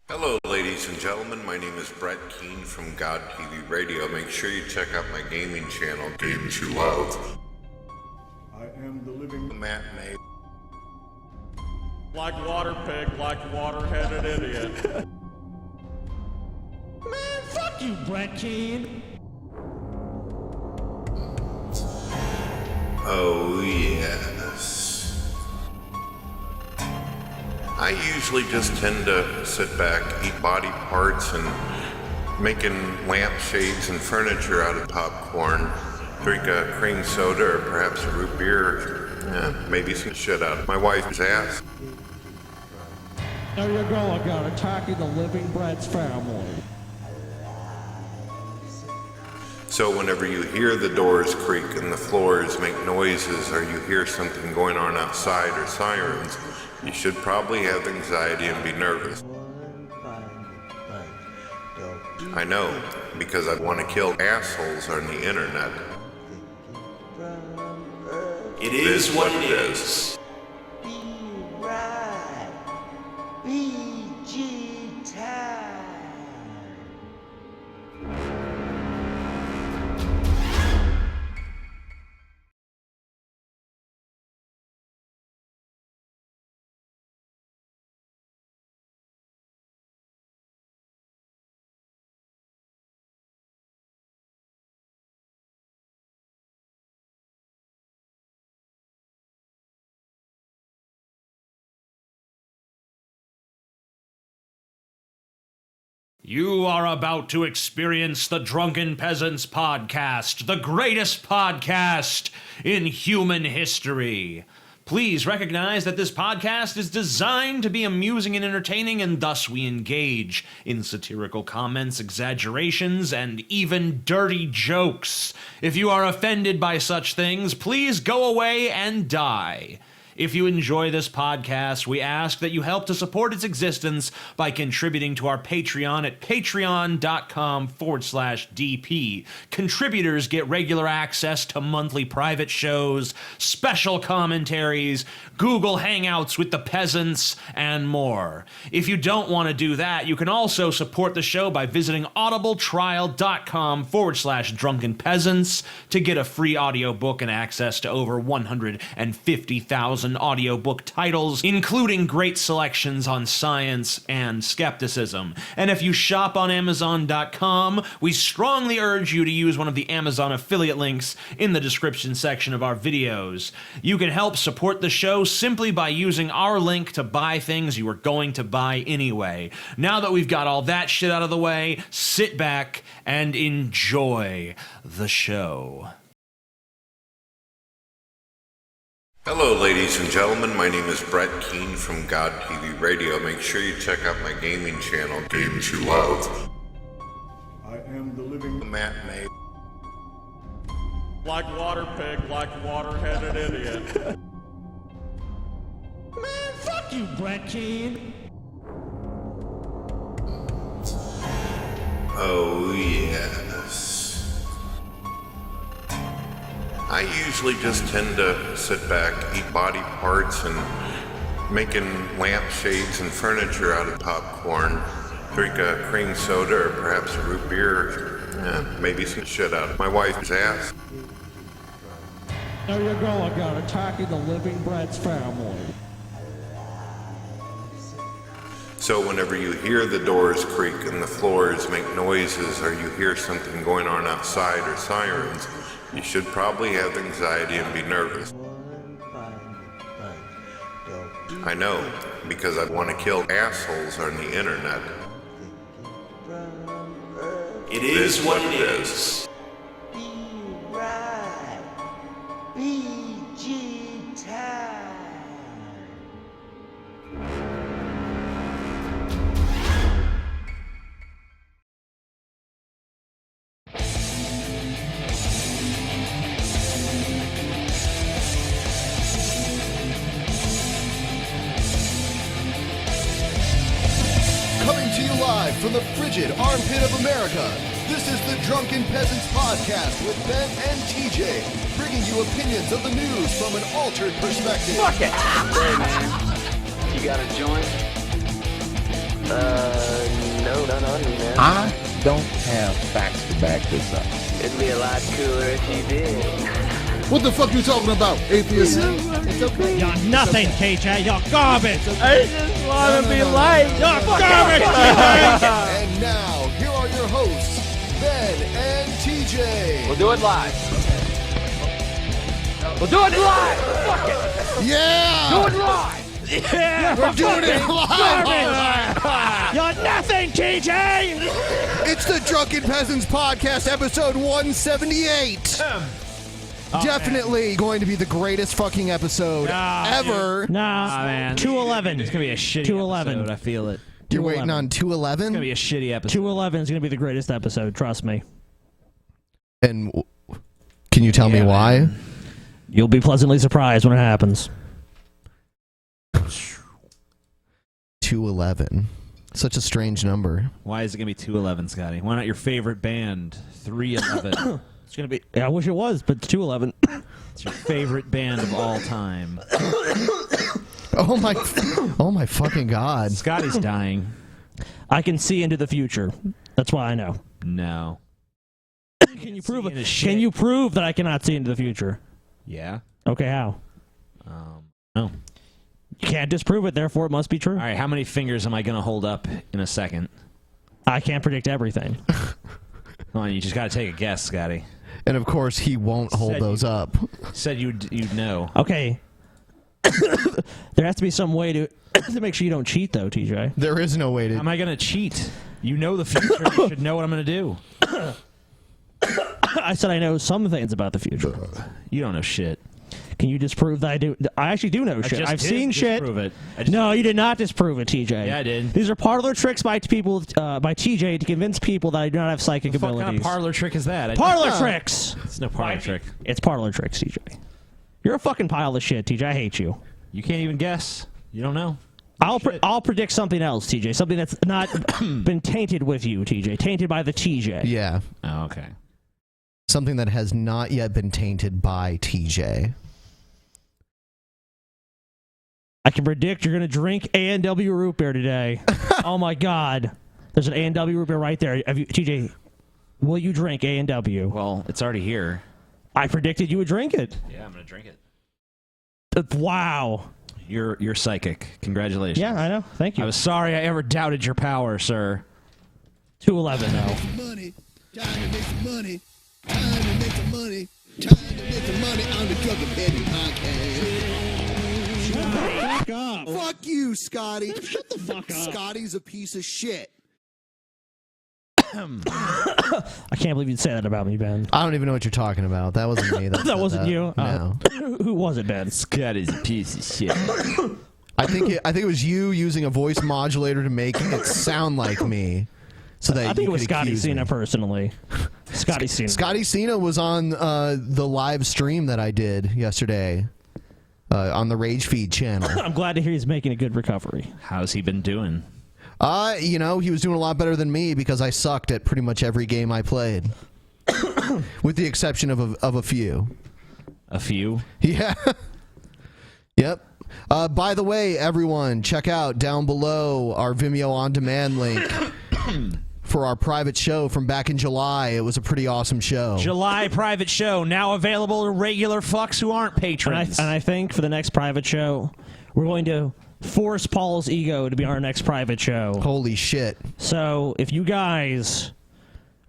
Hello, ladies and gentlemen. My name is Keane from God TV Radio. Make sure you check out my gaming channel, Games You Love. I am the living matinee. Like water pig, like water-headed idiot. Man, fuck you, Keane. Oh, yes. I usually just tend to sit back, eat body parts, and making lampshades and furniture out of popcorn. Drink a cream soda or perhaps a root beer. Maybe some shit out of my wife's ass. There you go again, attacking the living bread's family. So whenever you hear the doors creak and the floors make noises, or you hear something going on outside or sirens, you should probably have anxiety and be nervous. I know, because I want to kill assholes on the internet. It is what it is. Be right. BG time. You are about to experience the Drunken Peasants podcast, the greatest podcast in human history. Please recognize that this podcast is designed to be amusing and entertaining, and thus we engage in satirical comments, exaggerations, and even dirty jokes. If you are offended by such things, please go away and die. If you enjoy this podcast, we ask that you help to support its existence by contributing to our Patreon at patreon.com/DP. Contributors get regular access to monthly private shows, special commentaries, Google Hangouts with the peasants, and more. If you don't want to do that, you can also support the show by visiting audibletrial.com/Drunken Peasants to get a free audiobook and access to over 150,000 audiobook titles, including great selections on science and skepticism. And if you shop on Amazon.com, we strongly urge you to use one of the Amazon affiliate links in the description section of our videos. You can help support the show simply by using our link to buy things you were going to buy anyway. Now that we've got all that shit out of the way, sit back and enjoy the show. Hello, ladies and gentlemen. My name is Keane from God TV Radio. Make sure you check out my gaming channel, Games You Love. I am the living matinee. Like water pig, like water-headed idiot. Man, fuck you, Keane. Oh, yes. I usually just tend to sit back, eat body parts, and making lampshades and furniture out of popcorn. Drink a cream soda or perhaps a root beer. Maybe some shit out of my wife's ass. There you go again, attacking the living bread's family. So whenever you hear the doors creak and the floors make noises, or you hear something going on outside or sirens, you should probably have anxiety and be nervous. I know, because I want to kill assholes on the internet. It is what it is. Be right. BG time. Coming to you live from the frigid armpit of America, this is the Drunken Peasants podcast with Ben and TJ, bringing you opinions of the news from an altered perspective. Fuck it! Hey man, you got a joint? No, not on me, man. I don't have facts to back this up. It'd be a lot cooler if you did. What the fuck you talking about, atheist? It's okay. You're nothing, TJ. You're garbage. I just want to be liked. You're garbage. And now, here are your hosts, Ben and TJ. We'll do it live. We'll do it live. Fuck it. Yeah! Do it live. Yeah, We're doing it live! You're nothing, TJ. It's the Drunken Peasants Podcast, episode 178. Definitely going to be the greatest fucking episode ever. Nah, man. 211. It's gonna be a shitty 211. episode. I feel it. You're waiting on 211? It's gonna be a shitty episode. 211 is going to be the greatest episode. Trust me. And can you tell me why? Man. You'll be pleasantly surprised when it happens. 211. Such a strange number. Why is it gonna be 211, Scotty? Why not your favorite band, 311? It's going to be. I wish it was, but it's 211. It's your favorite band of all time. Oh my fucking god. Scotty's dying. I can see into the future. That's why I know. No. Can you prove into it? shit. Can you prove that I cannot see into the future? Yeah. Okay, how? No. You can't disprove it, therefore it must be true. All right. How many fingers am I gonna hold up in a second? I can't predict everything. Come on, you just gotta take a guess, Scotty. And of course, he won't hold Said those you- up. Said you'd know. Okay. There has to be some way to make sure you don't cheat, though, TJ. There is no way How to. am I gonna cheat? You know the future. You should know what I'm gonna do. I said I know some things about the future. You don't know shit. Can you disprove that I do? I actually do know shit. just I've did seen shit. disprove it. No, you did not disprove it, TJ. Yeah, I did. These are parlor tricks by people, by TJ to convince people that I do not have psychic What abilities. kind of parlor trick is that? Parlor tricks. It's no parlor trick. It's parlor tricks, TJ. You're a fucking pile of shit, TJ. I hate you. You can't even guess. You don't know. I'll predict something else, TJ. Something that's not been tainted with you, TJ. Tainted by the TJ. Yeah. Oh, okay. Something that has not yet been tainted by TJ. I can predict you're gonna drink A&W root beer today. Oh my God. There's an A&W root beer right there. TJ, will you drink A&W? Well, it's already here. I predicted you would drink it. Yeah, I'm gonna drink it. Wow. You're psychic. Congratulations. Yeah, I know. Thank you. I was sorry I ever doubted your power, sir. 211 now. Money, time to make some money, time to make some money, time to make some money on the Drunken Peasants Podcast. Fuck up. Fuck you, Scotty. Shut the fuck up. Scotty's a piece of shit. I can't believe you'd say that about me, Ben. I don't even know what you're talking about. That wasn't me. That wasn't you. No. Who was it, Ben? Scott is a piece of shit. I think it was you using a voice modulator to make it sound like me. So that I think you it was could Scotty accuse Cena me. personally. Scotty Cena. Scotty Cena was on the live stream that I did yesterday on the Rage Feed channel. I'm glad to hear he's making a good recovery. How's he been doing? He was doing a lot better than me because I sucked at pretty much every game I played, with the exception of a few. A few? Yeah. Yep. By the way, everyone, check out down below our Vimeo On Demand link for our private show from back in July. It was a pretty awesome show. July private show, now available to regular fucks who aren't patrons. And I think for the next private show, we're going to force Paul's ego to be our next private show. Holy shit. So if you guys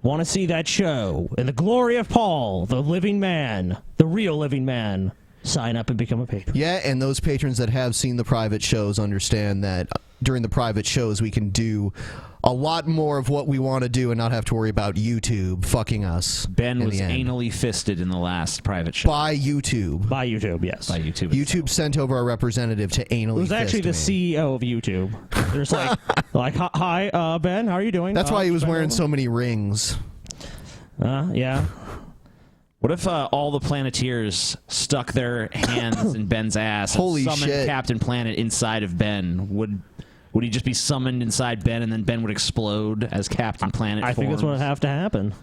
want to see that show and the glory of Paul, the living man, the real living man, sign up and become a patron. Yeah, and those patrons that have seen the private shows understand that during the private shows we can do a lot more of what we want to do and not have to worry about YouTube fucking us. Ben was anally fisted in the last private show. By YouTube. By YouTube, yes. By YouTube. YouTube sent over a representative to anally It was actually the fist me. CEO of YouTube. There's like, hi, Ben, how are you doing? That's why he was Ben wearing over? so many rings. Yeah. What if all the Planeteers stuck their hands in Ben's ass and Holy summoned shit. Captain Planet inside of Ben? Would he just be summoned inside Ben and then Ben would explode as Captain Planet I think that's what would have to happen.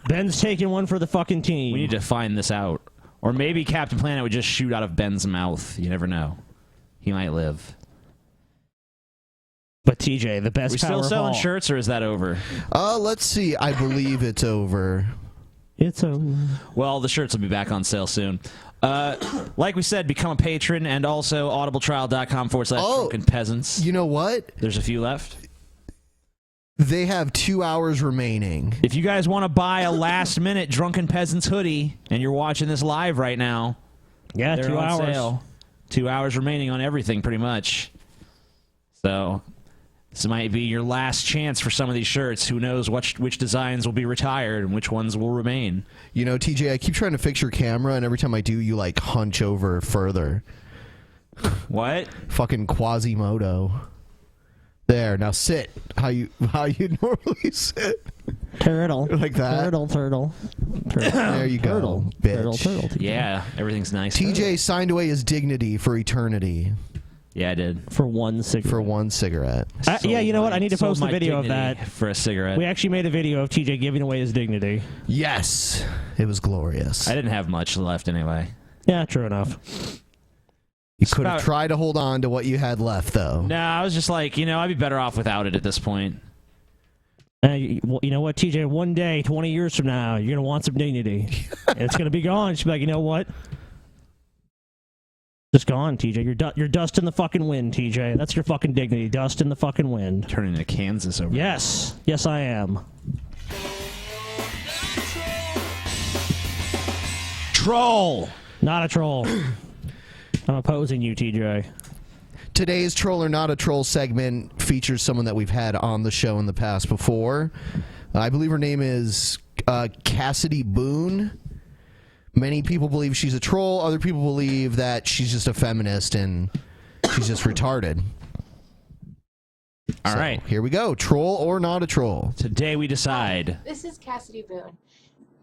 Ben's taking one for the fucking team. We need to find this out. Or maybe Captain Planet would just shoot out of Ben's mouth. You never know. He might live. But TJ, the best We power still of selling all. shirts, or is that over? Let's see. I believe it's over. It's over. Well, the shirts will be back on sale soon. Like we said, become a patron, and also audibletrial.com/Drunken Peasants. You know what? There's a few left. They have 2 hours remaining. If you guys want to buy a last-minute Drunken Peasants hoodie, and you're watching this live right now, yeah, they're 2 on hours. sale. 2 hours remaining on everything, pretty much. So this might be your last chance for some of these shirts. Who knows which designs will be retired and which ones will remain. You know, TJ, I keep trying to fix your camera, and every time I do, you, like, hunch over further. What? Fucking Quasimodo. There, now sit. How you normally sit. Turtle. Like that. Turtle. There you go, bitch. Turtle. Yeah, everything's nice. TJ signed away his dignity for eternity. Yeah, I did. For one cigarette. For one cigarette. Yeah, you know what? I need to Sold post a my video of dignity that. for a cigarette. We actually made a video of TJ giving away his dignity. Yes. It was glorious. I didn't have much left anyway. Yeah, true enough. You could have tried to hold on to what you had left, though. No, I was just like, I'd be better off without it at this point. Well, you know what, TJ? One day, 20 years from now, you're going to want some dignity. And it's going to be gone. She'll be like, you know what? Just gone, TJ. You're dust in the fucking wind, TJ. That's your fucking dignity. Dust in the fucking wind. Turning into Kansas over Yes. Yes, I am. Troll! Not a troll. I'm opposing you, TJ. Today's Troll or Not a Troll segment features someone that we've had on the show in the past before. I believe her name is Cassidy Boone. Many people believe she's a troll. Other people believe that she's just a feminist and she's just retarded. All right. Here we go. Troll or not a troll? Today we decide. This is Cassidy Boone,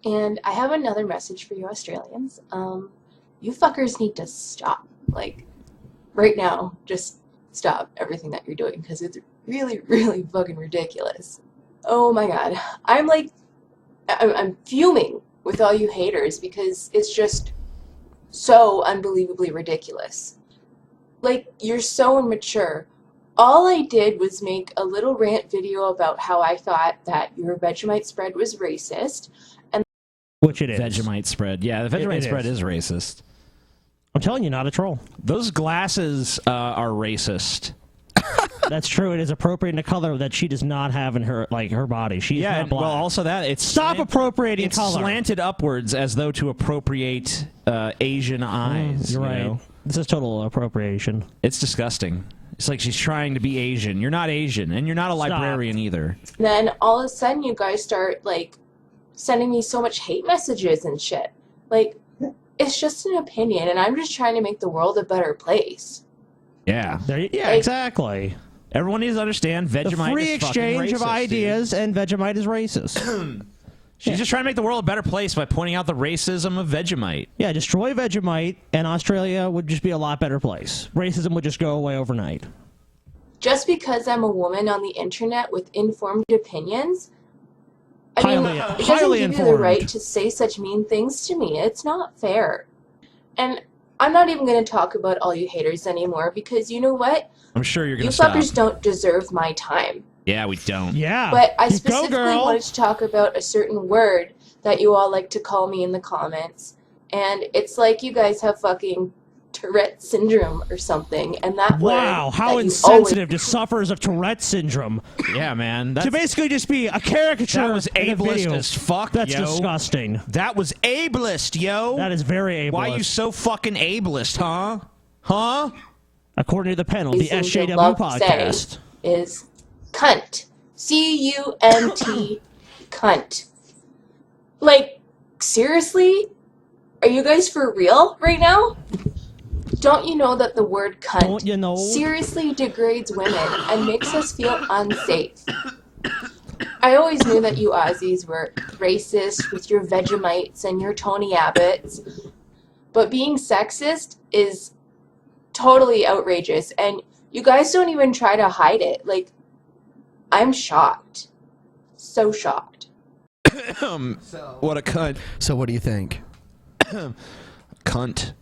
and I have another message for you Australians. You fuckers need to stop. Like, right now, just stop everything that you're doing, because it's really, really fucking ridiculous. Oh my god. I'm fuming with all you haters, because it's just so unbelievably ridiculous. Like, you're so immature. All I did was make a little rant video about how I thought that your Vegemite spread was racist. And which it is. Vegemite spread. Yeah, the Vegemite It spread is. is racist. I'm telling you, not a troll. Those glasses are racist. That's true. It is appropriating a color that she does not have in her body. She's Yeah, not and, black. well, also that it's Stop appropriating it's color. slanted upwards as though to appropriate Asian eyes. You're right. know? This is total appropriation. It's disgusting. It's like she's trying to be Asian. You're not Asian, and you're not a librarian either. then all of a sudden you guys start, like, sending me so much hate messages and shit. Like, it's just an opinion, and I'm just trying to make the world a better place. Yeah. Yeah, Like- exactly. Everyone needs to understand Vegemite The free is fucking exchange of racist, ideas, dude. and Vegemite is racist. She's just trying to make the world a better place by pointing out the racism of Vegemite. Yeah, destroy Vegemite, and Australia would just be a lot better place. Racism would just go away overnight. Just because I'm a woman on the internet with informed opinions, I mean, Highly- it doesn't highly give you the informed. right to say such mean things to me. It's not fair. And I'm not even going to talk about all you haters anymore, because you know what? I'm sure you're You going to stop. fuckers don't deserve my time. Yeah, we don't. Yeah. But I Go, specifically girl. wanted to talk about a certain word that you all like to call me in the comments. And it's like you guys have fucking Tourette syndrome or something. And that Wow, word how that you insensitive to sufferers of Tourette syndrome. Yeah, man. To basically just be a caricature That was in a ableist video. as fuck, That's yo. disgusting. That was ableist, yo. That is very ableist. Why you so fucking ableist, huh? Huh? According to the panel, the seem to SJW love to podcast. say is cunt. C-U-N-T, cunt. Like, seriously? Are you guys for real right now? Don't you know that the word cunt Don't you know? seriously degrades women and makes us feel unsafe? I always knew that you Aussies were racist with your Vegemites and your Tony Abbotts, but being sexist is totally outrageous, and you guys don't even try to hide it. Like, I'm shocked. So shocked. What a cunt. So what do you think? Cunt.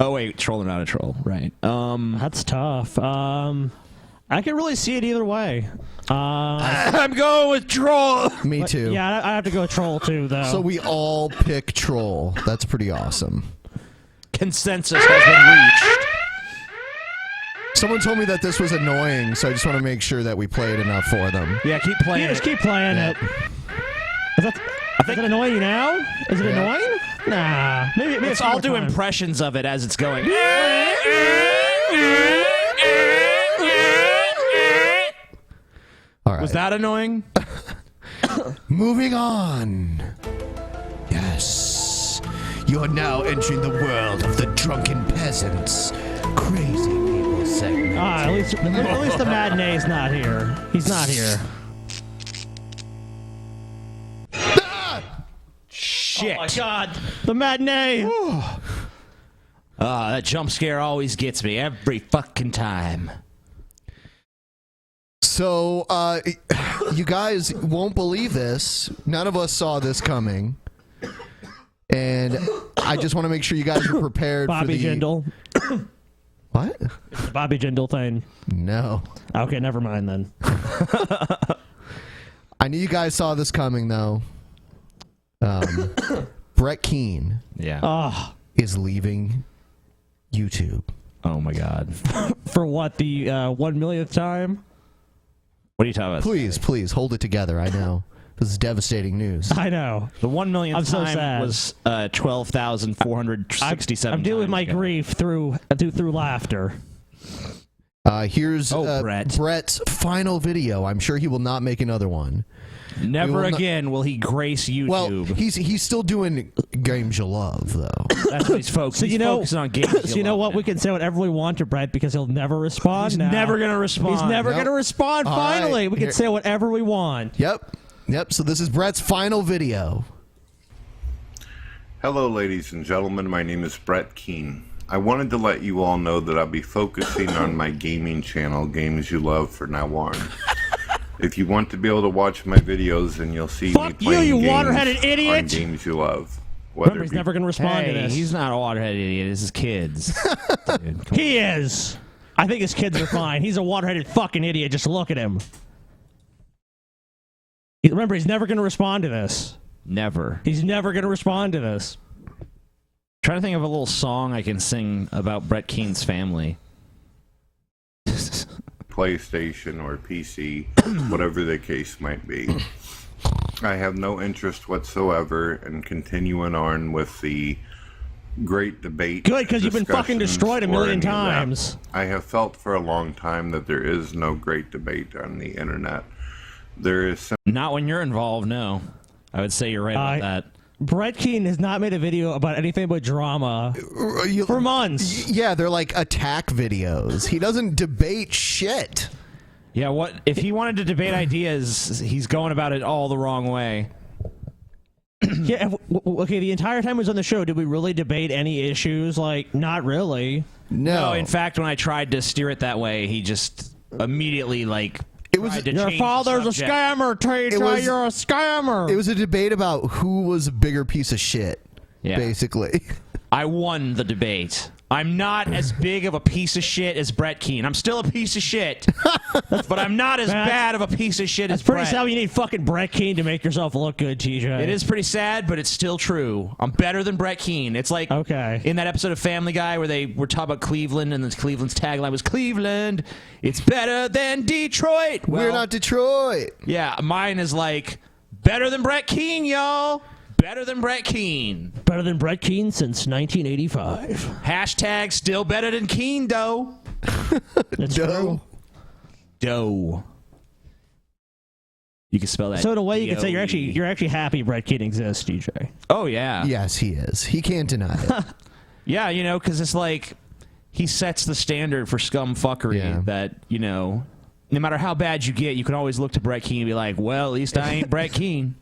Oh, wait. Troll or not a troll. Right. That's tough. I can really see it either way. I'm going with troll. Me too. Yeah, I have to go troll too, though. So we all pick troll. That's pretty awesome. Consensus has been reached. Someone told me that this was annoying, so I just want to make sure that we played enough for them. Yeah, keep playing just it. keep playing it. Is it annoying you now? Is it annoying? Nah. Maybe Let's all do impressions of it as it's going. All right. Was that annoying? Moving on. Yes. You are now entering the world of the Drunken Peasants. Crazy people segment. At least the matinee's not here. He's not here. Shit. Oh my god. The matinee. That jump scare always gets me every fucking time. So, you guys won't believe this. None of us saw this coming. And I just want to make sure you guys are prepared Bobby for the... Jindal. What? It's the Bobby Jindal thing. No. Okay, never mind then. I knew you guys saw this coming, though. Brett Keane is leaving YouTube. Oh, my God. For what, the 1 millionth time? What are you talking about? Please, hold it together. I know. This is devastating news. I know. The 1 millionth I'm so time sad. was 12,467 I'm dealing with my ago. grief through laughter. Here's Brett. Brett's final video. I'm sure he will not make another one. Never again will he grace YouTube. Well, he's still doing games you love, though. That's what he's focused. So he's focusing on games. So you know what? We can say whatever we want to Brett because he'll never respond. He's never gonna respond. He's never gonna respond. All Finally, right. we can say whatever we want. Yep. So this is Brett's final video. Hello, ladies and gentlemen. My name is Brett Keane. I wanted to let you all know that I'll be focusing on my gaming channel, Games You Love, for now on. If you want to be able to watch my videos, then you'll see me playing you games water-headed idiot! on Games You Love. Remember, he's never going to respond to this. He's not a waterhead idiot. This is kids. Dude, he is. I think his kids are fine. He's a water-headed fucking idiot. Just look at him. Remember, he's never going to respond to this. Never. He's never going to respond to this. Trying to think of a little song I can sing about Brett Keane's family. PlayStation or PC, whatever the case might be. I have no interest whatsoever in continuing on with the great debate. Good, because you've been fucking discussions, destroyed a or million any of that. times. I have felt for a long time that there is no great debate on the internet. There is Not when you're involved, no. I would say you're right about that. Brett Keane has not made a video about anything but drama for months. Yeah, they're like attack videos. He doesn't debate shit. Yeah, what if he wanted to debate ideas? He's going about it all the wrong way. Yeah, okay, the entire time he was on the show, did we really debate any issues? Like, not really. No, in fact, when I tried to steer it that way, he just immediately, like, Your father's a scammer, teacher. You're a scammer. It was a debate about who was a bigger piece of shit, basically. I won the debate. I'm not as big of a piece of shit as Brett Keane. I'm still a piece of shit, but I'm not as bad of a piece of shit as Pretty Brett. sad you need fucking Brett Keane to make yourself look good, TJ. It is pretty sad, but it's still true. I'm better than Brett Keane. It's like in that episode of Family Guy where they were talking about Cleveland, and Cleveland's tagline was Cleveland, it's better than Detroit. We're not Detroit. Yeah, mine is like better than Brett Keane, y'all. Better than Brett Keane. Better than Brett Keane since 1985. Hashtag still better than Keane, though. That's true. Doe. You can spell that. So in a way, you could say you're actually happy Brett Keane exists, DJ. Oh yeah. Yes, he is. He can't deny it. Yeah, you know, because it's like he sets the standard for scum fuckery that, you know, no matter how bad you get, you can always look to Brett Keane and be like, well, at least I ain't Brett Keane.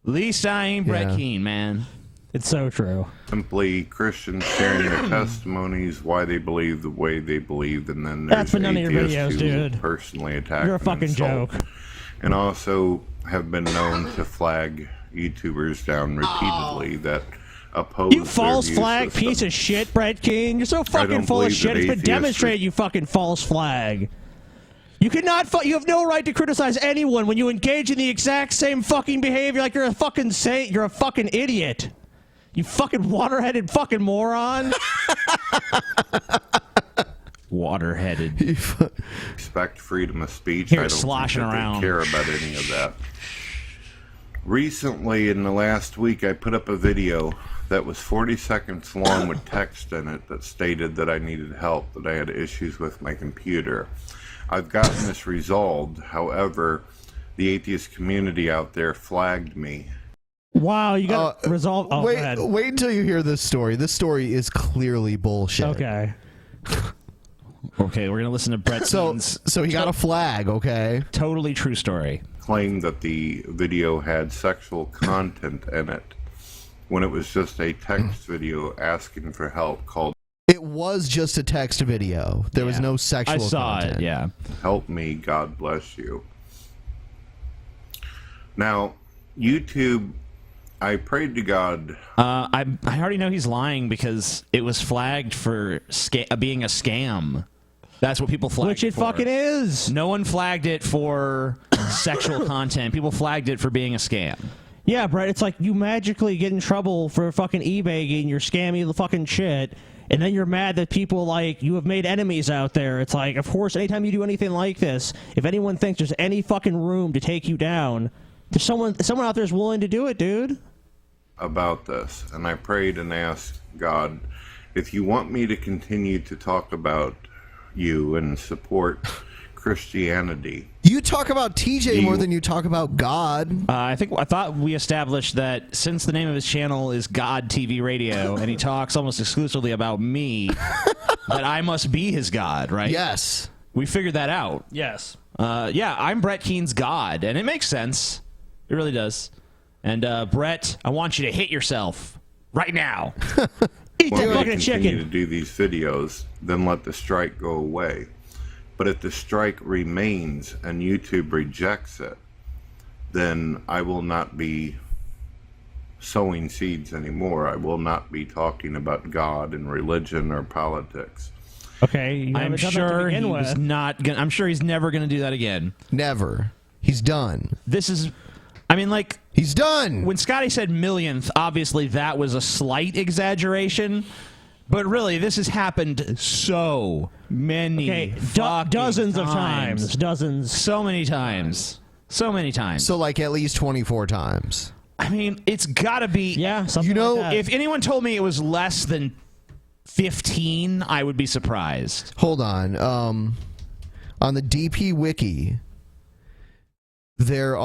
At least I ain't Brett Keane, man. It's so true. simply Christians sharing their testimonies, why they believe the way they believe, and then there's That's been none of your atheists videos, who dude. personally attack You're a and fucking insult, joke. and also have been known to flag YouTubers down repeatedly that oppose You false their flag view system. piece of shit, Brett Keane. You're so fucking don't full of believe shit. that It's been atheists demonstrated, you fucking false flag. You cannot. You have no right to criticize anyone when you engage in the exact same fucking behavior. Like you're a fucking saint. You're a fucking idiot. You fucking water-headed fucking moron. Water-headed. Respect freedom of speech. Here, I don't sloshing think that around. they care about any of that. Recently, in the last week, I put up a video that was 40 seconds long with text in it that stated that I needed help, that I had issues with my computer. I've gotten this resolved. However, the atheist community out there flagged me. Wow, you got to resolve. Oh, wait, go ahead. wait until you hear this story. This story is clearly bullshit. Okay. Okay, we're gonna listen to Brett. So he got a flag. Okay. Totally true story. Claimed that the video had sexual content in it, when it was just a text video asking for help called It was just a text video. There was no sexual I saw content. it. Yeah. "Help me, God bless you." Now, YouTube, I prayed to God. I already know he's lying because it was flagged for being a scam. That's what people flagged Which it for. fucking is. No one flagged it for sexual content. People flagged it for being a scam. Yeah, Brett, it's like you magically get in trouble for fucking eBay getting your scammy the fucking shit, and then you're mad that people, like, you have made enemies out there. It's like, of course, anytime you do anything like this, if anyone thinks there's any fucking room to take you down, there's someone out there is willing to do it, dude. About this, and I prayed and asked God, if you want me to continue to talk about you and support Christianity. You talk about TJ more than you talk about God. I thought we established that since the name of his channel is God TV Radio, and he talks almost exclusively about me, that I must be his God, right? Yes. We figured that out. Yes. Yeah, I'm Brett Keane's God, and it makes sense. It really does. And Brett, I want you to hit yourself right now. Eat Want that me to fucking continue chicken. to do these videos, then let the strike go away. But if the strike remains and YouTube rejects it, then I will not be sowing seeds anymore. I will not be talking about God and religion or politics. Okay, you I'm haven't done that to sure begin he with. was not gonna, I'm sure he's never going to do that again. Never. He's done. This is, I mean, like, he's done. When Scotty said millionth, obviously that was a slight exaggeration, but really this has happened so many dozens of times. Dozens. So many times. So many times. So like at least 24 times. I mean, it's got to be. Yeah, something You know, like that. If anyone told me it was less than 15, I would be surprised. Hold on. On the DP Wiki, there's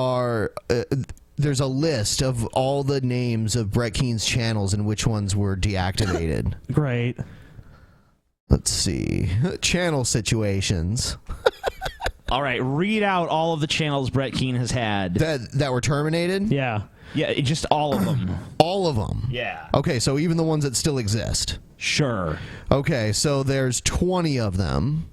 a list of all the names of Brett Keane's channels and which ones were deactivated. Great. Let's see. Channel situations. All right, read out all of the channels Brett Keane has had. That were terminated? Yeah. Yeah, just all of them. All of them? Yeah. Okay, so even the ones that still exist. Sure. Okay, so there's 20 of them.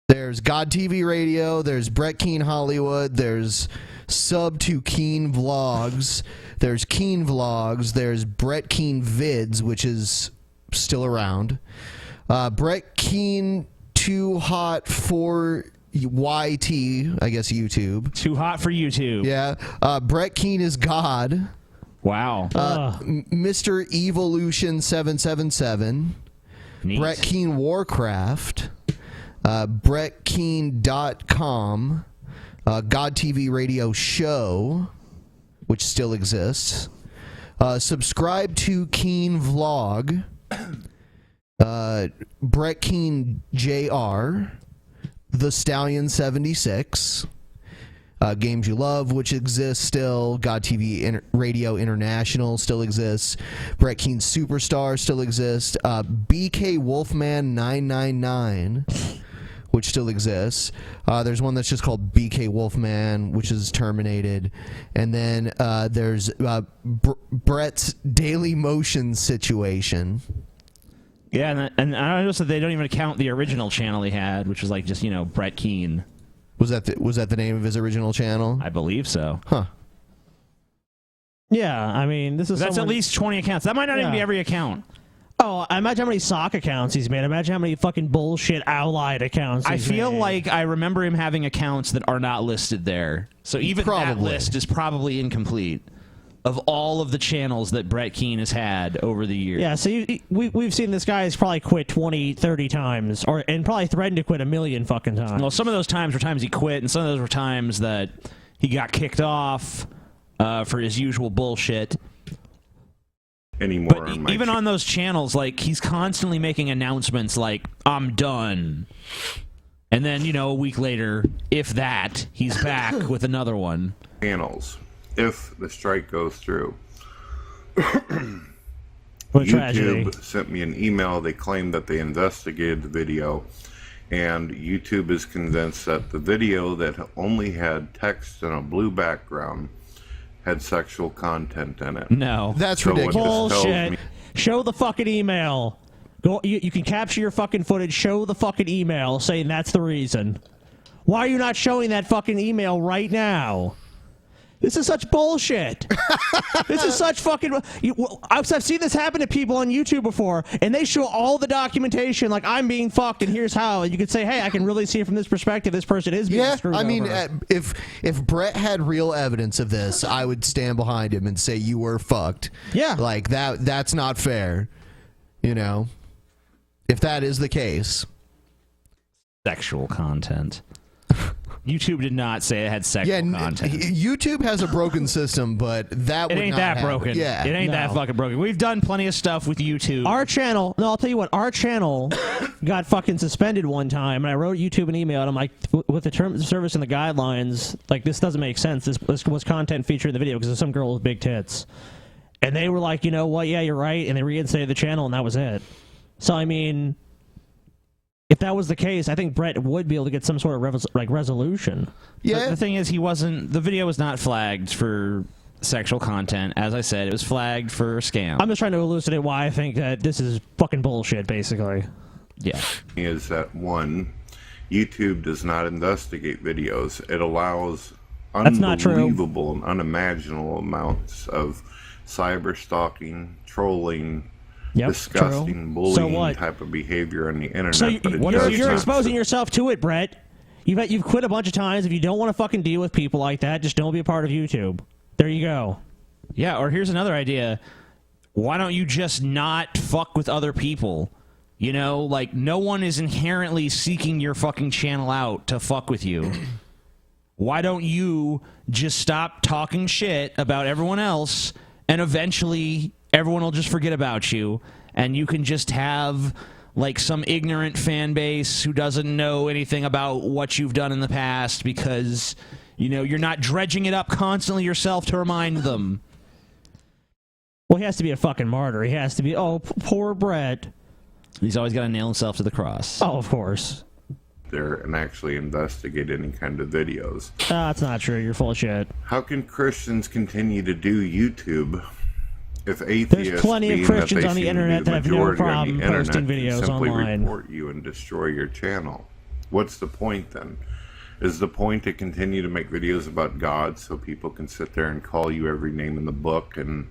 There's God TV Radio, there's Brett Keane Hollywood, there's Sub to Keane Vlogs, there's Keane Vlogs, there's Brett Keane Vids, which is still around. Brett Keane Too Hot for YT, I guess YouTube. Too Hot for YouTube. Yeah. Brett Keane is God. Wow. Mr. Evolution 777. Neat. Brett Keane Warcraft. BrettKeane.com. God TV Radio Show, which still exists. Subscribe to Keane Vlog. Brett Keane JR. The Stallion 76. Games You Love, which exists still. God TV Radio International still exists. Brett Keane Superstar still exists. BK Wolfman 999, which still exists. There's one that's just called BK Wolfman, which is terminated. And then there's Brett's Daily Motion Situation. Yeah, and I noticed that they don't even count the original channel he had, which was like just, Brett Keane. Was that the name of his original channel? I believe so. Huh. Yeah, I mean, this is That's at least 20 accounts. That might not even be every account. Oh, imagine how many sock accounts he's made. Imagine how many fucking bullshit Owlite accounts I he's feel made. like I remember him having accounts that are not listed there. So even that list is probably incomplete of all of the channels that Brett Keane has had over the years. Yeah, so we've seen this guy's probably quit 20, 30 times, and probably threatened to quit 1,000,000 fucking times. Well, some of those times were times he quit, and some of those were times that he got kicked off for his usual bullshit. Anymore. But even on those channels, like, he's constantly making announcements like, I'm done. And then, you know, a week later, if that, he's back with another one. Channels, if the strike goes through. What YouTube sent me an email. They claimed that they investigated the video, and YouTube is convinced that the video that only had text and a blue background had sexual content in it. No. That's So what this tells Bullshit. me- Show the fucking email. Go. You can capture your fucking footage. Show the fucking email saying that's the reason. Why are you not showing that fucking email right now? This is such bullshit. This is such fucking... I've seen this happen to people on YouTube before, and they show all the documentation, like, I'm being fucked, and here's how. And you could say, hey, I can really see it from this perspective. This person is being screwed I mean, over. if Brett had real evidence of this, I would stand behind him and say you were fucked. Yeah. Like, that's not fair. You know? If that is the case. Sexual content. YouTube did not say it had sexual content. YouTube has a broken system, but that It would ain't not that happen. broken. Yeah. It ain't that fucking broken. We've done plenty of stuff with YouTube. Our channel, no, I'll tell you what, our channel got fucking suspended one time, and I wrote YouTube an email, and I'm like, with the terms of service and the guidelines, like, this doesn't make sense. This was content featured in the video because there's some girl with big tits. And they were like, you know what, yeah, you're right, and they reinstated the channel, and that was it. So, I mean, if that was the case, I think Brett would be able to get some sort of resolution. Yeah. The thing is, the video was not flagged for sexual content. As I said, it was flagged for scam. I'm just trying to elucidate why I think that this is fucking bullshit, basically. Yeah. Is that one, YouTube does not investigate videos. It allows That's not true. unbelievable and unimaginable amounts of cyber stalking, trolling, disgusting, true. bullying So what? type of behavior on the internet. So but it you're does exposing yourself to it, Brett. You've quit a bunch of times. If you don't want to fucking deal with people like that, just don't be a part of YouTube. There you go. Yeah, or here's another idea. Why don't you just not fuck with other people? You know, like, no one is inherently seeking your fucking channel out to fuck with you. Why don't you just stop talking shit about everyone else, and eventually everyone will just forget about you, and you can just have, like, some ignorant fan base who doesn't know anything about what you've done in the past because, you know, you're not dredging it up constantly yourself to remind them. Well, he has to be a fucking martyr. He has to be, poor Brett. He's always got to nail himself to the cross. Oh, of course. there and actually investigate any kind of videos. That's not true. You're full of shit. How can Christians continue to do YouTube if atheists, There's plenty of being Christians that on they the seem to be internet that have no majority on the problem internet, posting can videos simply online. report you and destroy your channel? What's the point then? Is the point to continue to make videos about God so people can sit there and call you every name in the book and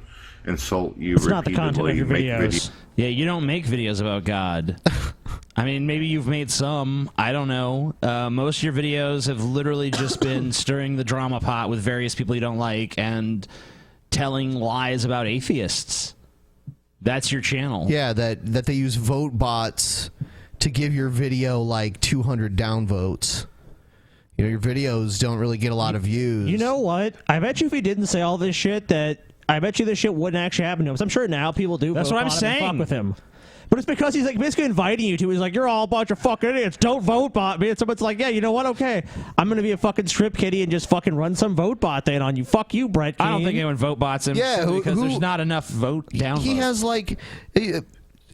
insult you It's repeatedly? not the content of your make videos. Yeah, you don't make videos about God. I mean, maybe you've made some. I don't know. Most of your videos have literally just been stirring the drama pot with various people you don't like and telling lies about atheists. That's your channel. Yeah, that they use vote bots to give your video like 200 downvotes. You know, your videos don't really get a lot of views. You know what? I bet you if he didn't say all this shit, that I bet you this shit wouldn't actually happen to him. So I'm sure now people do. That's vote what I'm on him and saying. Fuck with him. But it's because he's like basically inviting you to. He's like, you're all a bunch of fucking idiots. Don't vote bot me. And someone's like, yeah, you know what? Okay, I'm gonna be a fucking strip kitty and just fucking run some vote bot thing on you. Fuck you, Brett Keane. I don't think anyone vote bots him. Yeah, because there's not enough vote downvotes. He has like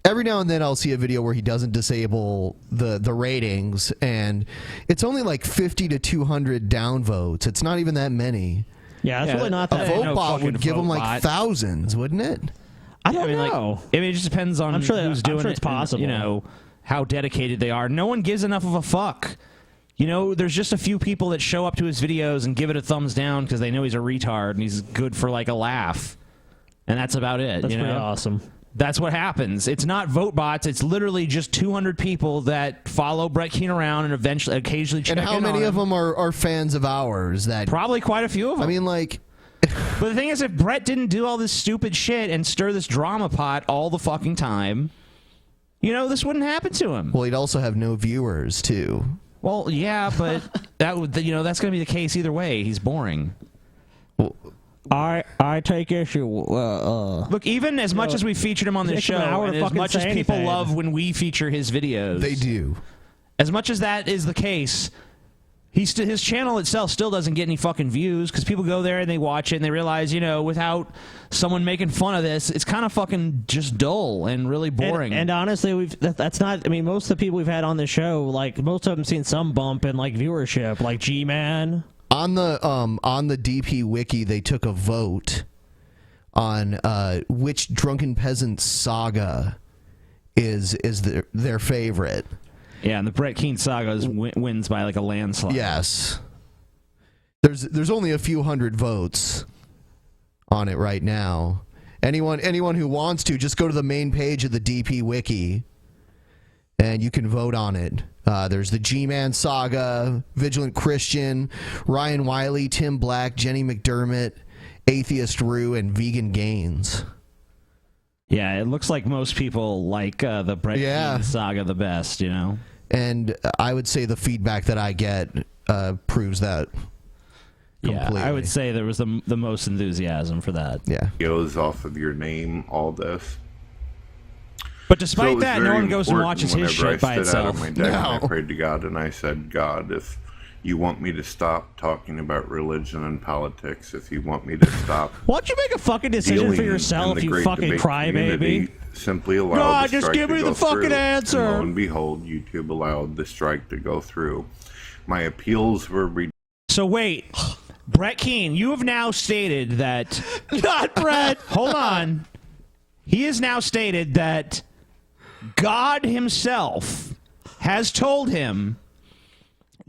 every now and then I'll see a video where he doesn't disable the ratings, and it's only like 50 to 200 downvotes. It's not even that many. Yeah, it's really not A that. vote bot would give him like thousands, wouldn't it? I don't mean, know. Like, I mean, it just depends on who's doing sure it. it's possible. And, you know, how dedicated they are. No one gives enough of a fuck. You know, there's just a few people that show up to his videos and give it a thumbs down because they know he's a retard and he's good for like a laugh. And that's about it. That's you know? pretty awesome. That's what happens. It's not vote bots. It's literally just 200 people that follow Brett Keane around and eventually, occasionally check in on him. And how many of them are fans of ours? That Probably quite a few of them. I mean, like... But the thing is, if Brett didn't do all this stupid shit and stir this drama pot all the fucking time, you know, this wouldn't happen to him. Well, he'd also have no viewers, too. Well, yeah, but that would, you know, that's going to be the case either way. He's boring. Well, I take issue. Look, even as much as we featured him on this show, and as much as people love when we feature his videos, they do. As much as that is the case, his channel itself still doesn't get any fucking views because people go there and they watch it and they realize, you know, without someone making fun of this, it's kind of fucking just dull and really boring. And honestly, that's not. I mean, most of the people we've had on the show, like most of them, seen some bump in like viewership, like G-Man. On the DP wiki, they took a vote on which Drunken Peasants saga is their favorite. Yeah, and the Brett Keane saga wins by like a landslide. Yes. There's only a few hundred votes on it right now. Anyone who wants to, just go to the main page of the DP wiki and you can vote on it. There's the G-Man saga, Vigilant Christian, Ryan Wiley, Tim Black, Jenny McDermott, Atheist Rue, and Vegan Gaines. Yeah, it looks like most people like the Brett Keane saga the best, you know? And I would say the feedback that I get proves that completely. Yeah, I would say there was the most enthusiasm for that. Yeah. Goes off of your name, all this. But despite that, no one goes and watches his shit by I stood out itself. on my deck and I prayed to God and I said, God, if you want me to stop talking about religion and politics, if you want me to stop... Why don't you make a fucking decision for yourself, you fucking crybaby? Simply allow God, the just strike give me to go the fucking through. answer. And lo and behold, YouTube allowed the strike to go through. My appeals were... So wait, Brett Keane, you have now stated that... Not Brett! Hold on. He has now stated that God himself has told him,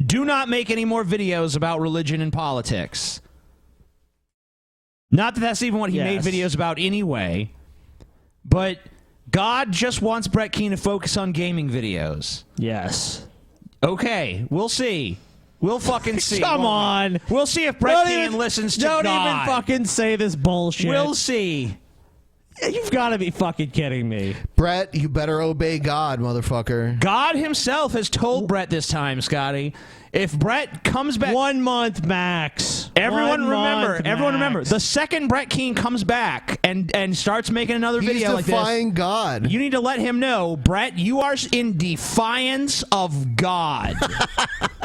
do not make any more videos about religion and politics. Not that that's even what he made videos about anyway, but God just wants Brett Keane to focus on gaming videos. Yes. Okay, we'll see. We'll fucking see. Come on. We'll see if Brett Keane listens to God. Don't even fucking say this bullshit. We'll see. You've got to be fucking kidding me. Brett, you better obey God, motherfucker. God himself has told Brett this time, Scotty. If Brett comes back... 1 month max. Everyone remember, the second Brett Keane comes back and starts making another video like this... He's defying God. You need to let him know, Brett, you are in defiance of God.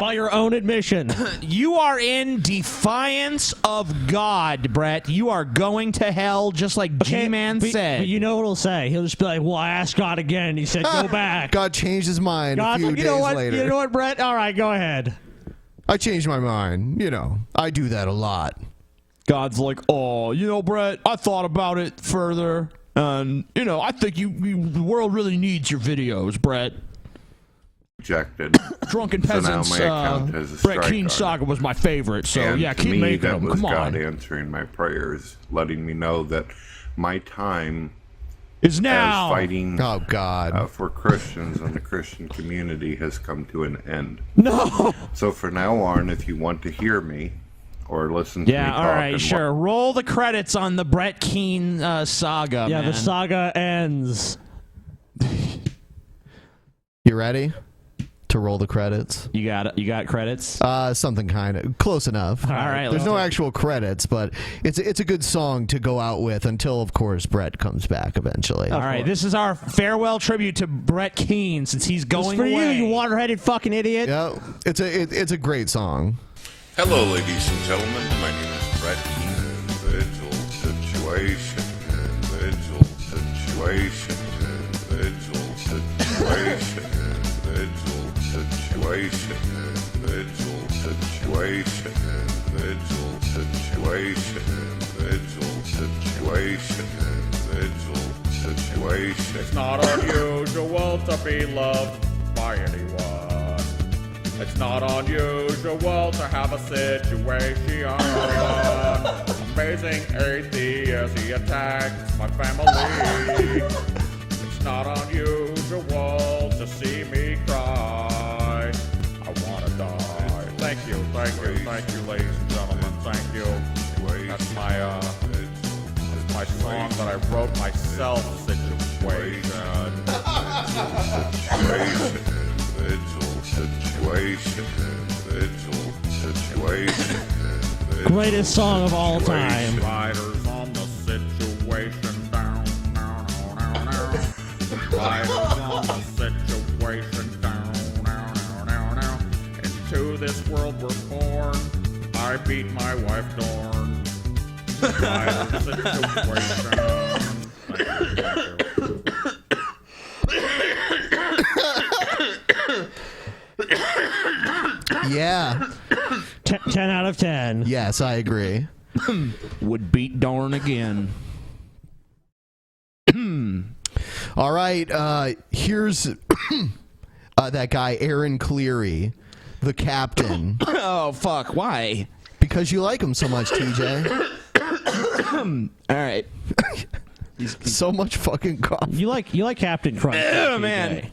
By your own admission. You are in defiance of God, Brett. You are going to hell just like G-Man said. But you know what he'll say? He'll just be like, well, I asked God again. He said, go back. God changed his mind a few days later. You know what, Brett? All right, go ahead. I changed my mind. You know, I do that a lot. God's like, oh, you know, Brett, I thought about it further, and, you know, I think the world really needs your videos, Brett. Rejected. Drunken Peasants, so now my account has a Brett strike Keane on saga was my favorite, so and yeah, to keep me, making that them. was Come God on. answering my prayers, letting me know that my time is now as fighting God for Christians and the Christian community has come to an end. No. So for now on, if you want to hear me or listen to me talk, all right, sure. Roll the credits on the Brett Keane saga. Yeah, man. the saga ends. You ready to roll the credits? You got it. You got credits? Something kind of close enough. All right. There's no actual credits, but it's a good song to go out with until, of course, Brett comes back eventually. All right. This is our farewell tribute to Brett Keane since he's going for away. you water-headed fucking idiot. Yeah, it's a great song. Hello, ladies and gentlemen. My name is Brett Keane. Individual situation. Individual situation. Individual situation. Individual situation. Individual situation. Individual situation. Individual situation. Individual situation. It's not unusual to be loved by anyone. It's not unusual to have a situation. Amazing atheist, he attacks my family. It's not unusual to see me cry. I wanna die. Thank you, ladies and gentlemen. Thank you. That's my song that I wrote myself. Situation. Greatest song of all time. Riders on the situation. Down. Riders on the situation. Down. Into this world we're born. I beat my wife Dorn. Riders situation. Yeah. 10 out of 10. Yes, I agree. Would beat Dorn again. All right, here's that guy, Aaron Cleary, the captain. Oh, fuck. Why? Because you like him so much, TJ. All right. He's so much fucking coffee. You like Captain Crunch. Oh, TJ. man.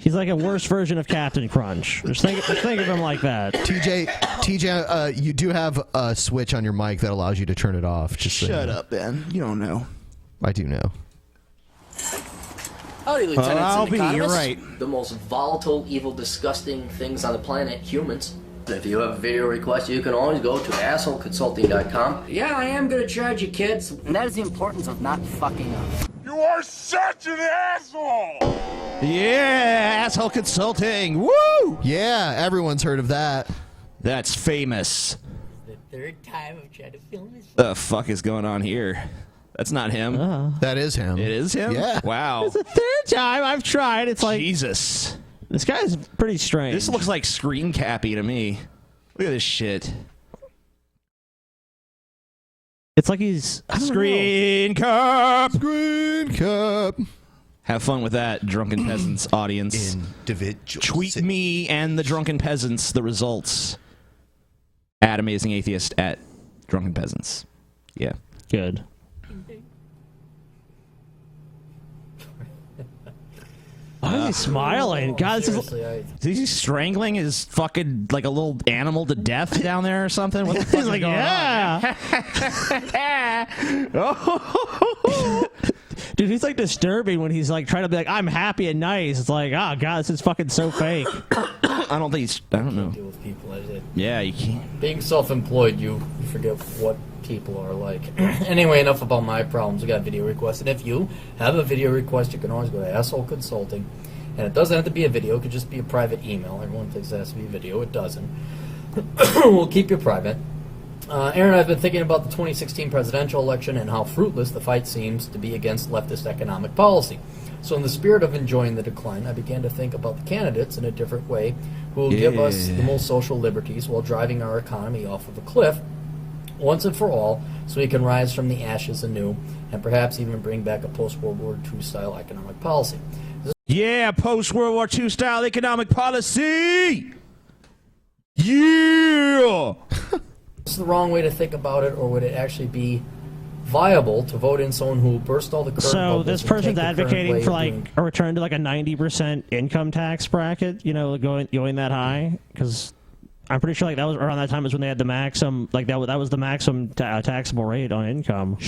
He's like a worse version of Captain Crunch. Just think of him like that. TJ, you do have a switch on your mic that allows you to turn it off. Just Shut up, Ben. You don't know. I do know. Howdy, Lieutenants I'll and be, you're economists. right. The most volatile, evil, disgusting things on the planet, humans. If you have a video request, you can always go to assholeconsulting.com. Yeah, I am gonna charge you, kids. And that is the importance of not fucking up. You are such an asshole! Yeah, asshole consulting. Woo! Yeah, everyone's heard of that. That's famous. The third time I've tried to film this. The fuck is going on here? That's not him. That is him. It is him? Yeah. Wow. It's the third time I've tried. It's like Jesus. This guy's pretty strange. This looks like Screen Cappy to me. Look at this shit. It's like he's Screen Cup. Screen Cup. Have fun with that, Drunken Peasants audience. Individual. Tweet me and the Drunken Peasants the results. At Amazing Atheist at Drunken Peasants. Yeah. Good. Why is he smiling? God, this is he strangling his fucking like a little animal to death down there or something? What the fuck he's is like, going yeah. Dude, he's like disturbing when he's like trying to be like, I'm happy and nice. It's like, oh god, this is fucking so fake. I don't think he's. I don't know. Deal with people as it. Yeah, you can't. Being self-employed, you forget what people are like. Anyway, enough about my problems. We got video requests, and if you have a video request, you can always go to Asshole Consulting. And it doesn't have to be a video; it could just be a private email. Everyone thinks it has to be a video. It doesn't. We'll keep you private. Aaron and I have been thinking about the 2016 presidential election and how fruitless the fight seems to be against leftist economic policy. So in the spirit of enjoying the decline, I began to think about the candidates in a different way who will give us the most social liberties while driving our economy off of a cliff once and for all, so we can rise from the ashes anew and perhaps even bring back a post-World War II style economic policy. Yeah, post-World War II style economic policy! Yeah! Is this the wrong way to think about it, or would it actually be viable to vote in someone who will burst all the current So bubbles this and take person's the current advocating way for of like doing- a return to like a 90% income tax bracket, you know, going that high? Because I'm pretty sure like that was around that time is when they had the maximum, like that was the maximum taxable rate on income.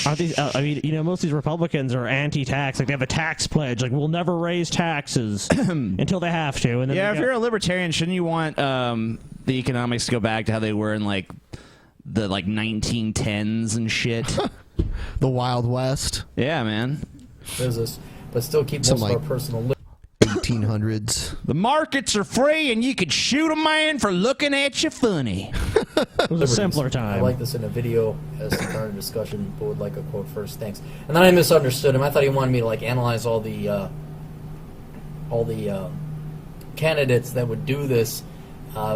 Aren't these? I mean, you know, most of these Republicans are anti-tax. Like they have a tax pledge. Like we'll never raise taxes until they have to. And then Yeah, if you're a libertarian, shouldn't you want the economics to go back to how they were in like the 1910s and shit? The Wild West. Yeah, man. business, but still keep Some, most like, of our personal 1800s. The markets are free, and you could shoot a man for looking at you funny. It was a simpler time. I like this in a video as to start a discussion, but would like a quote first. Thanks. And then I misunderstood him. I thought he wanted me to like analyze all the candidates that would do this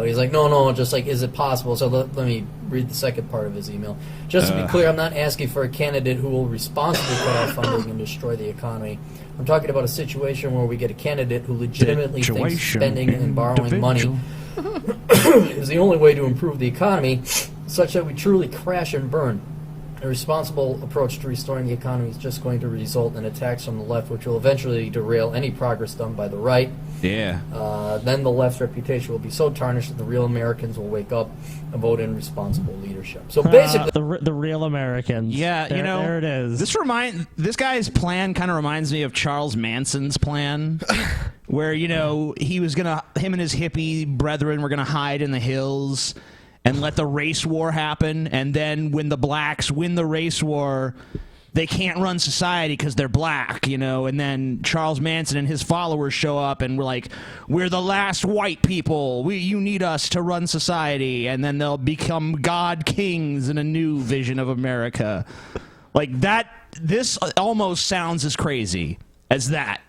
He's like, no, just like, is it possible? So let me read the second part of his email. Just to be clear, I'm not asking for a candidate who will responsibly cut off funding and destroy the economy. I'm talking about a situation where we get a candidate who legitimately thinks spending and borrowing money is the only way to improve the economy, such that we truly crash and burn. A responsible approach to restoring the economy is just going to result in attacks from the left, which will eventually derail any progress done by the right. Yeah. Then the left's reputation will be so tarnished that the real Americans will wake up and vote in responsible leadership. So basically, the real Americans. Yeah, there it is. This guy's plan kind of reminds me of Charles Manson's plan, where he was him and his hippie brethren were gonna hide in the hills and let the race war happen, and then when the blacks win the race war, they can't run society because they're black, and then Charles Manson and his followers show up and we're like, we're the last white people, you need us to run society, and then they'll become god kings in a new vision of America. Like that, this almost sounds as crazy as that.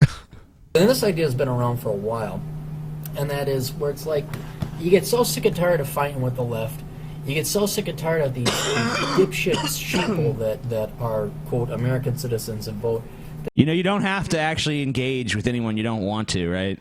And this idea has been around for a while, and that is where it's like, you get so sick and tired of fighting with the left. You get so sick and tired of these dipshit sheeple that are, quote, American citizens and vote. You don't have to actually engage with anyone you don't want to, right?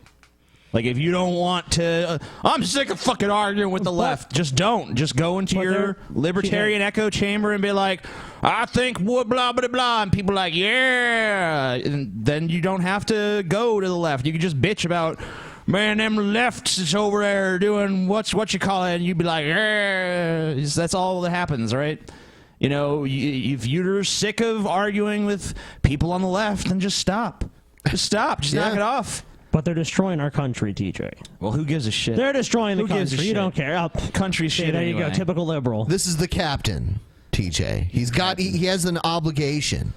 Like, if you don't want to, I'm sick of fucking arguing with the left. Just don't. Just go into your libertarian echo chamber and be like, I think blah, blah, blah, blah. And people are like, yeah. And then you don't have to go to the left. You can just bitch about, man, them lefts is over there doing what you call it, and you'd be like, yeah. That's all that happens, right? If you're sick of arguing with people on the left, then just stop. Just stop. Just knock it off. But they're destroying our country, TJ. Well, who gives a shit? They're destroying the Who gives a country. You shit? don't care. Country shit. There you go. Typical liberal. This is the captain, TJ. He has an obligation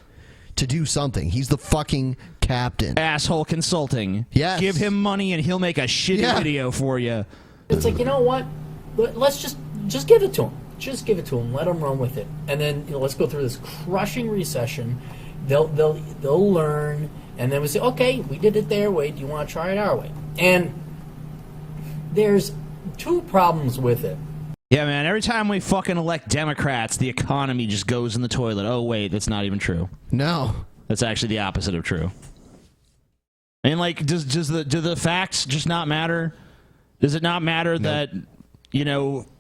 to do something. He's the fucking captain. Asshole Consulting. Yes. Give him money and he'll make a shitty video for you. It's like, you know what? Let's just give it to him. Just give it to him. Let him run with it. And then let's go through this crushing recession. They'll learn, and then we say, okay, we did it their way. Do you want to try it our way? And there's two problems with it. Yeah, man, every time we fucking elect Democrats, the economy just goes in the toilet. Oh, wait, that's not even true. No. That's actually the opposite of true. I mean, like, do the facts just not matter? Does it not matter that,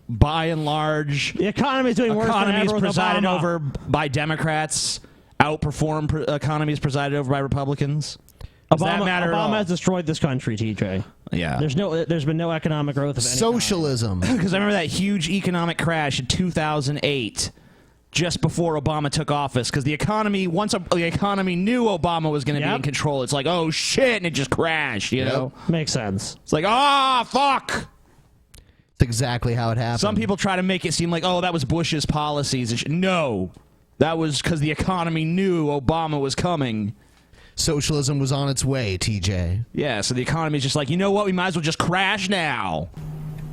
by and large, the economy is doing worse than ever with presided Obama. over by Democrats outperform economies presided over by Republicans? Does that matter at all? Obama has destroyed this country, TJ. Yeah. There's been no economic growth of any Socialism. Because I remember that huge economic crash in 2008, just before Obama took office. Because the economy, once the economy knew Obama was going to be in control, it's like, oh shit, and it just crashed. You know, makes sense. It's like, fuck. It's exactly how it happened. Some people try to make it seem like, oh, that was Bush's policies. No, that was because the economy knew Obama was coming. Socialism was on its way, TJ. Yeah, so the economy's just like, you know what? We might as well just crash now.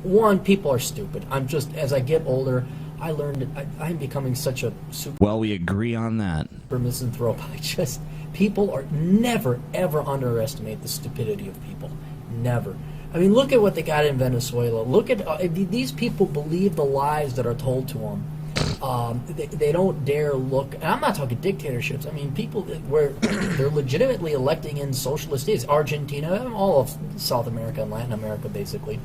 One, people are stupid. As I get older, I learned that I'm becoming such a super... Well, we agree on that. ...misanthrope. People are never, ever underestimate the stupidity of people. Never. I mean, look at what they got in Venezuela. Look at... these people believe the lies that are told to them. They don't dare look. And I'm not talking dictatorships. I mean, people where they're legitimately electing in socialist states, Argentina, all of South America and Latin America, basically.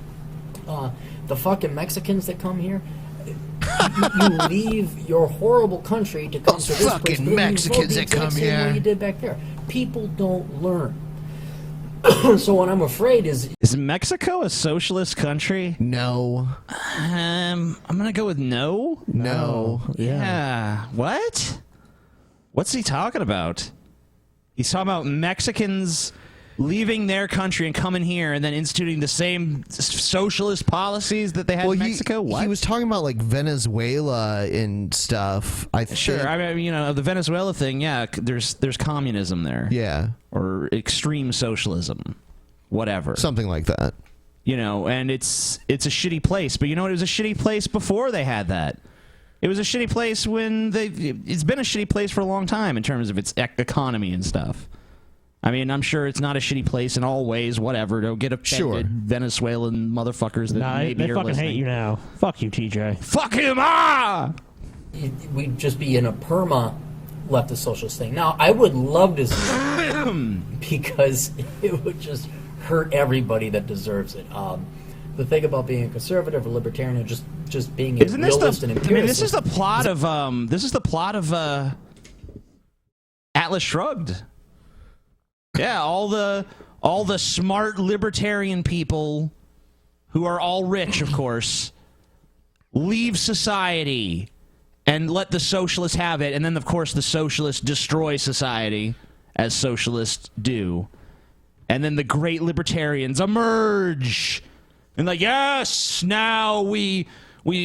The fucking Mexicans that come here, you leave your horrible country to come to this place. Fucking Mexicans that come same here. way you did back there. People don't learn. So what I'm afraid is Mexico a socialist country? No. I'm gonna go with no. No. Yeah. What? What's he talking about? He's talking about Mexicans leaving their country and coming here and then instituting the same socialist policies that they had in Mexico. What? He was talking about like Venezuela and stuff. Sure. I mean, the Venezuela thing. Yeah, there's communism there. Yeah. Or extreme socialism, whatever. Something like that. And it's a shitty place. But it was a shitty place before they had that. It was a shitty place when it's been a shitty place for a long time in terms of its economy and stuff. I mean, I'm sure it's not a shitty place in all ways, whatever. Don't get offended, Venezuelan motherfuckers that maybe they are fucking listening. hate you now. Fuck you, TJ. Fuck him, ah! We'd just be in a perma leftist socialist thing. Now, I would love to see it because it would just hurt everybody that deserves it. The thing about being a conservative or libertarian or just being a realist and empiricist. I mean, this is the plot of Atlas Shrugged. Yeah, all the smart libertarian people who are all rich, of course, leave society and let the socialists have it, and then of course the socialists destroy society as socialists do. And then the great libertarians emerge and like, yes, now we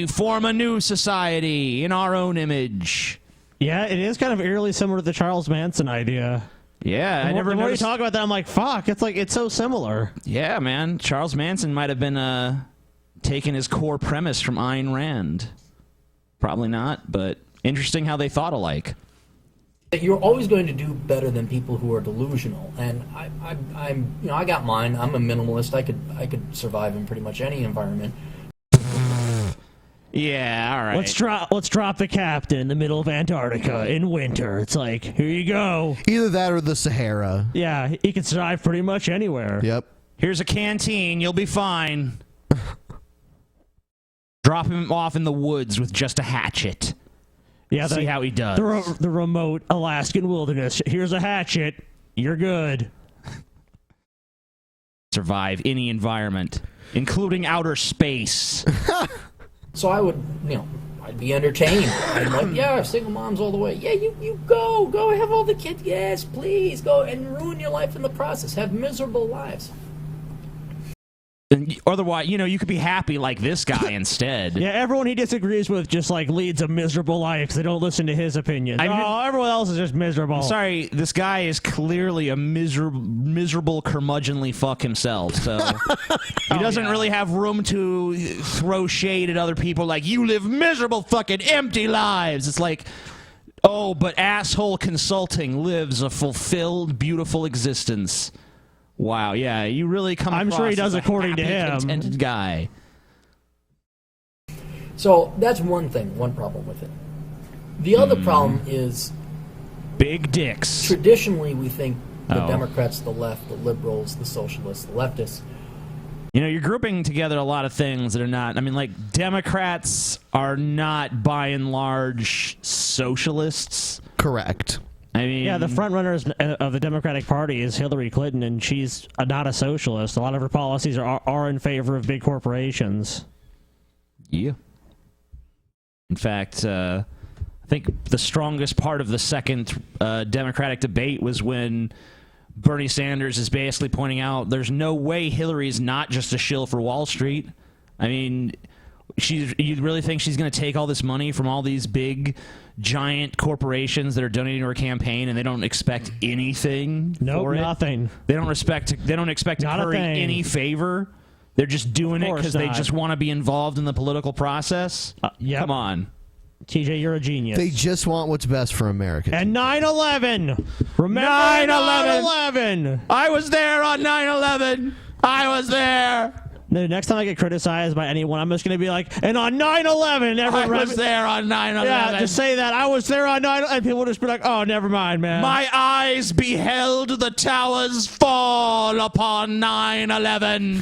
form a new society in our own image. Yeah, it is kind of eerily similar to the Charles Manson idea. Yeah, the more you talk about that, I'm like, fuck, it's so similar. Yeah, man, Charles Manson might have been taking his core premise from Ayn Rand. Probably not, but interesting how they thought alike. You're always going to do better than people who are delusional, and I'm I got mine. I'm a minimalist. I could survive in pretty much any environment. Yeah, all right. Let's drop the captain in the middle of Antarctica in winter. It's like, here you go. Either that or the Sahara. Yeah, he can survive pretty much anywhere. Yep. Here's a canteen. You'll be fine. Drop him off in the woods with just a hatchet. Yeah, see how he does. The remote Alaskan wilderness. Here's a hatchet. You're good. Survive any environment, including outer space. So I would, I'd be entertained. I'm like, yeah, single moms all the way. Yeah, you go have all the kids. Yes, please go and ruin your life in the process. Have miserable lives. Otherwise, you could be happy like this guy instead. Yeah, everyone he disagrees with just like leads a miserable life. They don't listen to his opinions. Everyone else is just miserable. I'm sorry, this guy is clearly a miserable curmudgeonly fuck himself. So he doesn't really have room to throw shade at other people like, you live miserable fucking empty lives. It's like, oh, but asshole consulting lives a fulfilled, beautiful existence. Wow, yeah, you really come I'm across sure he does as a according to happy, him. contented guy. So that's one thing, one problem with it. The other problem is big dicks. Traditionally, we think the Democrats, the left, the liberals, the socialists, the leftists. You're grouping together a lot of things that are not. I mean, like, Democrats are not, by and large, socialists. Correct. I mean, yeah, the front runners of the Democratic Party is Hillary Clinton, and she's not a socialist. A lot of her policies are in favor of big corporations. Yeah. In fact, I think the strongest part of the second Democratic debate was when Bernie Sanders is basically pointing out there's no way Hillary's not just a shill for Wall Street. I mean, you really think she's going to take all this money from all these big, giant corporations that are donating to her campaign, and they don't expect anything for it? Nothing. They don't expect to curry any favor. They're just doing it because they just want to be involved in the political process. Yep. Come on. TJ, you're a genius. They just want what's best for America. And 9/11. Remember 9/11. I was there on 9/11. I was there. The next time I get criticized by anyone, I'm just going to be like, and on 9/11, I was there on 9/11. Yeah, just say that. I was there on 9/11. And people will just be like, oh, never mind, man. My eyes beheld the towers fall upon 9/11.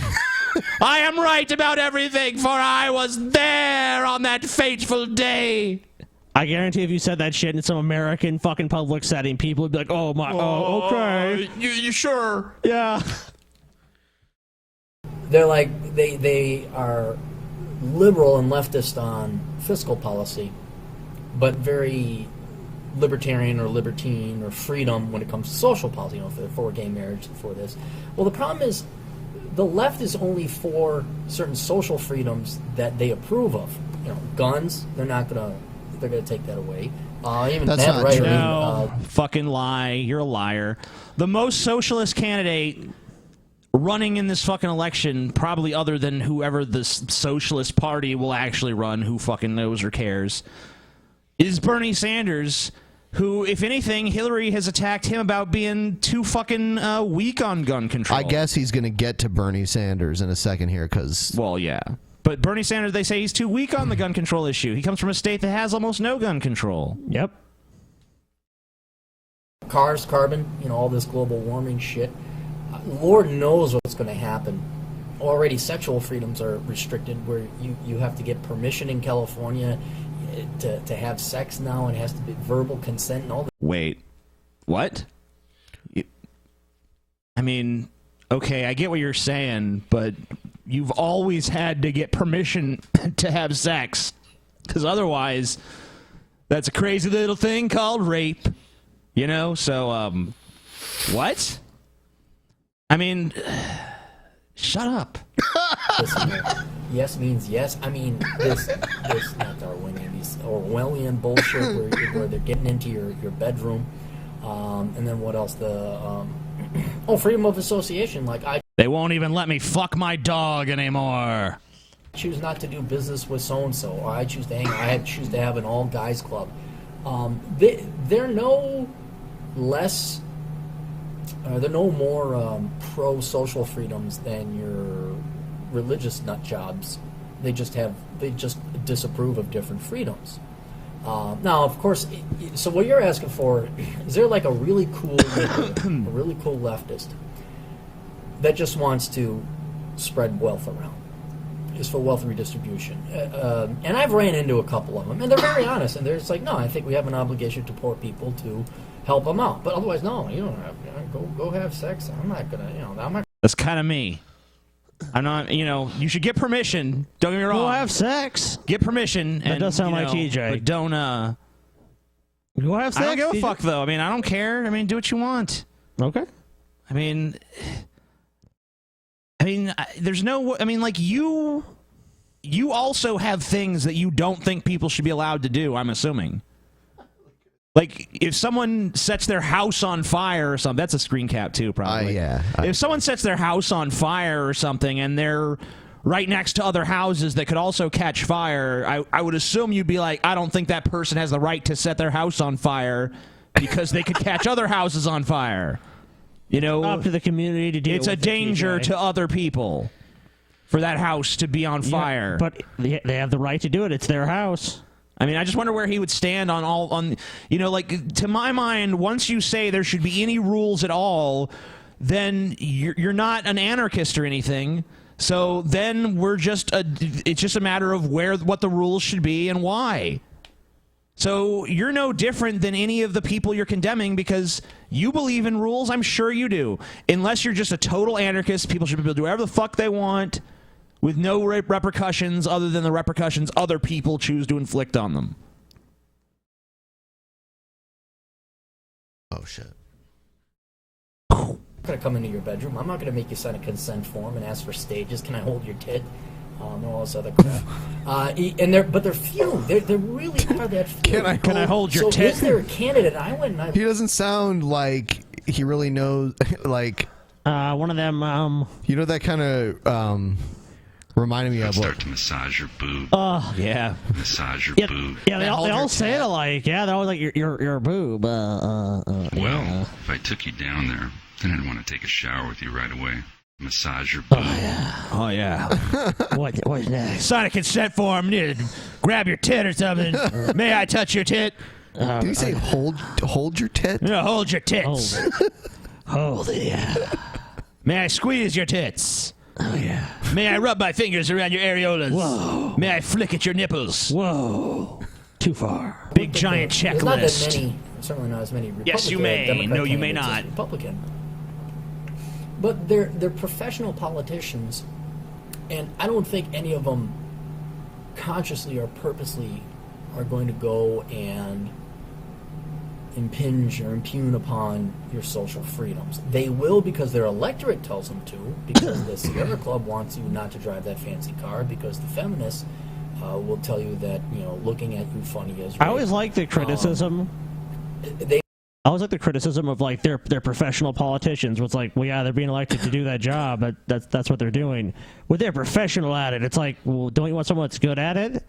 I am right about everything, for I was there on that fateful day. I guarantee if you said that shit in some American fucking public setting, people would be like, oh, my, okay. You sure? Yeah. They're like, they are liberal and leftist on fiscal policy, but very libertarian or libertine or freedom when it comes to social policy, if they're for gay marriage, for this. Well, the problem is the left is only for certain social freedoms that they approve of. Guns, they're gonna take that away. Even that's not true. No, fucking lie. You're a liar. The most socialist candidate running in this fucking election, probably other than whoever the Socialist Party will actually run, who fucking knows or cares, is Bernie Sanders, who, if anything, Hillary has attacked him about being too fucking weak on gun control. I guess he's going to get to Bernie Sanders in a second here because... Well, yeah. But Bernie Sanders, they say he's too weak on the gun control issue. He comes from a state that has almost no gun control. Yep. Cars, carbon, all this global warming shit. Lord knows what's going to happen. Already sexual freedoms are restricted where you have to get permission in California to have sex now, and it has to be verbal consent and all that. Wait. What? I mean, okay, I get what you're saying, but you've always had to get permission to have sex. Because otherwise, that's a crazy little thing called rape. So, what? I mean, shut up. Listen, yes means yes. I mean, this not Darwinian, these Orwellian bullshit where they're getting into your bedroom. And then what else? Freedom of association. They won't even let me fuck my dog anymore. Choose not to do business with so-and-so, or I choose to have an all-guys club. They're no less... they're no more pro-social freedoms than your religious nut jobs. They just disapprove of different freedoms. Now, of course, so what you're asking for, is there like a really cool leftist that just wants to spread wealth around? Is for wealth redistribution. And I've ran into a couple of them, and they're very honest, and they're just like, no, I think we have an obligation to poor people to help them out. But otherwise, no, you don't have go have sex. I'm not going to, That's kind of me. I'm not, you should get permission. Don't get me wrong. Go have sex. Get permission. That does sound like TJ. But don't, Go have sex. I don't give a fuck, though. I mean, I don't care. I mean, do what you want. Okay. I mean, there's no, like you also have things that you don't think people should be allowed to do, I'm assuming. Like, if someone sets their house on fire or something, that's a screen cap too, probably. If someone sets their house on fire or something and they're right next to other houses that could also catch fire, I would assume you'd be like, I don't think that person has the right to set their house on fire because they could catch other houses on fire. Up to the community to deal with it's a danger to other people for that house to be on fire. But they have the right to do it. It's their house. I mean, I just wonder where he would stand to my mind, once you say there should be any rules at all, then you're not an anarchist or anything. So then it's just a matter of what the rules should be and why. So you're no different than any of the people you're condemning because you believe in rules. I'm sure you do. Unless you're just a total anarchist, people should be able to do whatever the fuck they want with no repercussions other than the repercussions other people choose to inflict on them. Oh, shit. I'm not going to come into your bedroom. I'm not going to make you sign a consent form and ask for stages. Can I hold your tit? And all this other crap. But they're few. They really are that few. Can I hold your tit? So is there a candidate? He doesn't sound like he really knows, like... one of them, that kind of, reminded me of Start to massage your boob. Yeah. Massage your boob. Yeah, they all say it alike. Yeah, they're always like, your boob. Well, if I took you down there, then I'd want to take a shower with you right away. Massage your boob. Oh, yeah. What's next? Sign a consent form. Grab your tit or something. May I touch your tit? Did you say hold your tit? No, hold your tits. Hold it, yeah. May I squeeze your tits? Oh, yeah. May I rub my fingers around your areolas? Whoa. May I flick at your nipples? Whoa. Too far. Big giant checklist. There's not that many, certainly not as many Republican. Yes, you may. Democrat No, you may candidates not. as Republican. But they're professional politicians, and I don't think any of them consciously or purposely are going to go and impinge or impugn upon your social freedoms. They will because their electorate tells them to, because the Sierra Club wants you not to drive that fancy car, because the feminists will tell you that, looking at you funny is right. I always like the criticism. I always like the criticism of like they're professional politicians. Where it's like, well, yeah, they're being elected to do that job, but that's what they're doing. Well, they're professional at it. It's like, well, don't you want someone that's good at it?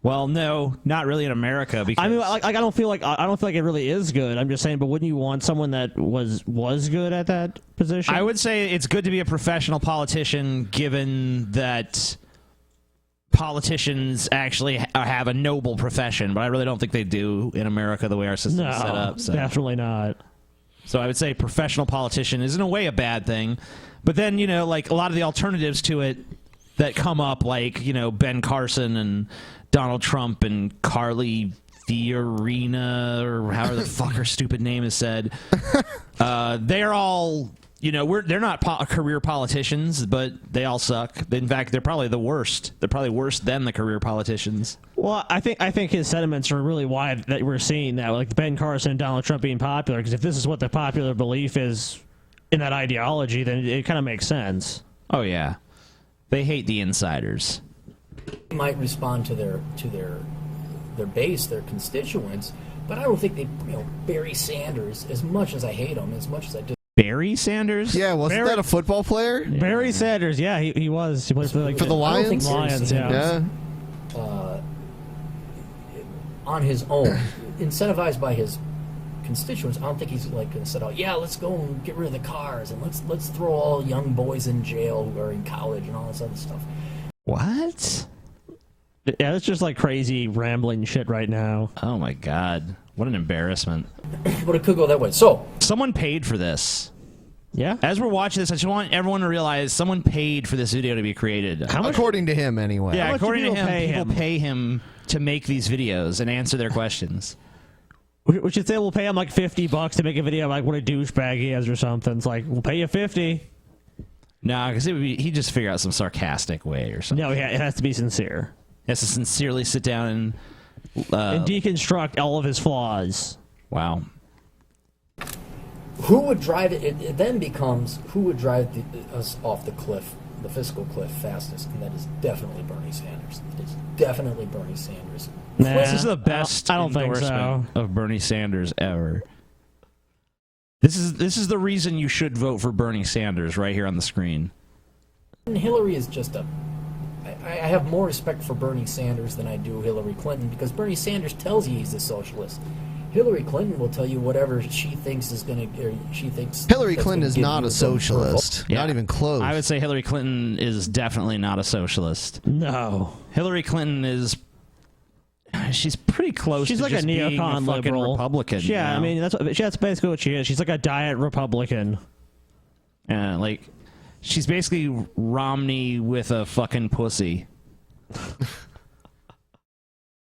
Well, no, not really in America. Because I mean, like, I don't feel like it really is good. I'm just saying, but wouldn't you want someone that was good at that position? I would say it's good to be a professional politician, given that politicians actually have a noble profession, but I really don't think they do in America the way our system is set up. So. Definitely not. So I would say professional politician is in a way a bad thing, but then like a lot of the alternatives to it that come up, like Ben Carson and Donald Trump and Carly Fiorina, or however the fuck her stupid name is said. They're all, they're not career politicians, but they all suck. In fact, they're probably the worst. They're probably worse than the career politicians. Well, I think his sentiments are really why that we're seeing that, like Ben Carson and Donald Trump being popular. Because if this is what the popular belief is in that ideology, then it kind of makes sense. Oh yeah, they hate the insiders. They might respond to their base, their constituents, but I don't think they, Barry Sanders, as much as I hate him, as much as I do. Barry Sanders? Yeah, wasn't that a football player? Yeah. Barry Sanders, yeah, he was. He played for the Lions. Lions, yeah. On his own, incentivized by his constituents, I don't think he's like going to set out, yeah, let's go and get rid of the cars and let's throw all young boys in jail who are in college and all this other stuff. What? Yeah, it's just like crazy rambling shit right now. Oh my god, what an embarrassment! But it could go that way. So someone paid for this. Yeah. As we're watching this, I just want everyone to realize someone paid for this video to be created. According to him, anyway. Yeah, according to him, people pay him to make these videos and answer their questions. We should say we'll pay him like $50 to make a video like what a douchebag he is or something. It's like, we'll pay you $50. No, because he'd just figure out some sarcastic way or something. No, it has to be sincere. He has to sincerely sit down and deconstruct all of his flaws. Wow. Who would drive it? It then becomes who would drive us off the cliff, the fiscal cliff fastest, and that is definitely Bernie Sanders. It is definitely Bernie Sanders. Nah, this is the best I don't think so. of Bernie Sanders ever. This is the reason you should vote for Bernie Sanders right here on the screen. And Hillary is just I have more respect for Bernie Sanders than I do Hillary Clinton, because Bernie Sanders tells you he's a socialist. Hillary Clinton will tell you whatever she thinks is going to, or she thinks. Hillary Clinton is not a socialist. Yeah. Not even close. I would say Hillary Clinton is definitely not a socialist. No. Hillary Clinton is. She's pretty close. She's to like just a neocon liberal Republican. Yeah, I mean that's basically what she is. She's like a diet Republican. Yeah, like she's basically Romney with a fucking pussy.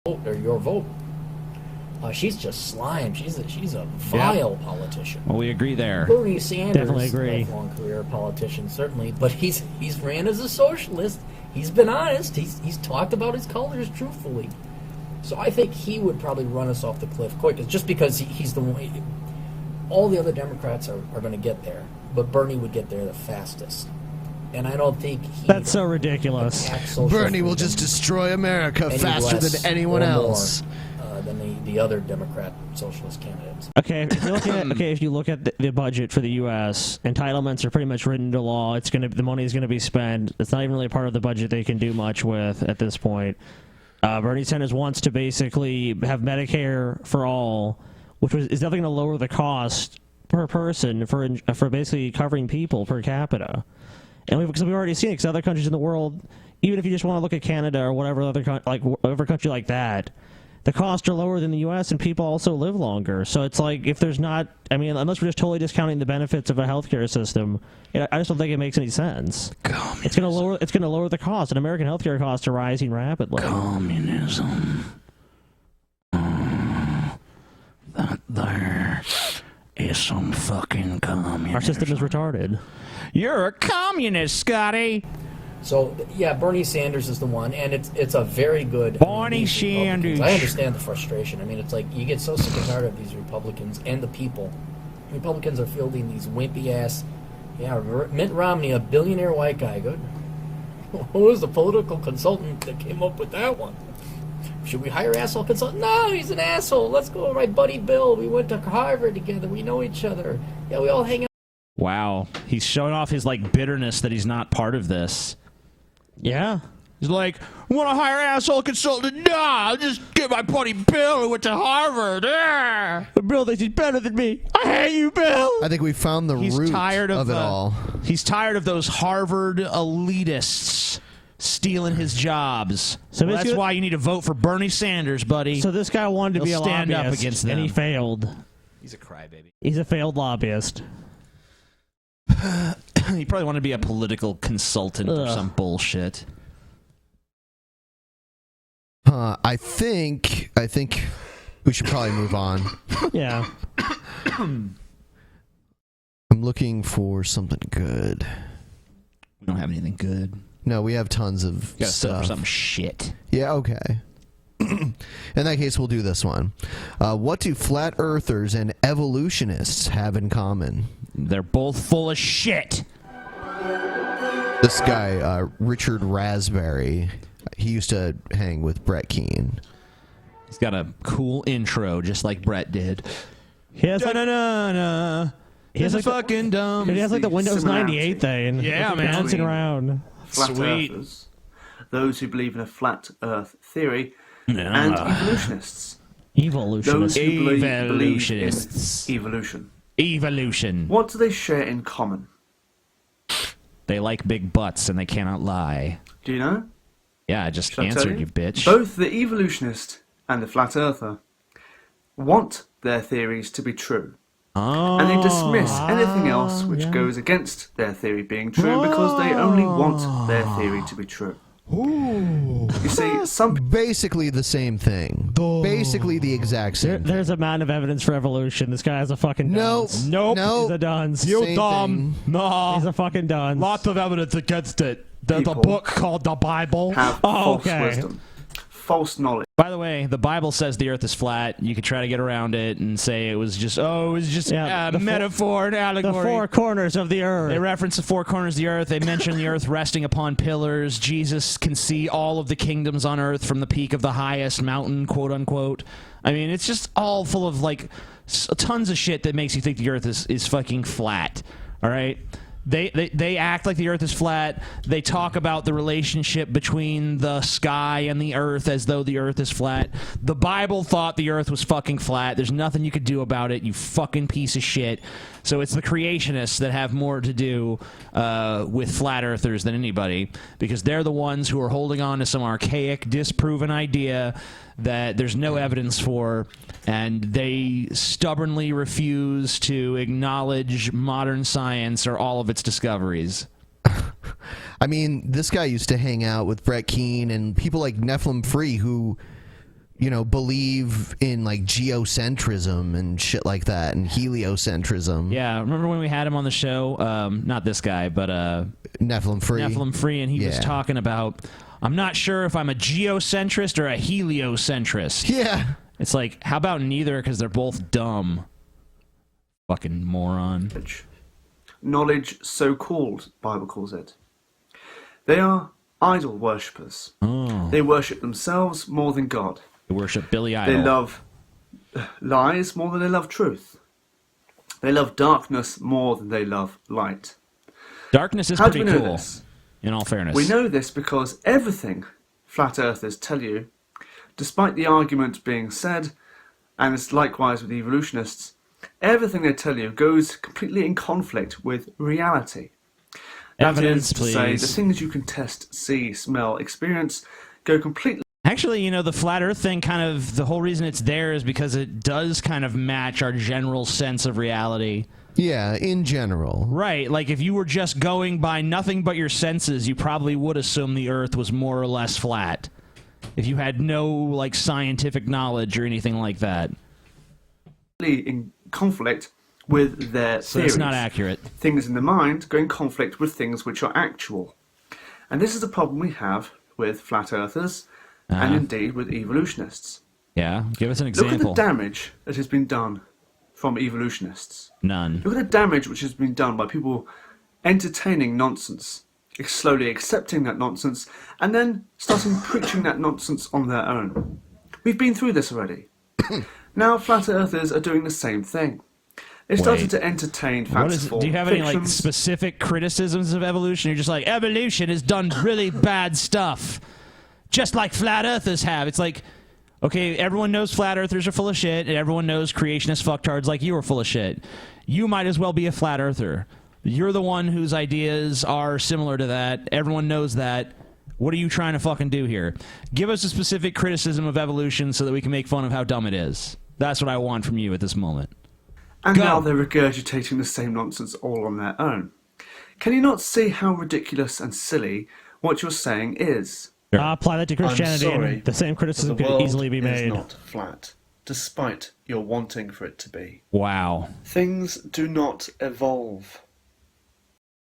Vote or your vote. She's just slime. She's a vile politician. Well, we agree there. Bernie Sanders, definitely agree. Lifelong career politician, certainly, but he's ran as a socialist. He's been honest. He's talked about his colors truthfully. So I think he would probably run us off the cliff quick, just because he's the one. All the other Democrats are going to get there, but Bernie would get there the fastest. And I don't think that's so ridiculous. Bernie will just destroy America faster than anyone else. Than the other Democrat socialist candidates. Okay, if you look at the budget for the U.S., entitlements are pretty much written into law. The money is going to be spent. It's not even really part of the budget they can do much with at this point. Bernie Sanders wants to basically have Medicare for all, which is definitely going to lower the cost per person for basically covering people per capita. And we've already seen it, because other countries in the world, even if you just want to look at Canada or whatever whatever country like that, the costs are lower than the U.S. and people also live longer. So it's like, if there's not, I mean, unless we're just totally discounting the benefits of a healthcare system, I just don't think it makes any sense. Communism. It's going to lower the cost, and American healthcare costs are rising rapidly. Communism. That there is some fucking communism. Our system is retarded. You're a communist, Scotty. So yeah, Bernie Sanders is the one, and it's a very good. Bernie Sanders. I understand the frustration. I mean, it's like you get so sick and tired of these Republicans and the people. Republicans are fielding these wimpy ass. Yeah, Mitt Romney, a billionaire white guy. Good. Who was the political consultant that came up with that one? Should we hire asshole consultant? No, he's an asshole. Let's go with my buddy Bill. We went to Harvard together. We know each other. Yeah, we all hang out. Wow, he's showing off his bitterness that he's not part of this. Yeah. He's like, want to hire asshole consultant? Nah, I'll just get my buddy Bill who went to Harvard. Bill thinks he's better than me. I hate you, Bill. I think we found the root of it all. He's tired of those Harvard elitists stealing his jobs. So that's why you need to vote for Bernie Sanders, buddy. So this guy wanted to be a stand lobbyist, up against them. and he failed. He's a crybaby. He's a failed lobbyist. He probably wanted to be a political consultant or some bullshit. I think we should probably move on. Yeah. I'm looking for something good. We don't have anything good. No, we have tons of Gotta settle stuff. for some shit. Yeah, okay. In that case, we'll do this one. What do flat earthers and evolutionists have in common? They're both full of shit. This guy, Richard Raspberry, he used to hang with Brett Keane. He's got a cool intro, just like Brett did. He has like, He has fucking dumb. He has like the Windows 98 thing. Yeah, man. Bouncing around. Flat Sweet. earthers, those who believe in a flat Earth theory, Yeah. and evolutionists. Evolutionists. Those who believe in Evolutionists. evolution. Evolution. What do they share in common? They like big butts and they cannot lie. Do you know? Yeah, I just Shall I tell answered you, bitch. Both the evolutionist and the flat earther want their theories to be true. Oh, And they dismiss anything else which goes against their theory being true because they only want their theory to be true. Ooh. You see, some basically the same thing. Basically the exact same. There's a mountain of evidence for evolution. This guy has a fucking dunce. Nope. He's a dunce. You Same dumb. No. He's a fucking dunce. Lots of evidence against it. There's a People book called the Bible. have false wisdom, false knowledge. By the way, the Bible says the earth is flat. You could try to get around it and say it was just a metaphor, an allegory. The four corners of the earth. They reference the four corners of the earth. They mention the earth resting upon pillars. Jesus can see all of the kingdoms on earth from the peak of the highest mountain, quote unquote. I mean, it's just all full of like tons of shit that makes you think the earth is fucking flat. All right? They act like the earth is flat. They talk about the relationship between the sky and the earth as though the earth is flat. The Bible thought the earth was fucking flat. There's nothing you could do about it, you fucking piece of shit. So it's the creationists that have more to do with flat earthers than anybody, because they're the ones who are holding on to some archaic, disproven idea that there's no evidence for, and they stubbornly refuse to acknowledge modern science or all of its discoveries. I mean, this guy used to hang out with Brett Keane and people like Nephilim Free who, you know, believe in like geocentrism and shit like that and heliocentrism. Yeah, remember when we had him on the show? Not this guy, but Nephilim Free. Nephilim Free, and he was talking about, I'm not sure if I'm a geocentrist or a heliocentrist. Yeah. It's like, how about neither, because they're both dumb. Fucking moron. Knowledge so-called, Bible calls it. They are idol worshippers. Oh. They worship themselves more than God. They worship Billy Idol. They love lies more than they love truth. They love darkness more than they love light. Darkness is How pretty do we know cool, this? in all fairness. We know this because everything flat earthers tell you, despite the argument being said, and it's likewise with evolutionists, everything they tell you goes completely in conflict with reality. Evidence, that is to say, please. the things you can test, see, smell, experience go completely. Actually, you know, the flat earth thing kind of, the whole reason it's there is because it does kind of match our general sense of reality. Yeah, in general. Right, like if you were just going by nothing but your senses, you probably would assume the earth was more or less flat. If you had no, like, scientific knowledge or anything like that. In conflict with their So theories. it's not accurate. Things in the mind go in conflict with things which are actual. And this is the problem we have with flat earthers and indeed with evolutionists. Yeah, give us an Look example. at the damage that has been done from evolutionists. None. Look at the damage which has been done by people entertaining nonsense, slowly accepting that nonsense, and then starting preaching that nonsense on their own. We've been through this already. Now flat earthers are doing the same thing. It started to entertain fanciful do you have any like fictions. specific criticisms of evolution? You're just like, evolution has done really bad stuff, just like flat earthers have. It's like, okay, everyone knows flat earthers are full of shit, and everyone knows creationist fucktards like you are full of shit. You might as well be a flat earther. You're the one whose ideas are similar to that. Everyone knows that. What are you trying to fucking do here? Give us a specific criticism of evolution so that we can make fun of how dumb it is. That's what I want from you at this moment. And now they're regurgitating the same nonsense all on their own. Can you not see how ridiculous and silly what you're saying is? Apply that to Christianity, I'm sorry, and the same criticism but the could world easily be made. is not flat, despite your wanting for it to be. Wow. Things do not evolve.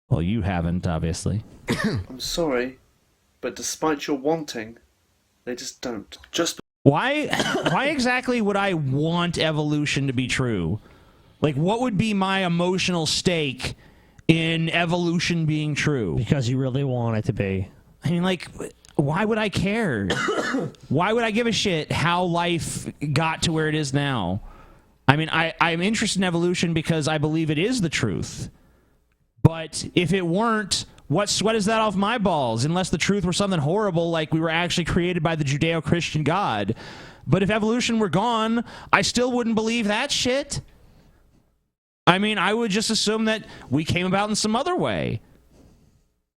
Well, you haven't, obviously. I'm sorry, but despite your wanting, they just don't. Why exactly would I want evolution to be true? Like, what would be my emotional stake in evolution being true? Because you really want it to be. I mean, like, why would I care? Why would I give a shit how life got to where it is now? I mean, I'm interested in evolution because I believe it is the truth. But if it weren't, what sweat is that off my balls? Unless the truth were something horrible, like we were actually created by the Judeo-Christian God. But if evolution were gone, I still wouldn't believe that shit. I mean, I would just assume that we came about in some other way.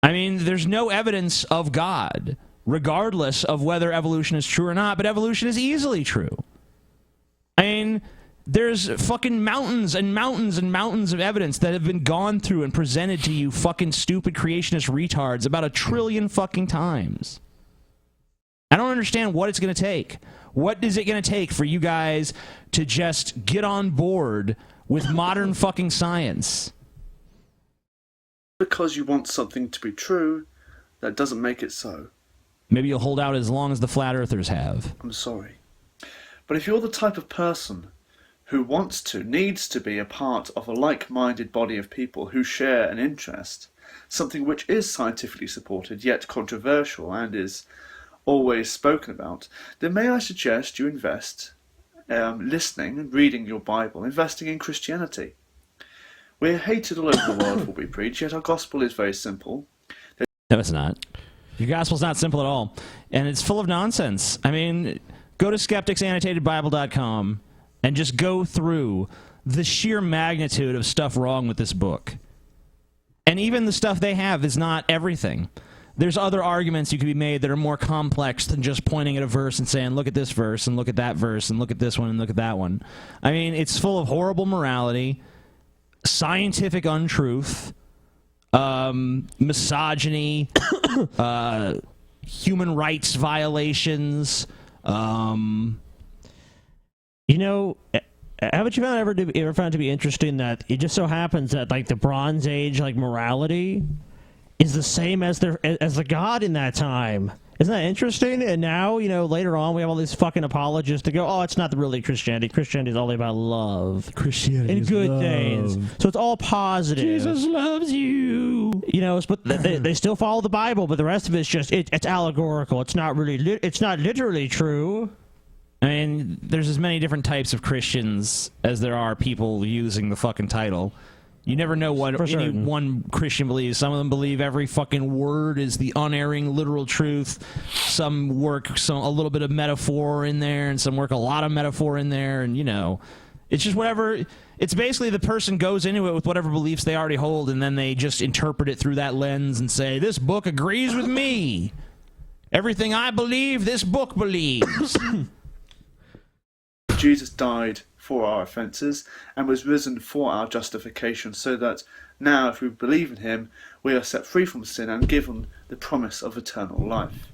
I mean, there's no evidence of God, regardless of whether evolution is true or not, but evolution is easily true. I mean, there's fucking mountains and mountains and mountains of evidence that have been gone through and presented to you fucking stupid creationist retards about 1 trillion fucking times. I don't understand what it's going to take. What is it going to take for you guys to just get on board with modern fucking science? Because you want something to be true, that doesn't make it so. Maybe you'll hold out as long as the flat earthers have. I'm sorry. But if you're the type of person who wants to, needs to be a part of a like-minded body of people who share an interest, something which is scientifically supported yet controversial and is always spoken about, then may I suggest you invest listening and reading your Bible, investing in Christianity. We're hated all over the world for what we preach, yet our gospel is very simple. No, it's not. Your gospel's not simple at all, and it's full of nonsense. I mean, go to skepticsannotatedbible.com and just go through the sheer magnitude of stuff wrong with this book. And even the stuff they have is not everything. There's other arguments you could be made that are more complex than just pointing at a verse and saying, look at this verse, and look at that verse, and look at this one, and look at that one. I mean, it's full of horrible morality, scientific untruth, misogyny, human rights violations. You know, haven't you ever found it to be interesting that it just so happens that like the Bronze Age like morality is the same as the God in that time? Isn't that interesting? And now, you know, later on we have all these fucking apologists to go, oh, it's not really Christianity. Christianity is all about love. Christianity and is good love. things. So it's all positive. Jesus loves you. You know, but they still follow the Bible, but the rest of it's just it's allegorical. It's not really it's not literally true. I mean, there's as many different types of Christians as there are people using the fucking title. You never know what any one Christian believes. Some of them believe every fucking word is the unerring, literal truth. Some work a little bit of metaphor in there, and some work a lot of metaphor in there, and, you know, it's just whatever. It's basically the person goes into it with whatever beliefs they already hold, and then they just interpret it through that lens and say, this book agrees with me. Everything I believe, this book believes. Jesus died for our offences and was risen for our justification, so that now, if we believe in him, we are set free from sin and given the promise of eternal life.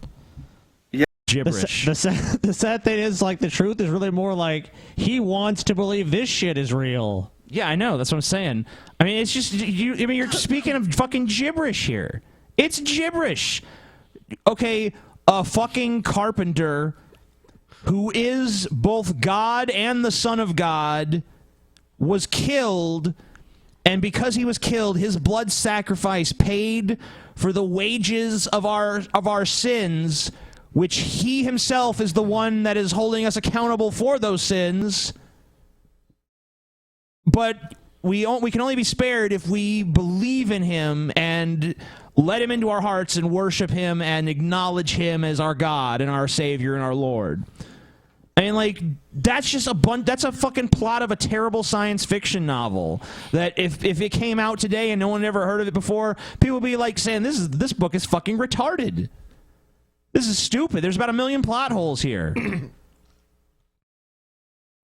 Yeah. Gibberish. The sad thing is, like, the truth is really more like he wants to believe this shit is real. Yeah, I know. That's what I'm saying. I mean, it's just you're speaking of fucking gibberish here. It's gibberish. Okay, a fucking carpenter who is both God and the Son of God was killed, and because he was killed, his blood sacrifice paid for the wages of our sins, which he himself is the one that is holding us accountable for those sins. But we can only be spared if we believe in him and let him into our hearts and worship him and acknowledge him as our God and our Savior and our Lord. I mean, like, that's just that's a fucking plot of a terrible science fiction novel that if it came out today and no one ever heard of it before, people would be like saying, this book is fucking retarded. This is stupid. There's about 1 million plot holes here.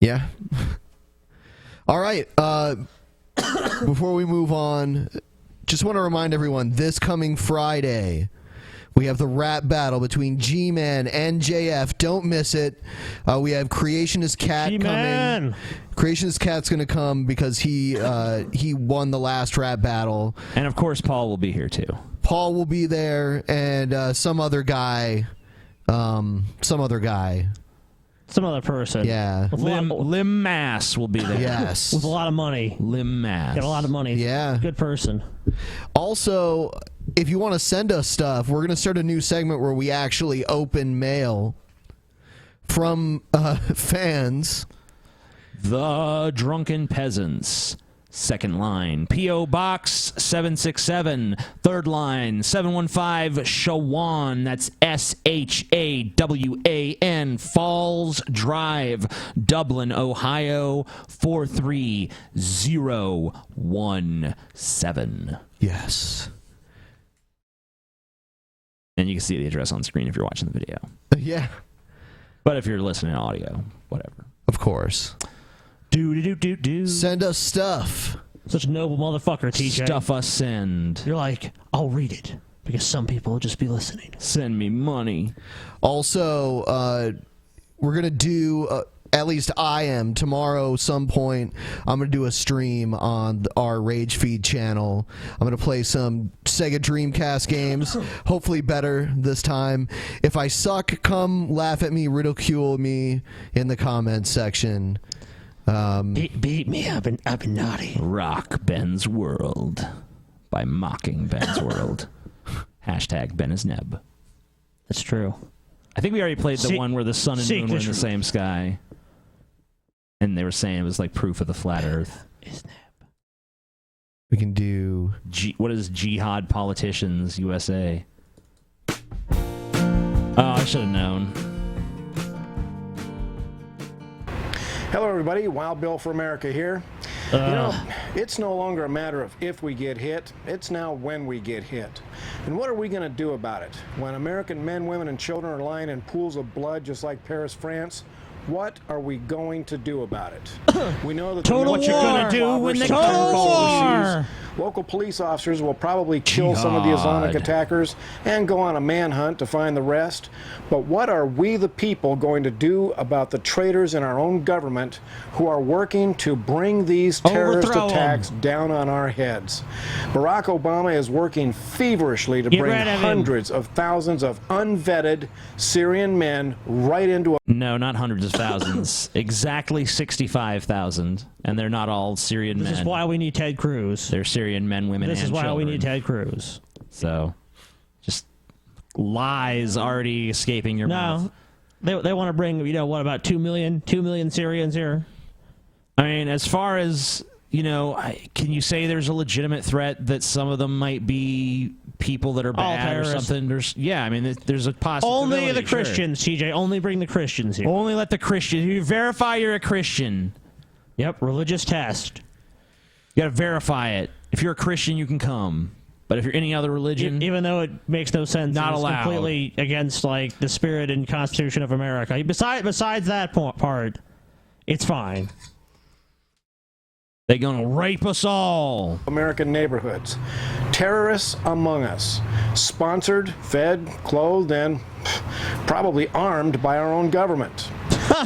Yeah. All right. Before we move on, just want to remind everyone, this coming Friday, we have the rap battle between G-Man and JF. Don't miss it. We have Creationist Cat coming. Creationist Cat's going to come because he won the last rap battle. And, of course, Paul will be here, too. Paul will be there, and some other guy. Some other person. Yeah. Lim Mass will be there. Yes. With a lot of money. Lim Mass. Got a lot of money. Yeah. Good person. Also, if you want to send us stuff, we're going to start a new segment where we actually open mail from fans. The Drunken Peasants. Second line, P.O. Box 767. Third line, 715 Shawan. That's Shawan. Falls Drive, Dublin, Ohio 43017. Yes. And you can see the address on screen if you're watching the video. Yeah. But if you're listening to audio, whatever. Of course. Do. Send us stuff. Such a noble motherfucker, TJ. Stuff us send. You're like, I'll read it. Because some people will just be listening. Send me money. Also, we're going to do, at least I am, tomorrow some point, I'm going to do a stream on our Rage Feed channel. I'm going to play some Sega Dreamcast games, hopefully better this time. If I suck, come laugh at me, ridicule me in the comments section. Beat me. I've been naughty. Rock Ben's World by mocking Ben's World. Hashtag Ben is Neb. That's true. I think we already played the one where the sun and moon were in the same sky. And they were saying it was like proof of the flat earth. We can do... what is Jihad Politicians USA? Oh, I should have known. Hello, everybody. Wild Bill for America here. You know, it's no longer a matter of if we get hit, it's now when we get hit. And what are we going to do about it? When American men, women, and children are lying in pools of blood just like Paris, France, what are we going to do about it? We know that what you're going to do when they come. Local police officers will probably kill some of the Islamic attackers and go on a manhunt to find the rest. But what are we, the people, going to do about the traitors in our own government who are working to bring these terrorist attacks down on our heads? Barack Obama is working feverishly to bring hundreds of thousands of unvetted Syrian men right into a... No, not hundreds of thousands. Exactly 65,000. And they're not all Syrian men. This is why we need Ted Cruz. They're Syrian men, women, and children. This is why we need Ted Cruz. So, just lies already escaping your mouth. They want to bring, what, about 2 million Syrians here? I mean, as far as, can you say there's a legitimate threat that some of them might be people that are bad or something? I mean, there's a possibility. Only the Christians, TJ. Only bring the Christians here. Only let the Christians. You verify you're a Christian. Yep, religious test. You got to verify it. If you're a Christian, you can come. But if you're any other religion, even though it makes no sense, not allowed. Completely against like the spirit and Constitution of America. Besides that part, it's fine. They're gonna rape us all. American neighborhoods. Terrorists among us. Sponsored, fed, clothed, and probably armed by our own government.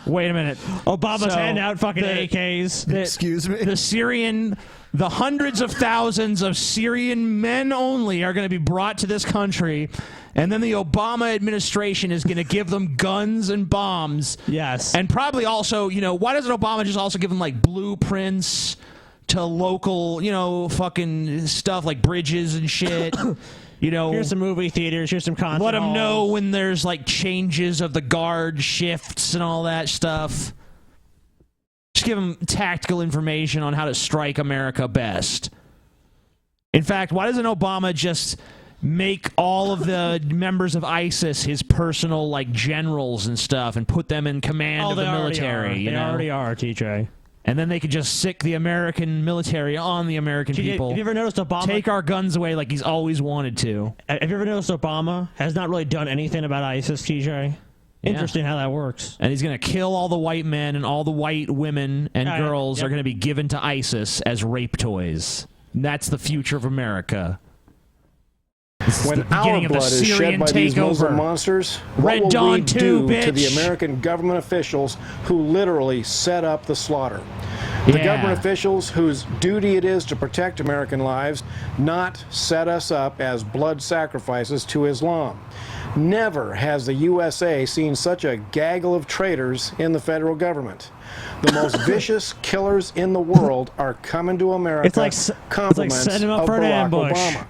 Wait a minute. Obama's handing out fucking AKs. Excuse me? The hundreds of thousands of Syrian men only are going to be brought to this country, and then the Obama administration is going to give them guns and bombs. Yes. And probably also, why doesn't Obama just also give them, like, blueprints to local, fucking stuff like bridges and shit? Here's some movie theaters, here's some concert Let them halls. know when there's, like, changes of the guard shifts and all that stuff. Just give them tactical information on how to strike America best. In fact, why doesn't Obama just make all of the members of ISIS his personal, like, generals and stuff and put them in command of the military? They already are, TJ. And then they could just sick the American military on the American people. Have you ever noticed Obama take our guns away like he's always wanted to? Have you ever noticed Obama has not really done anything about ISIS, TJ? Interesting how that works. And he's going to kill all the white men, and all the white women and girls are going to be given to ISIS as rape toys. And that's the future of America. When our blood is shed by these Muslim monsters, what will we do to the American government officials who literally set up the slaughter? The government officials whose duty it is to protect American lives, not set us up as blood sacrifices to Islam. Never has the USA seen such a gaggle of traitors in the federal government. The most vicious killers in the world are coming to America. Compliments setting him up of for an Barack ambush. Obama.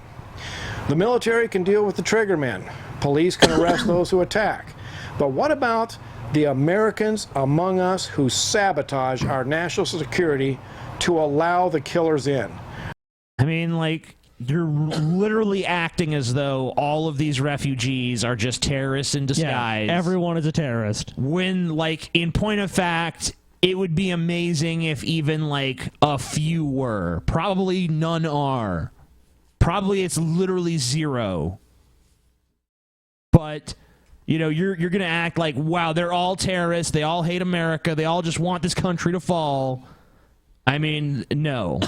The military can deal with the trigger men. Police can arrest those who attack. But what about the Americans among us who sabotage our national security to allow the killers in? I mean, like, you're literally acting as though all of these refugees are just terrorists in disguise. Yeah, everyone is a terrorist. When, like, in point of fact, it would be amazing if even, like, a few were. Probably none are. Probably it's literally zero. But, you know, you're going to act like, wow, they're all terrorists. They all hate America. They all just want this country to fall. I mean, no.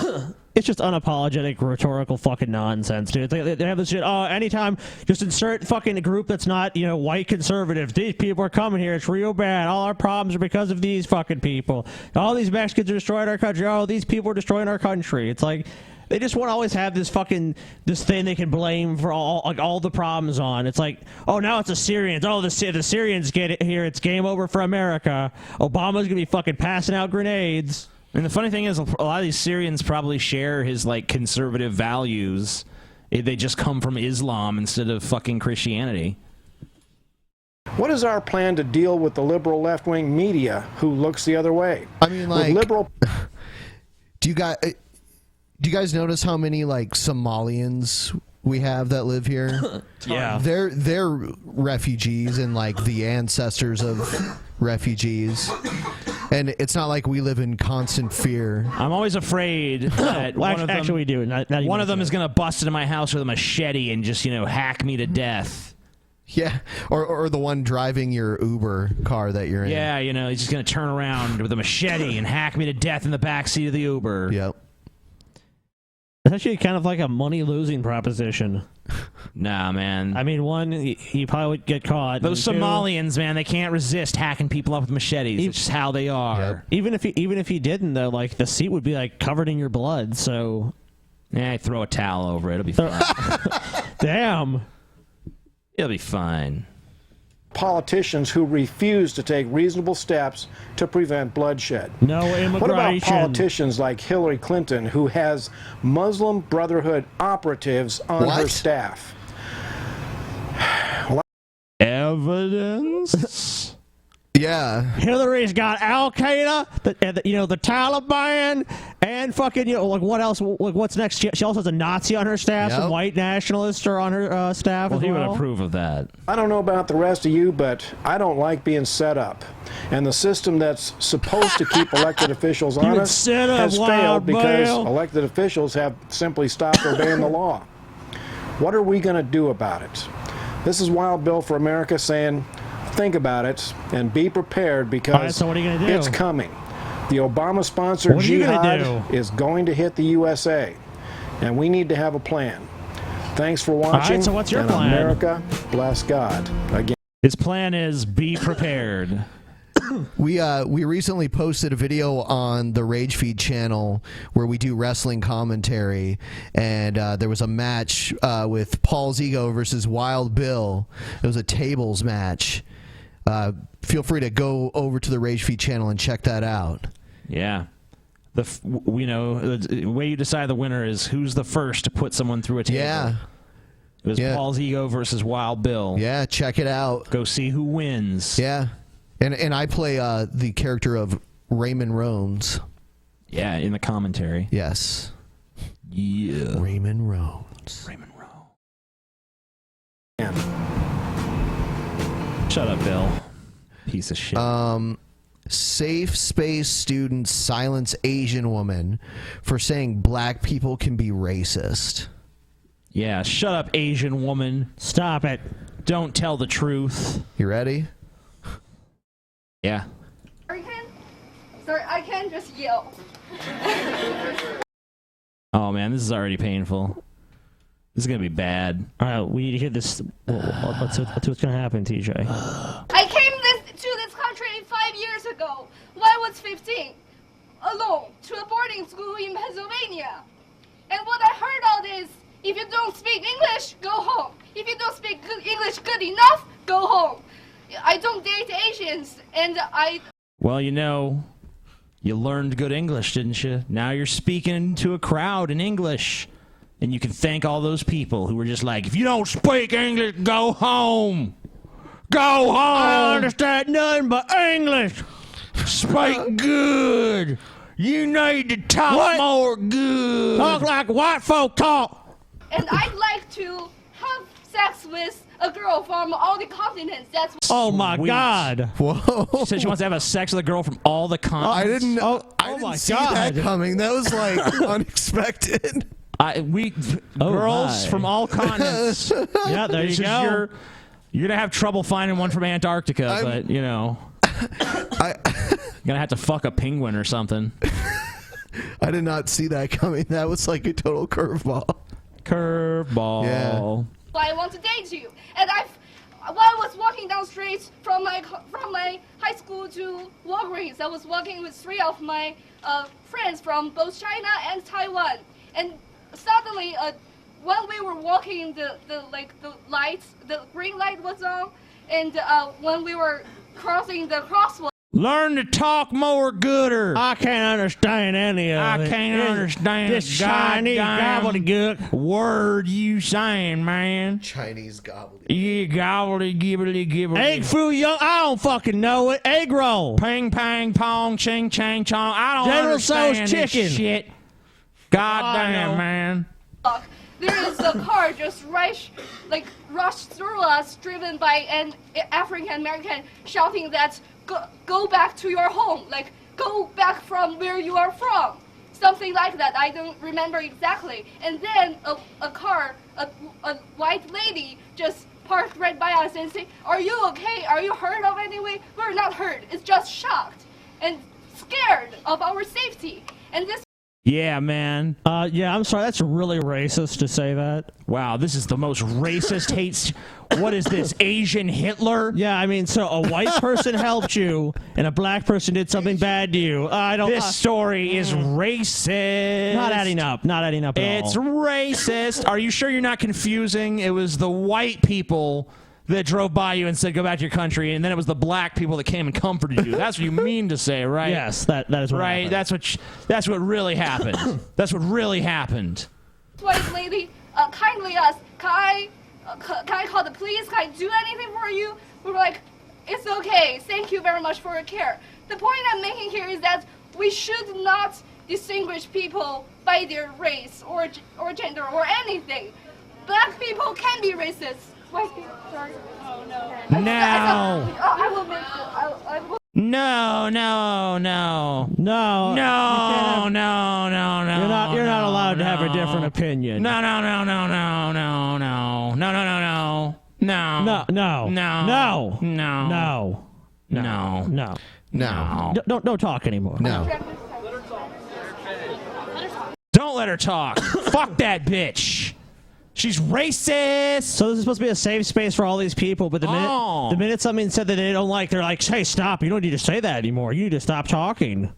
It's just unapologetic, rhetorical fucking nonsense, dude. They have this shit, oh, anytime, just insert fucking a group that's not, you know, white conservative. These people are coming here. It's real bad. All our problems are because of these fucking people. All these Mexicans are destroying our country. Oh, these people are destroying our country. It's like, they just want to always have this fucking, this thing they can blame for all the problems on. It's like, oh, now it's the Syrians. Oh, the Syrians get it here. It's game over for America. Obama's going to be fucking passing out grenades. And the funny thing is, a lot of these Syrians probably share his, like, conservative values. They just come from Islam instead of fucking Christianity. What is our plan to deal with the liberal left-wing media who looks the other way? I mean, like, liberal... Do you guys notice how many, like, Somalians we have that live here? Yeah. They're refugees and, like, the ancestors of refugees. And it's not like we live in constant fear. I'm always afraid that Well, actually, we do. Not one of them is going to bust into my house with a machete and just, you know, hack me to death. Yeah, or the one driving your Uber car that you're in. Yeah, you know, he's just going to turn around with a machete and hack me to death in the backseat of the Uber. Yep. It's actually kind of like a money-losing proposition. Nah, man. I mean, one, he probably would get caught. Those Somalians, man, they can't resist hacking people up with machetes. It's just how they are. Yep. Even if he didn't, though, like, the seat would be, like, covered in your blood, so... Yeah, throw a towel over it. It'll be fine. Damn. It'll be fine. Politicians who refuse to take reasonable steps to prevent bloodshed. No immigration. What about politicians like Hillary Clinton, who has Muslim Brotherhood operatives on her staff? Evidence? Yeah. Hillary's got Al Qaeda, the Taliban, and fucking, you know, like, what else? Like, what's next? She also has a Nazi on her staff. Some white nationalists are on her staff. Well, as he well. would approve of that. I don't know about the rest of you, but I don't like being set up. And the system that's supposed to keep elected officials honest has failed because elected officials have simply stopped obeying the law. What are we going to do about it? This is Wild Bill for America saying, think about it and be prepared because so what are you gonna do? It's coming. The Obama-sponsored jihad is going to hit the USA, and we need to have a plan. Thanks for watching. All right, so what's your and plan? America, bless God. Again. His plan is be prepared. We recently posted a video on the Rage Feed channel where we do wrestling commentary, and there was a match with Paul's Ego versus Wild Bill. It was a tables match. Feel free to go over to the Rage Feed channel and check that out. Yeah. The way you decide the winner is who's the first to put someone through a table. Yeah. It was Paul's Ego versus Wild Bill. Yeah, check it out. Go see who wins. Yeah. And I play the character of Raymond Rones. Yeah, in the commentary. Yes. Yeah. Raymond Rones. Raymond Rones. Shut up, Bill. Piece of shit. Safe space students silence Asian woman for saying black people can be racist. Yeah, shut up, Asian woman. Stop it. Don't tell the truth. You ready? Yeah. Sorry, I can't just yell. Oh man, this is already painful. This is gonna be bad. All right, we need to hear this. Let's see what's gonna happen, TJ. I came to this country 5 years ago when I was 15, alone, to a boarding school in Pennsylvania. And what I heard all is, if you don't speak English, go home. If you don't speak English good enough, go home. I don't date Asians, and I... Well, you know, you learned good English, didn't you? Now you're speaking to a crowd in English. And you can thank all those people who were just like, if you don't speak English, go home. Go home. I understand nothing but English. Speak good. You need to talk more good. Talk like white folk talk. And I'd like to have sex with a girl from all the continents. That's Oh my God! Whoa! She said she wants to have a sex with a girl from all the continents. I didn't. I my didn't see God. that coming. That was like unexpected. Girls my. from all continents. Yeah, there you go. You're gonna have trouble finding one from Antarctica, but you know, you're gonna have to fuck a penguin or something. I did not see that coming. That was like a total curveball. Curveball. Yeah. why I want to date you. And while I was walking down the street from my high school to Walgreens, I was walking with 3 of my friends from both China and Taiwan. And suddenly, when we were walking, the green light was on, and when we were crossing the crosswalk. Learn to talk more gooder. I can't understand any of it. I can't understand this Chinese gobbledygook word you saying, man. Chinese gobbledygook. Yeah, gobbledygook. Egg foo young. I don't fucking know it. Egg roll. Ping, pang, pong, ching, chang, chong. I don't General understand Tso's this chicken. shit. God damn, man. There is a car just rushed through us, driven by an African American, shouting that go back to your home, like go back from where you are from, something like that. I don't remember exactly. And then a car, a white lady, just parked right by us and said, "Are you okay? Are you hurt of anyway?" We're not hurt. It's just shocked and scared of our safety. And this. Yeah, man. Yeah, I'm sorry. That's really racist to say that. Wow, this is the most racist hates. What is this, Asian Hitler? Yeah, I mean, so a white person helped you, and a black person did something bad to you. I don't. This story is racist. Not adding up. Not adding up at It's all. racist. Are you sure you're not confusing? It was the white people that drove by you and said, go back to your country, and then it was the black people that came and comforted you. That's what you mean to say, right? Yes, that is what right. happened. That's what really happened. That's what really happened. White lady kindly asked, can I call the police? Can I do anything for you? We were like, it's okay. Thank you very much for your care. The point I'm making here is that we should not distinguish people by their race or gender or anything. Black people can be racist. White people, sorry. Oh no. No. I will make it. I will. No. You're not allowed to have a different opinion. No. Don't talk anymore. No. Don't let her talk. Fuck that bitch. She's racist. So this is supposed to be a safe space for all these people, but the minute something said that they don't like, they're like, hey, stop. You don't need to say that anymore. You need to stop talking.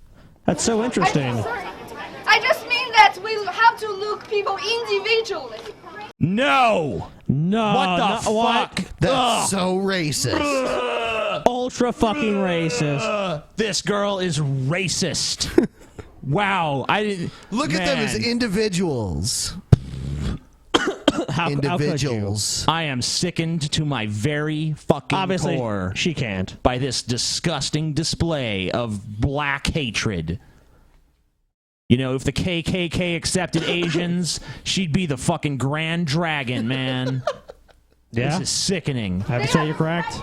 That's so interesting. I just mean that we have to look people individually. No. What the fuck? What? That's so racist. Ultra fucking racist. This girl is racist. Wow. Look at them as individuals. individuals. I am sickened to my very fucking Obviously, core. she can't. By this disgusting display of black hatred. You know, if the KKK accepted Asians, she'd be the fucking Grand Dragon, man. Yeah? This is sickening. I would say you're correct.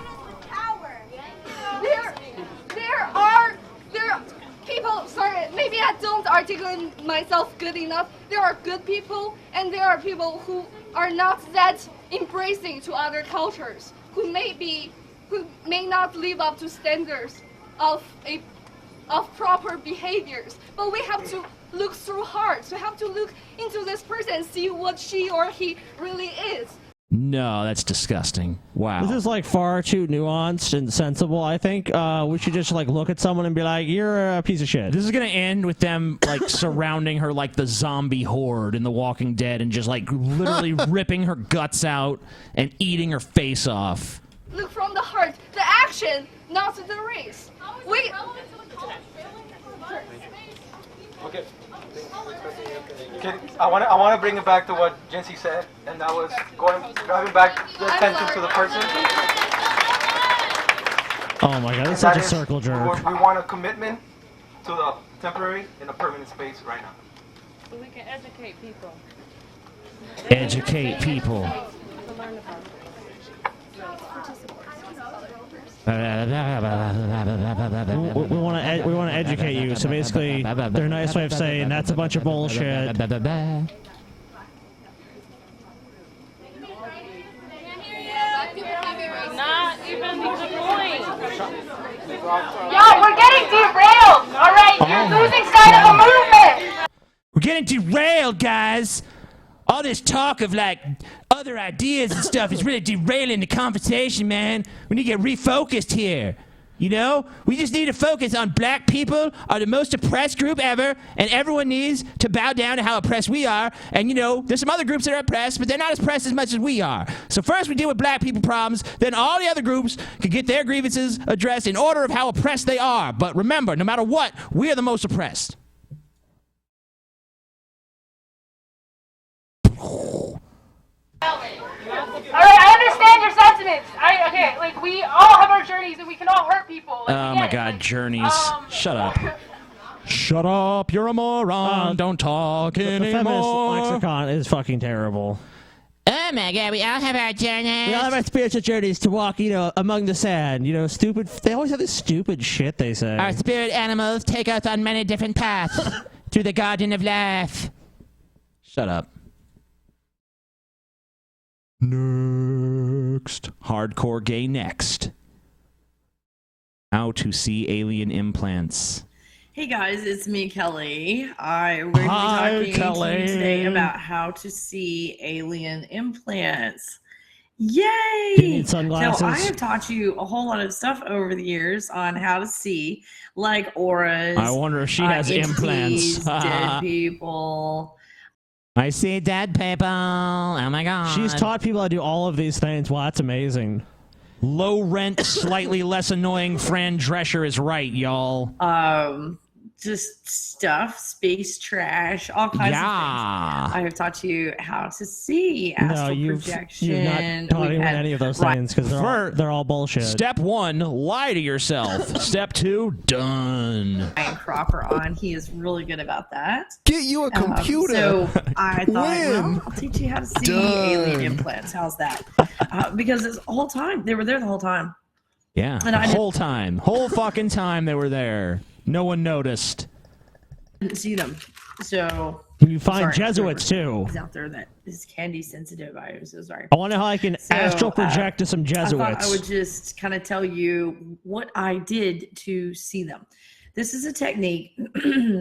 There are people, sorry, maybe I don't articulate myself good enough. There are good people, and there are people who are not that embracing to other cultures, who may not live up to standards of proper behaviors. But we have to look through hearts. We have to look into this person and see what she or he really is. No, that's disgusting. Wow. This is like far too nuanced and sensible. I think we should just like look at someone and be like, "You're a piece of shit." This is gonna end with them like surrounding her like the zombie horde in The Walking Dead and just like literally ripping her guts out and eating her face off. Look from the heart, the action, not the race. Okay. I want to bring it back to what Jincy said, and that was driving back the attention to the person. Oh my god, that's such a circle jerk. We want a commitment to the temporary and a permanent space right now. So we can educate people. Educate people. We want to educate you. So basically, their nice way of saying that's a bunch of bullshit. Not even the point. Yo, we're getting derailed. All right, you're losing sight of the movement. We're getting derailed, guys. All this talk of like other ideas and stuff is really derailing the conversation, man. We need to get refocused here. You know, we just need to focus on black people are the most oppressed group ever, and everyone needs to bow down to how oppressed we are. And you know, there's some other groups that are oppressed, but they're not as oppressed as much as we are. So first we deal with black people problems, then all the other groups can get their grievances addressed in order of how oppressed they are. But remember, no matter what, we are the most oppressed. Alright, I understand your sentiments. Like we all have our journeys and we can all hurt people. Like, Oh my god, journeys. Shut up. Shut up, you're a moron. Don't talk The feminist anymore. lexicon is fucking terrible. Oh my god, we all have our journeys. We all have our spiritual journeys to walk, you know, among the sand. You know, stupid. They always have this stupid shit they say. Our spirit animals take us on many different paths through the garden of life. Shut up. Next. Hardcore gay next. How to see alien implants. Hey guys, it's me, Kelly. We're going to be talking Kelly. to you today about how to see alien implants. Yay! Do you need sunglasses? So I have taught you a whole lot of stuff over the years on how to see, like auras. I wonder if she has entities, implants. dead people. I see dead people. Oh my god. She's taught people how to do all of these things. Wow, that's amazing. Low rent, slightly less annoying Fran Drescher is right, y'all. Just stuff, space trash, all kinds of things. I have taught you how to see astral projection. You've not taught anyone any of those things because they're all bullshit. Step 1, lie to yourself. Step 2, done. Ryan Cropper on. He is really good about that. Get you a computer. So I thought, well, I'll teach you how to see alien implants. How's that? Because this whole time, they were there the whole time. Yeah, And the I whole time. Whole fucking time they were there. No one noticed. didn't see them. So You find sorry, Jesuits too. whoever is out there that is candy sensitive. I am so sorry. I wonder how I can astral project to some I thought Jesuits. I would just kind of tell you what I did to see them. This is a technique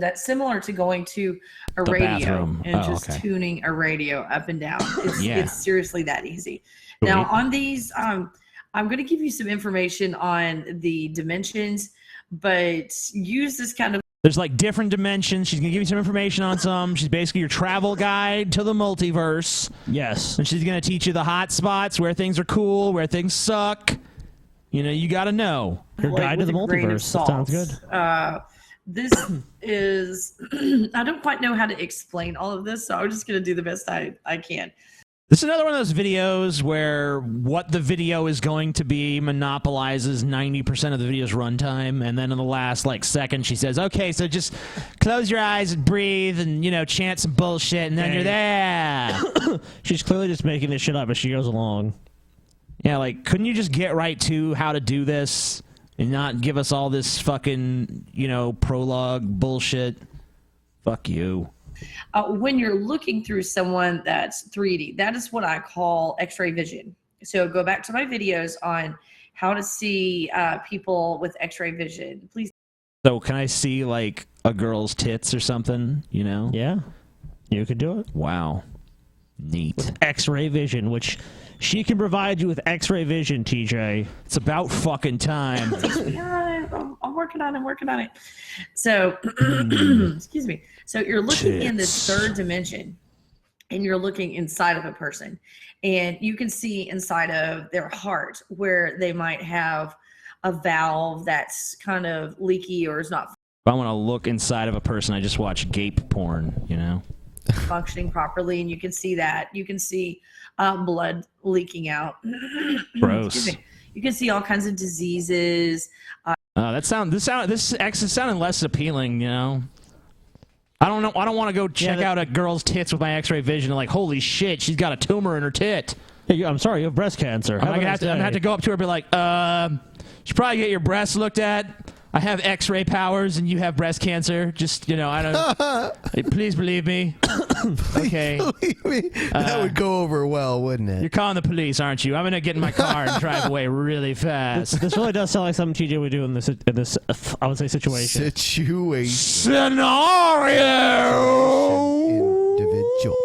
that's similar to going to a The radio bathroom. and Oh, just okay. tuning a radio up and down. It's, Yeah. it's seriously that easy. Now on these, I'm going to give you some information on the dimensions, but use this kind of There's like different dimensions. She's going to give you some information on some. She's basically your travel guide to the multiverse. Yes. And she's going to teach you the hot spots, where things are cool, where things suck. You know, you got to know. Your like, guide to with the a grain of multiverse. That sounds good. This is, I don't quite know how to explain all of this, so I'm just going to do the best I can. This is another one of those videos where what the video is going to be monopolizes 90% of the video's runtime, and then in the last second she says, "Okay, so just close your eyes and breathe, and chant some bullshit, and then you're there." She's clearly just making this shit up as she goes along. Yeah, couldn't you just get right to how to do this and not give us all this fucking prologue bullshit? Fuck you. When you're looking through someone that's 3D, that is what I call X-ray vision. So go back to my videos on how to see people with X-ray vision. Please. So can I see a girl's tits or something? Yeah, you could do it. Wow, neat. With X-ray vision, which she can provide you with X-ray vision, TJ. It's about fucking time. I'm working on it. So, excuse me. So you're looking in this third dimension, and you're looking inside of a person, and you can see inside of their heart where they might have a valve that's kind of leaky or is not If I want to look inside of a person, I just watch gape porn, functioning properly, and you can see that. You can see blood leaking out. Gross. Excuse me. You can see all kinds of diseases. This X is sounding less appealing, I don't know. I don't want to go check out a girl's tits with my X-ray vision and holy shit, she's got a tumor in her tit. Hey, I'm sorry, you have breast cancer. I'm gonna have to go up to her and be like, you should probably get your breasts looked at. I have X-ray powers and you have breast cancer. Just, I don't. Please believe me. Okay. Believe me. That would go over well, wouldn't it? You're calling the police, aren't you? I'm gonna get in my car and drive away really fast. This really does sound like something TJ would do in this I would say situation. Scenario. Individual.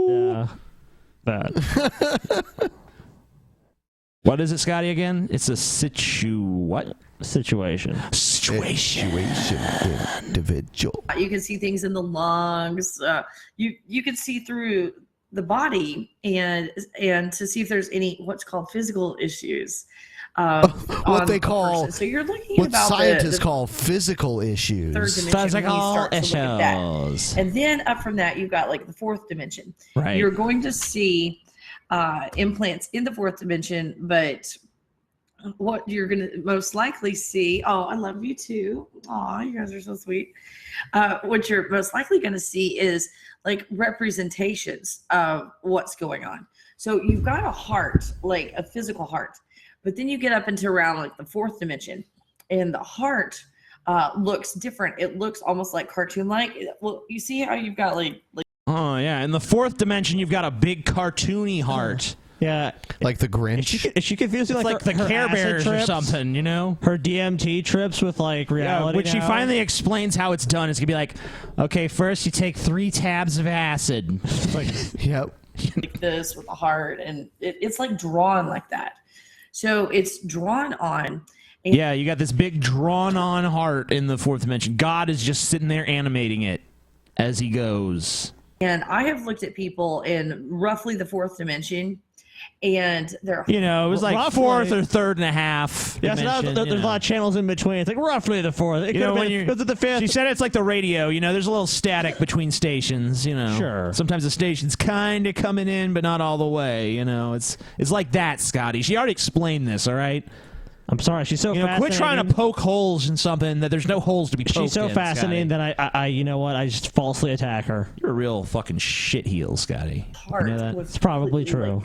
Yeah. That. What is it, Scotty, again? It's a situation. Situation. Individual. You can see things in the lungs. You can see through the body and to see if there's any what's called physical issues. What they call, so you're looking what about scientists call physical issues. Third dimension. Physical issues. And then up from that, you've got the fourth dimension. Right. You're going to see implants in the fourth dimension, but what you're going to most likely see, I love you too. Aw, you guys are so sweet. What you're most likely going to see is representations of what's going on. So you've got a heart, a physical heart, but then you get up into around the fourth dimension, and the heart looks different. It looks almost cartoon-like. Well, you see how you've got Oh, yeah. In the fourth dimension, you've got a big cartoony heart. Yeah. Like the Grinch? Is she confusing like the her Care Bears or something, Her DMT trips with reality. Yeah, which she finally explains how it's done. It's going to be okay, first you take 3 tabs of acid. Yep. This with the heart, and it's drawn like that. So it's drawn on. Yeah, you got this big drawn-on heart in the fourth dimension. God is just sitting there animating it as he goes. And I have looked at people in roughly the fourth dimension, and they're it was roughly, fourth or third and a half. Yeah, dimension, so there's a lot of channels in between. It's roughly the fourth. It could have been the fifth. She said it's like the radio. There's a little static between stations. Sure. Sometimes the station's kind of coming in, but not all the way. It's like that, Scotty. She already explained this. All right. I'm sorry. She's so fascinating. Quit trying to poke holes in something that there's no holes to be poked in. She's so fascinating that I you know what? I just falsely attack her. You're a real fucking shitheel, Scotty. Heart that? It's probably true.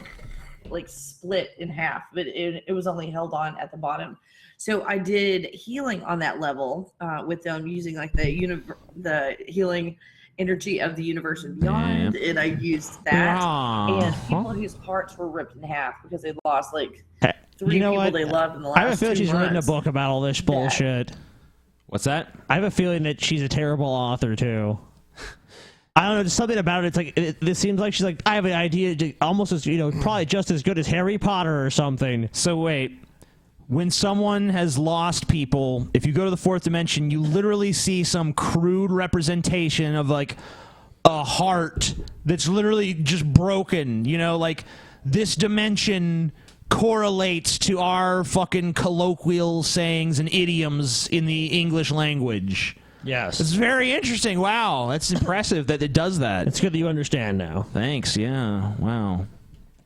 Split in half, but it was only held on at the bottom. So I did healing on that level with them using the healing energy of the universe and beyond, and I used that. And people whose hearts were ripped in half because they lost 3 people they loved in the last 2 months. I have a feeling she's written a book about all this bullshit. What's that? I have a feeling that she's a terrible author too. I don't know, just something about it. It's this seems like she's I have an idea, almost as probably just as good as Harry Potter or something. So wait, when someone has lost people, if you go to the fourth dimension, you literally see some crude representation of a heart that's literally just broken. This dimension correlates to our fucking colloquial sayings and idioms in the English language. Yes. It's very interesting. Wow, that's impressive that it does that. It's good that you understand now. Thanks, yeah. Wow.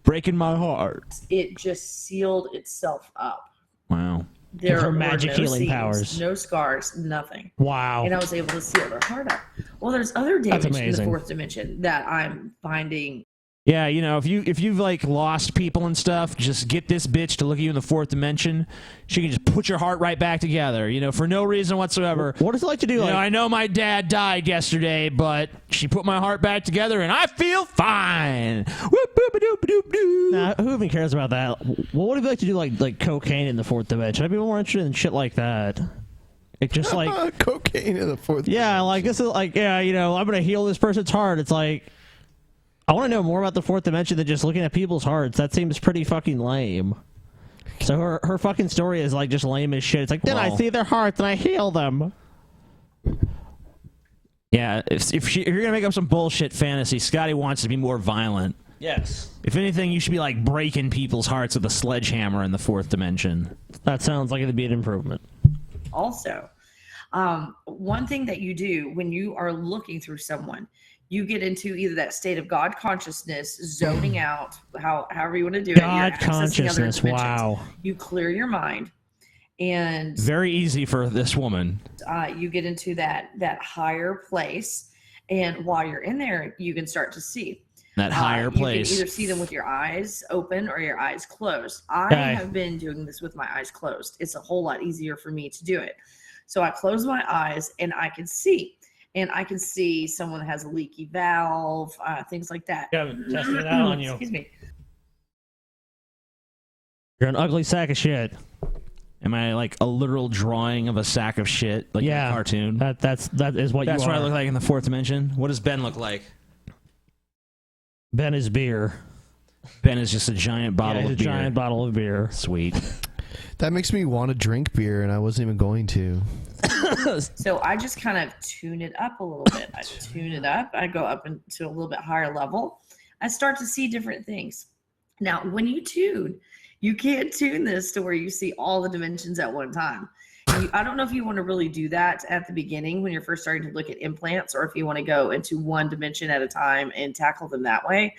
Breaking my heart. It just sealed itself up. Wow. There Her were magic no healing seams, powers. no scars, nothing. Wow. And I was able to seal their heart up. Well, there's other That's damage in the amazing. fourth dimension that I'm finding. Yeah, you know, if you've like lost people and stuff, just get this bitch to look at you in the fourth dimension. She can just put your heart right back together, you know, for no reason whatsoever. What does it like to do? You know, I know my dad died yesterday, but she put my heart back together, and I feel fine. Nah, who even cares about that? What would it be like to do like cocaine in the fourth dimension? I'd be more interested in shit like that. It just like cocaine in the fourth. Yeah, like this is like you know, I'm gonna heal this person's heart. It's like I want to know more about the fourth dimension than just looking at people's hearts. That seems pretty fucking lame. So her fucking story is like just lame as shit. It's like then I see their hearts and I heal them. Yeah, if you're gonna make up some bullshit fantasy, Scotty wants to be more violent. Yes. If anything, you should be like breaking people's hearts with a sledgehammer in the fourth dimension. That sounds like it'd be an improvement. Also, one thing that you do when you are looking through someone, you get into either that state of God consciousness, zoning out, however you want to do it. You're God accessing other consciousness. dimensions. Wow. You clear your mind, and Very easy for this woman. you get into that higher place. And while you're in there, you can start to see That higher place. You can either see them with your eyes open or your eyes closed. I Okay. have been doing this with my eyes closed. It's a whole lot easier for me to do it. So I close my eyes and I can see. And I can see someone that has a leaky valve, things like that. Yeah, testing it out on you. Excuse me. You're an ugly sack of shit. Am I like a literal drawing of a sack of shit, like in a cartoon? That is what That's you are. what I look like in the fourth dimension. What does Ben look like? Ben is beer. Ben is just a giant bottle Yeah, of beer. a giant bottle of beer. Sweet. That makes me want to drink beer, and I wasn't even going to. So I just kind of tune it up a little bit. I tune it up. I go up into a little bit higher level. I start to see different things. Now, when you tune, you can't tune this to where you see all the dimensions at one time. I don't know if you want to really do that at the beginning when you're first starting to look at implants, or if you want to go into one dimension at a time and tackle them that way.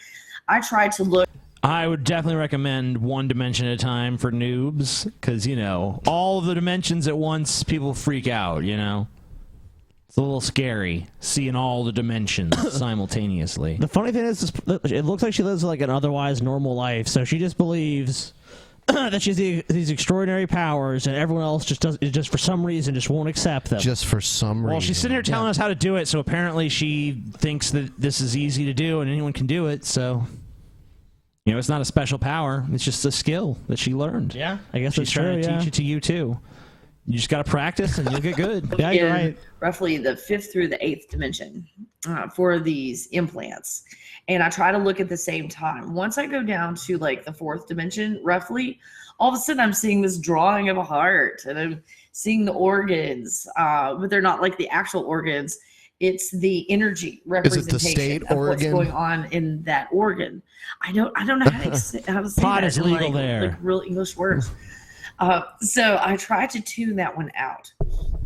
I try to look. I would definitely recommend one dimension at a time for noobs, because, you know, all of the dimensions at once, people freak out, you know? It's a little scary, seeing all the dimensions simultaneously. The funny thing is, it looks like she lives like an otherwise normal life, so she just believes that she has these extraordinary powers, and everyone else just for some reason just won't accept them. Just for some reason. Well, she's sitting here telling us how to do it, so apparently she thinks that this is easy to do and anyone can do it, so... You know, it's not a special power. It's just a skill that she learned. Yeah, I guess she's that's trying true, to yeah. teach it to you, too. You just got to practice, and you'll get good. Yeah, you're in right. Roughly the 5th through the 8th dimension for these implants. And I try to look at the same time. Once I go down to like the 4th dimension, roughly, all of a sudden I'm seeing this drawing of a heart, and I'm seeing the organs, but they're not like the actual organs. It's the energy representation state of organ? what's going on in that organ. I don't know how to say Pot that is in legal like, there. like real English words. So I try to tune that one out,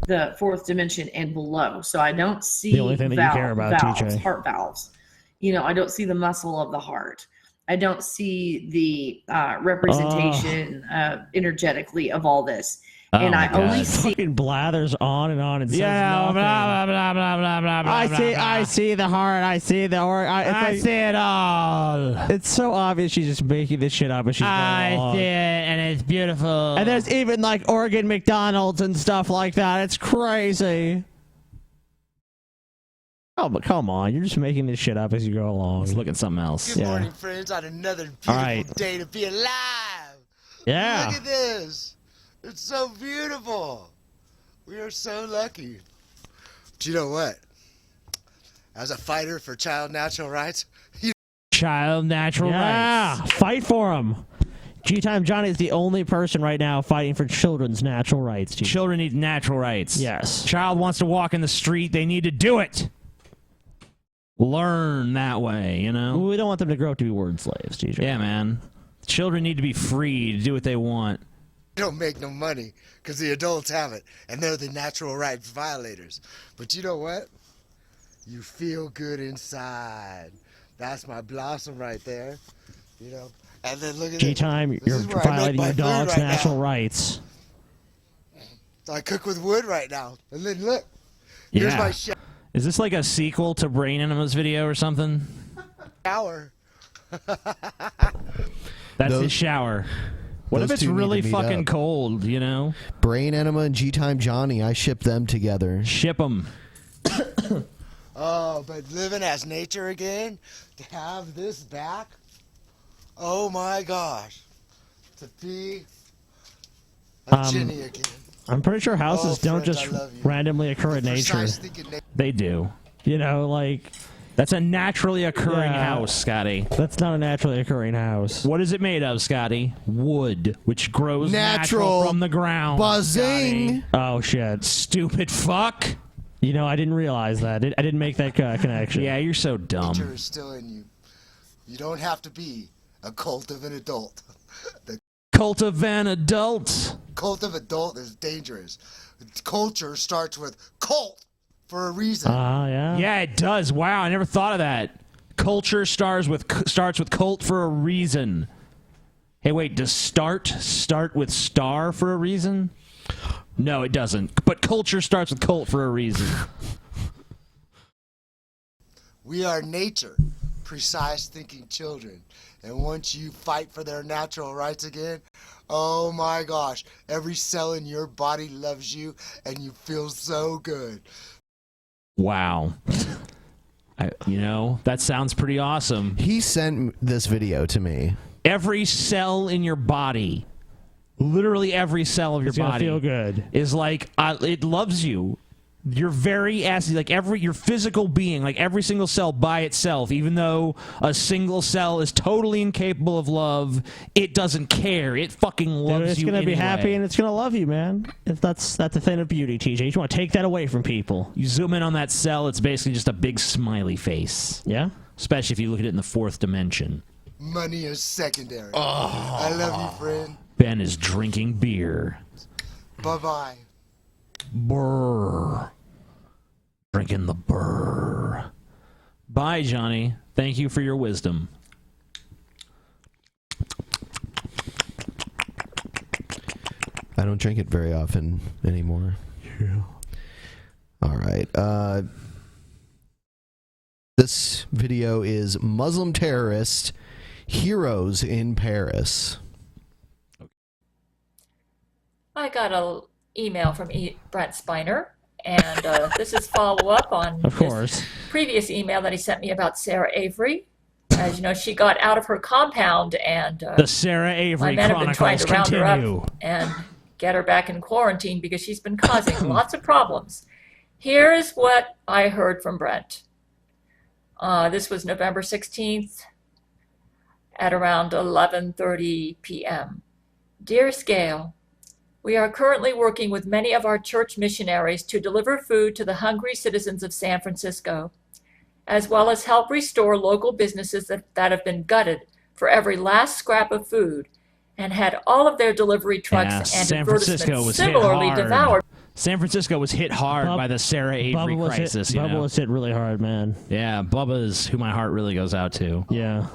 the 4th dimension and below. So I don't see The only thing that you care about, valves, TJ. heart valves. You know, I don't see the muscle of the heart. I don't see the representation energetically of all this. And I only see fucking blathers on and on and says Yeah, nothing. blah, blah, blah, blah, blah, blah, blah, I blah, see. blah. I see the heart. I see the organ. I see it all. It's so obvious she's just making this shit up as she's going along. see it, and it's beautiful. And there's even like organ McDonald's and stuff like that. It's crazy. Oh, but come on, you're just making this shit up as you go along. Let's look at something else. Good morning, friends, on another beautiful right. day to be alive. Yeah. Look at this. It's so beautiful. We are so lucky. But you know what? As a fighter for child natural rights, Child natural Yeah, rights. fight for them. G-Time Johnny is the only person right now fighting for children's natural rights. Children need natural rights. Yes. Child wants to walk in the street, they need to do it. Learn that way, you know? We don't want them to grow up to be word slaves, TJ. Yeah, man. Children need to be free to do what they want. don't make no money because the adults have it, and they're the natural rights violators. But you know what? You feel good inside. That's my blossom right there. You know. And then look at G-Time, you're violating your dog's natural rights. So I cook with wood right now. And then look. Here's my Is this like a sequel to Brain Enema's video or something? shower. That's his shower. What if it's really fucking cold, you know? Brain Enema and G-Time Johnny, I ship them together. Ship them. Oh, but living as nature again, to have this back, oh my gosh. To be a Jenny again. I'm pretty sure houses don't just randomly occur in nature. They do. You know, like... That's a naturally occurring house, Scotty. That's not a naturally occurring house. What is it made of, Scotty? Wood, which grows natural from the ground. Buzzing. Scotty. Oh, shit. Stupid fuck. You know, I didn't realize that. I didn't make that connection. Yeah, you're so dumb. Nature is still in you. You don't have to be a cult of an adult. The cult of an adult. Cult of adult is dangerous. Culture starts with cult for a reason. Yeah. Yeah, it does. Wow, I never thought of that. Culture starts with cult for a reason. Hey, wait, does start with star for a reason? No, it doesn't. But culture starts with cult for a reason. We are nature, precise thinking children. And once you fight for their natural rights again, oh my gosh, every cell in your body loves you and you feel so good. Wow. You know, that sounds pretty awesome. He sent this video to me. Every cell in your body, literally every cell of your body, feel good. Is like it loves you. Your very ass, like your physical being, like every single cell by itself, even though a single cell is totally incapable of love, it doesn't care. It fucking loves you. It's gonna be anyway. happy and it's gonna love you, man. That's the thing of beauty, TJ. You want to take that away from people. You zoom in on that cell, it's basically just a big smiley face. Yeah. Especially if you look at it in the fourth dimension. Money is secondary. I love you, friend. Ben is drinking beer. Bye-bye. Brr. Drinking the brr. Bye, Johnny. Thank you for your wisdom. I don't drink it very often anymore. Yeah. All right. This video is Muslim terrorist heroes in Paris. I got an email from Brent Spiner, and this is follow-up on his previous email that he sent me about Sarah Avery. As you know, she got out of her compound, and the Sarah Avery my men have been trying to round her continue. up and get her back in quarantine because she's been causing lots of problems. Here's what I heard from Brent. This was November 16th at around 11:30 p.m. Dear Scale, we are currently working with many of our church missionaries to deliver food to the hungry citizens of San Francisco, as well as help restore local businesses that have been gutted for every last scrap of food and had all of their delivery trucks and San Francisco advertisements was similarly hit hard. devoured. San Francisco was hit hard by the Sarah Avery crisis. Bubba was hit really hard, man. Yeah, Bubba's who my heart really goes out to. Yeah.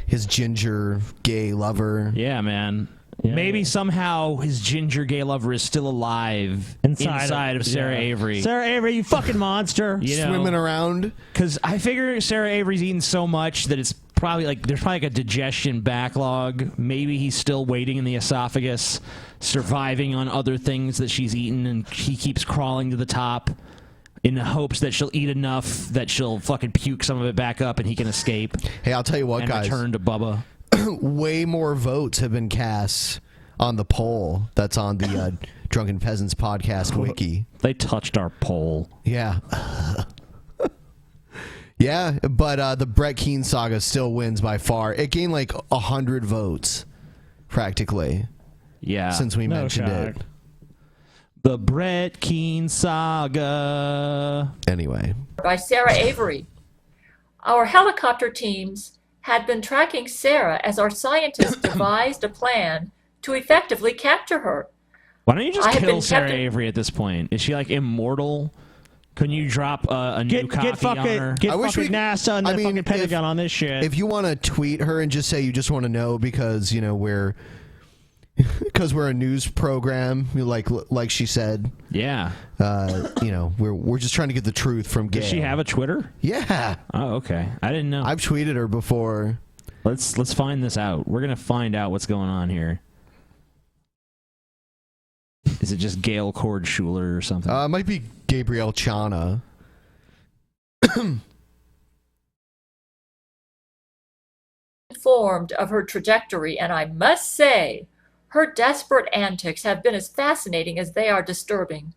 His ginger gay lover. Yeah, man. Yeah. Maybe somehow his ginger gay lover is still alive inside of Sarah Avery. Sarah Avery, you fucking monster. You know, Swimming around. Because I figure Sarah Avery's eaten so much that it's probably like there's probably like a digestion backlog. Maybe he's still waiting in the esophagus, surviving on other things that she's eaten, and he keeps crawling to the top in the hopes that she'll eat enough that she'll fucking puke some of it back up and he can escape. Hey, I'll tell you what, and guys. Return to Bubba. Way more votes have been cast on the poll that's on the Drunken Peasants podcast wiki. They touched our poll. Yeah. Yeah, but the Brett Keane saga still wins by far. It gained like 100 votes, practically. Yeah. Since we mentioned it. The Brett Keane saga. Anyway. By Sarah Avery. Our helicopter teams had been tracking Sarah as our scientists devised a plan to effectively capture her. Why don't you just I have kill been Sarah kept- Avery at this point? Is she like immortal? Couldn't you drop a new copy on her? Get fucking NASA and the fucking Pentagon on this shit. If you want to tweet her and just say you just want to know because, you know, we're a news program, like she said. Yeah. You know, we're just trying to get the truth from Gail. Does she have a Twitter? Yeah. Oh, okay. I didn't know. I've tweeted her before. Let's find this out. We're gonna find out what's going on here. Is it just Gail Cord Schuler or something? It might be Gabrielle Chana. Informed of her trajectory, and I must say, her desperate antics have been as fascinating as they are disturbing.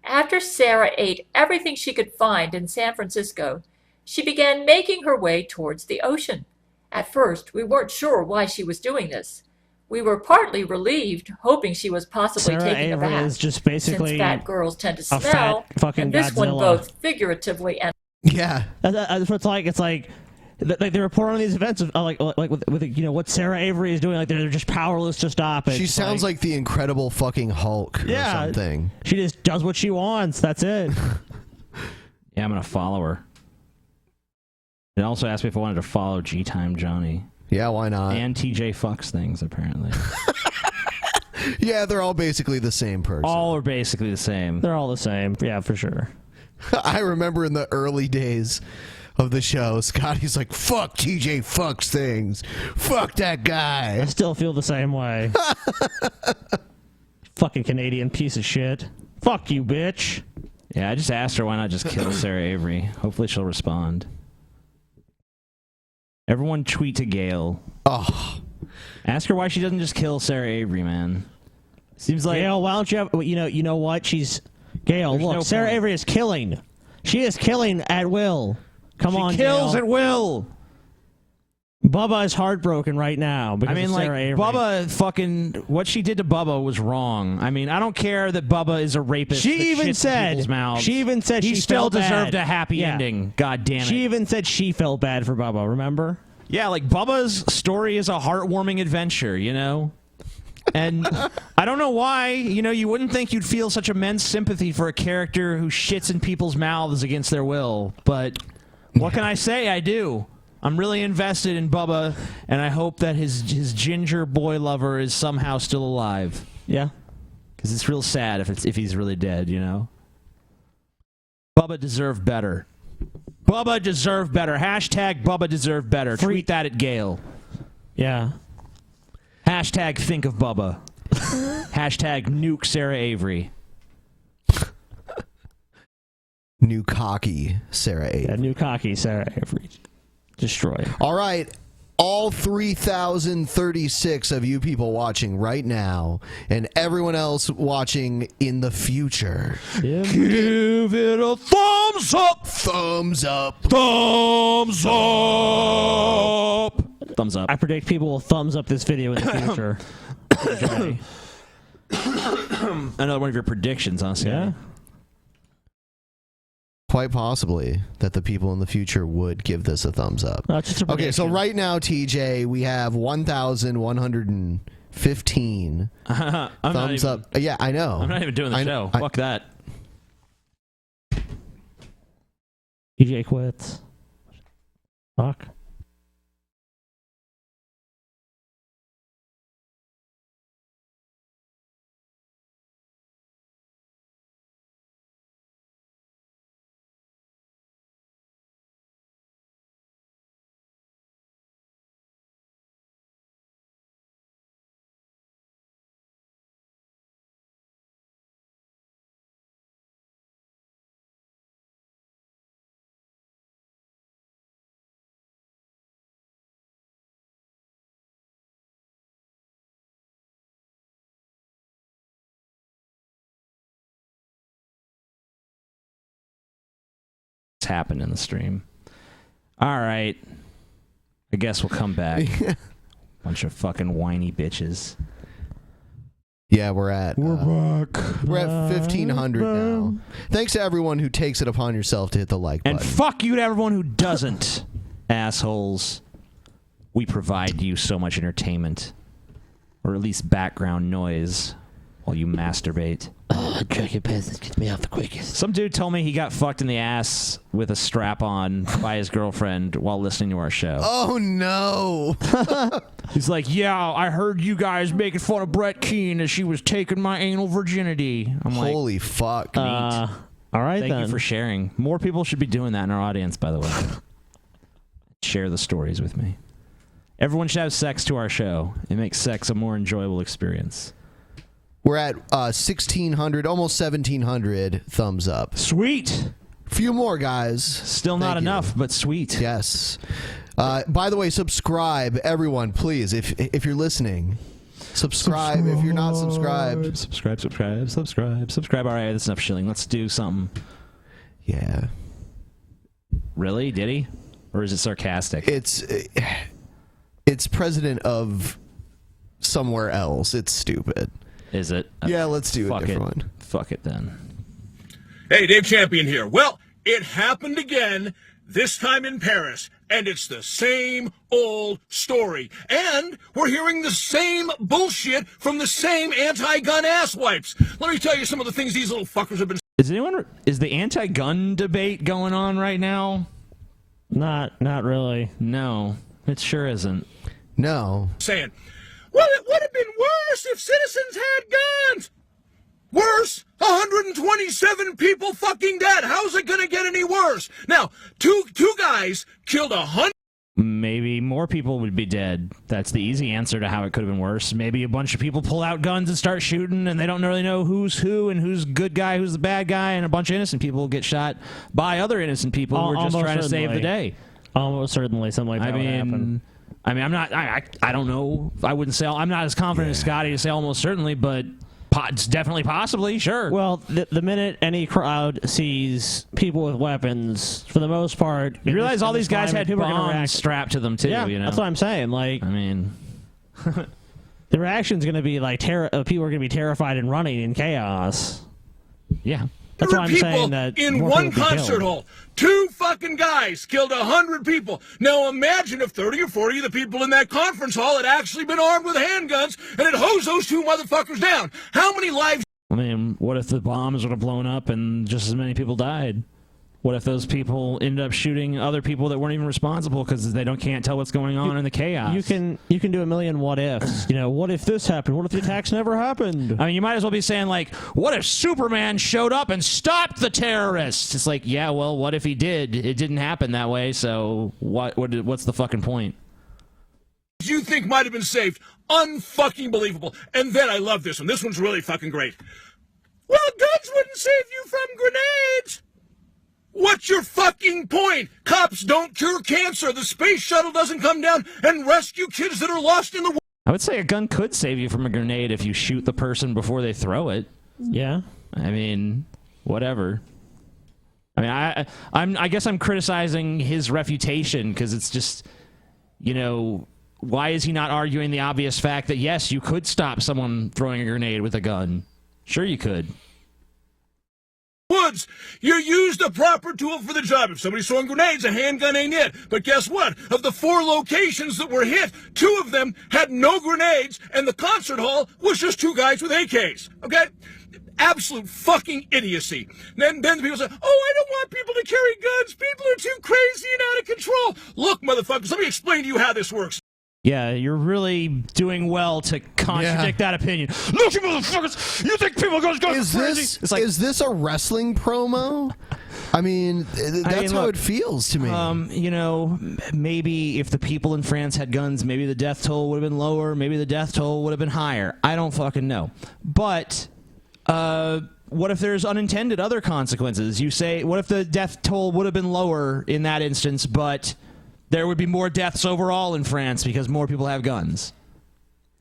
After Sarah ate everything she could find in San Francisco, she began making her way towards the ocean. At first, we weren't sure why she was doing this. We were partly relieved, hoping she was possibly Sarah taking Avery a bath, is just basically since fat girls tend to a fat smell, fucking and this one Godzilla. both figuratively and yeah. That's what it's like. It's like they report on these events of like with you know what Sarah Avery is doing. Like they're just powerless to stop it. She sounds like the Incredible fucking Hulk or something. She just does what she wants. That's it. Yeah, I'm gonna follow her. It also asked me if I wanted to follow G Time Johnny. Yeah, why not? And TJ fucks things apparently. Yeah, they're all basically the same person. All are basically the same. They're all the same. Yeah, for sure. I remember in the early days of the show, Scotty's like, fuck TJ fucks things. Fuck that guy. I still feel the same way. Fucking Canadian piece of shit. Fuck you, bitch. Yeah, I just asked her why not just kill Sarah Avery. Hopefully she'll respond. Everyone tweet to Gail. Oh. Ask her why she doesn't just kill Sarah Avery, man. Seems like Gail, why don't you have, you know what? Gail, There's look, no Sarah point. Avery is killing. She is killing at will. Come on, she kills Gail. at will. Bubba is heartbroken right now because I mean, of like, Sarah Avery. Bubba fucking... What she did to Bubba was wrong. I mean, I don't care that Bubba is a rapist. She that even shits in said- people's mouths. she even said he she still felt deserved bad. a happy Yeah. ending. God damn it. She even said she felt bad for Bubba, remember? Yeah, like, Bubba's story is a heartwarming adventure, you know? And I don't know why, you wouldn't think you'd feel such immense sympathy for a character who shits in people's mouths against their will. But what can I say? I do. I'm really invested in Bubba, and I hope that his ginger boy lover is somehow still alive. Yeah. Because it's real sad if he's really dead, Bubba deserved better. Bubba deserved better. Hashtag Bubba deserved better. Tweet that at Gail. Yeah. Hashtag think of Bubba. Hashtag nuke Sarah Avery. New cocky Sarah Avery. Yeah, new cocky Sarah Avery. Destroy. All right. All 3,036 of you people watching right now and everyone else watching in the future. Give it a thumbs up. Thumbs up. Thumbs up. Thumbs up. I predict people will thumbs up this video in the future. Okay. Another one of your predictions, huh, Scotty? Yeah. Quite possibly that the people in the future would give this a thumbs up. No, it's just a Okay, so prediction. right now, TJ, we have 1,115 thumbs up. Yeah, I know. I'm not even doing the show. Fuck that. DJ quits. Fuck. Happened in the stream. All right. I guess we'll come back. Bunch of fucking whiny bitches. Yeah, we're at back. We're at 1,500 now. Thanks to everyone who takes it upon yourself to hit the like button. And fuck you to everyone who doesn't. Assholes. We provide you so much entertainment. or at least background noise while you masturbate. Oh, Drunken Peasants gets me off the quickest. Some dude told me he got fucked in the ass with a strap on by his girlfriend while listening to our show. Oh no. He's like, yeah, I heard you guys making fun of Brett Keane as she was taking my anal virginity. I'm like, holy fuck. All right, Thank then. you for sharing. More people should be doing that in our audience, by the way. Share the stories with me. Everyone should have sex to our show. It makes sex a more enjoyable experience. We're at 1,600, almost 1,700 thumbs up. Sweet. Few more, guys. Still not enough, but sweet. Yes. By the way, subscribe, everyone, please. If you're listening, subscribe. If you're not subscribed, subscribe. All right, that's enough shilling. Let's do something. Yeah. Really? Did he? Or is it sarcastic? It's president of somewhere else. It's stupid. Is it? Yeah, let's do a different one. Fuck it then. Hey, Dave Champion here. Well, it happened again, this time in Paris, and it's the same old story. And we're hearing the same bullshit from the same anti-gun asswipes. Let me tell you some of the things these little fuckers have been... Is the anti-gun debate going on right now? Not really. No, it sure isn't. No. saying, well, it would have been worse if citizens had guns. Worse? 127 people fucking dead. How's it gonna get any worse? Now, two guys killed 100. Maybe more people would be dead. That's the easy answer to how it could have been worse. Maybe a bunch of people pull out guns and start shooting, and they don't really know who's who and who's the good guy, who's the bad guy, and a bunch of innocent people get shot by other innocent people who are just trying to save the day. Almost certainly, something like that would happen. I mean, I'm not. I don't know. I wouldn't say. I'm not as confident as Scotty to say almost certainly, but it's definitely possibly. Sure. Well, the minute any crowd sees people with weapons, for the most part, you realize all these guys had people are gonna bombs react strapped to them too. Yeah, you know? that's what I'm saying. Like, I mean, the reaction's going to be like people are going to be terrified and running in chaos. Yeah. That's why I'm people saying that in more one people be concert killed. hall. 2 fucking guys killed 100 people. Now imagine if 30 or 40 of the people in that conference hall had actually been armed with handguns and had hosed those 2 motherfuckers down. How many lives? I mean, what if the bombs would have blown up and just as many people died? What if those people ended up shooting other people that weren't even responsible because they can't tell what's going on in the chaos? You can do a million what ifs. You know, what if this happened? What if the attacks never happened? I mean, you might as well be saying, like, what if Superman showed up and stopped the terrorists? It's like, yeah, well, what if he did? It didn't happen that way, so what's the fucking point? You think might have been saved? Unfucking believable. And then I love this one. This one's really fucking great. Well, guns wouldn't save you from grenades. What's your fucking point? Cops don't cure cancer. The space shuttle doesn't come down and rescue kids that are lost in the world. I would say a gun could save you from a grenade if you shoot the person before they throw it. Yeah. I mean, whatever. I mean, I guess I'm criticizing his refutation because it's just, you know, why is he not arguing the obvious fact that, yes, you could stop someone throwing a grenade with a gun? Sure you could. Woods, you used a proper tool for the job. If somebody's throwing grenades, a handgun ain't it. But guess what? Of the 4 locations that were hit, 2 of them had no grenades, and the concert hall was just 2 guys with AKs. Okay? Absolute fucking idiocy. Then the people say, oh, I don't want people to carry guns. People are too crazy and out of control. Look, motherfuckers, let me explain to you how this works. Yeah, you're really doing well to contradict that opinion. Look, you motherfuckers! You think people are going crazy? Is this a wrestling promo? I mean, that's how it feels to me. You know, maybe if the people in France had guns, maybe the death toll would have been lower. Maybe the death toll would have been higher. I don't fucking know. But what if there's unintended other consequences? You say, what if the death toll would have been lower in that instance, but there would be more deaths overall in France because more people have guns?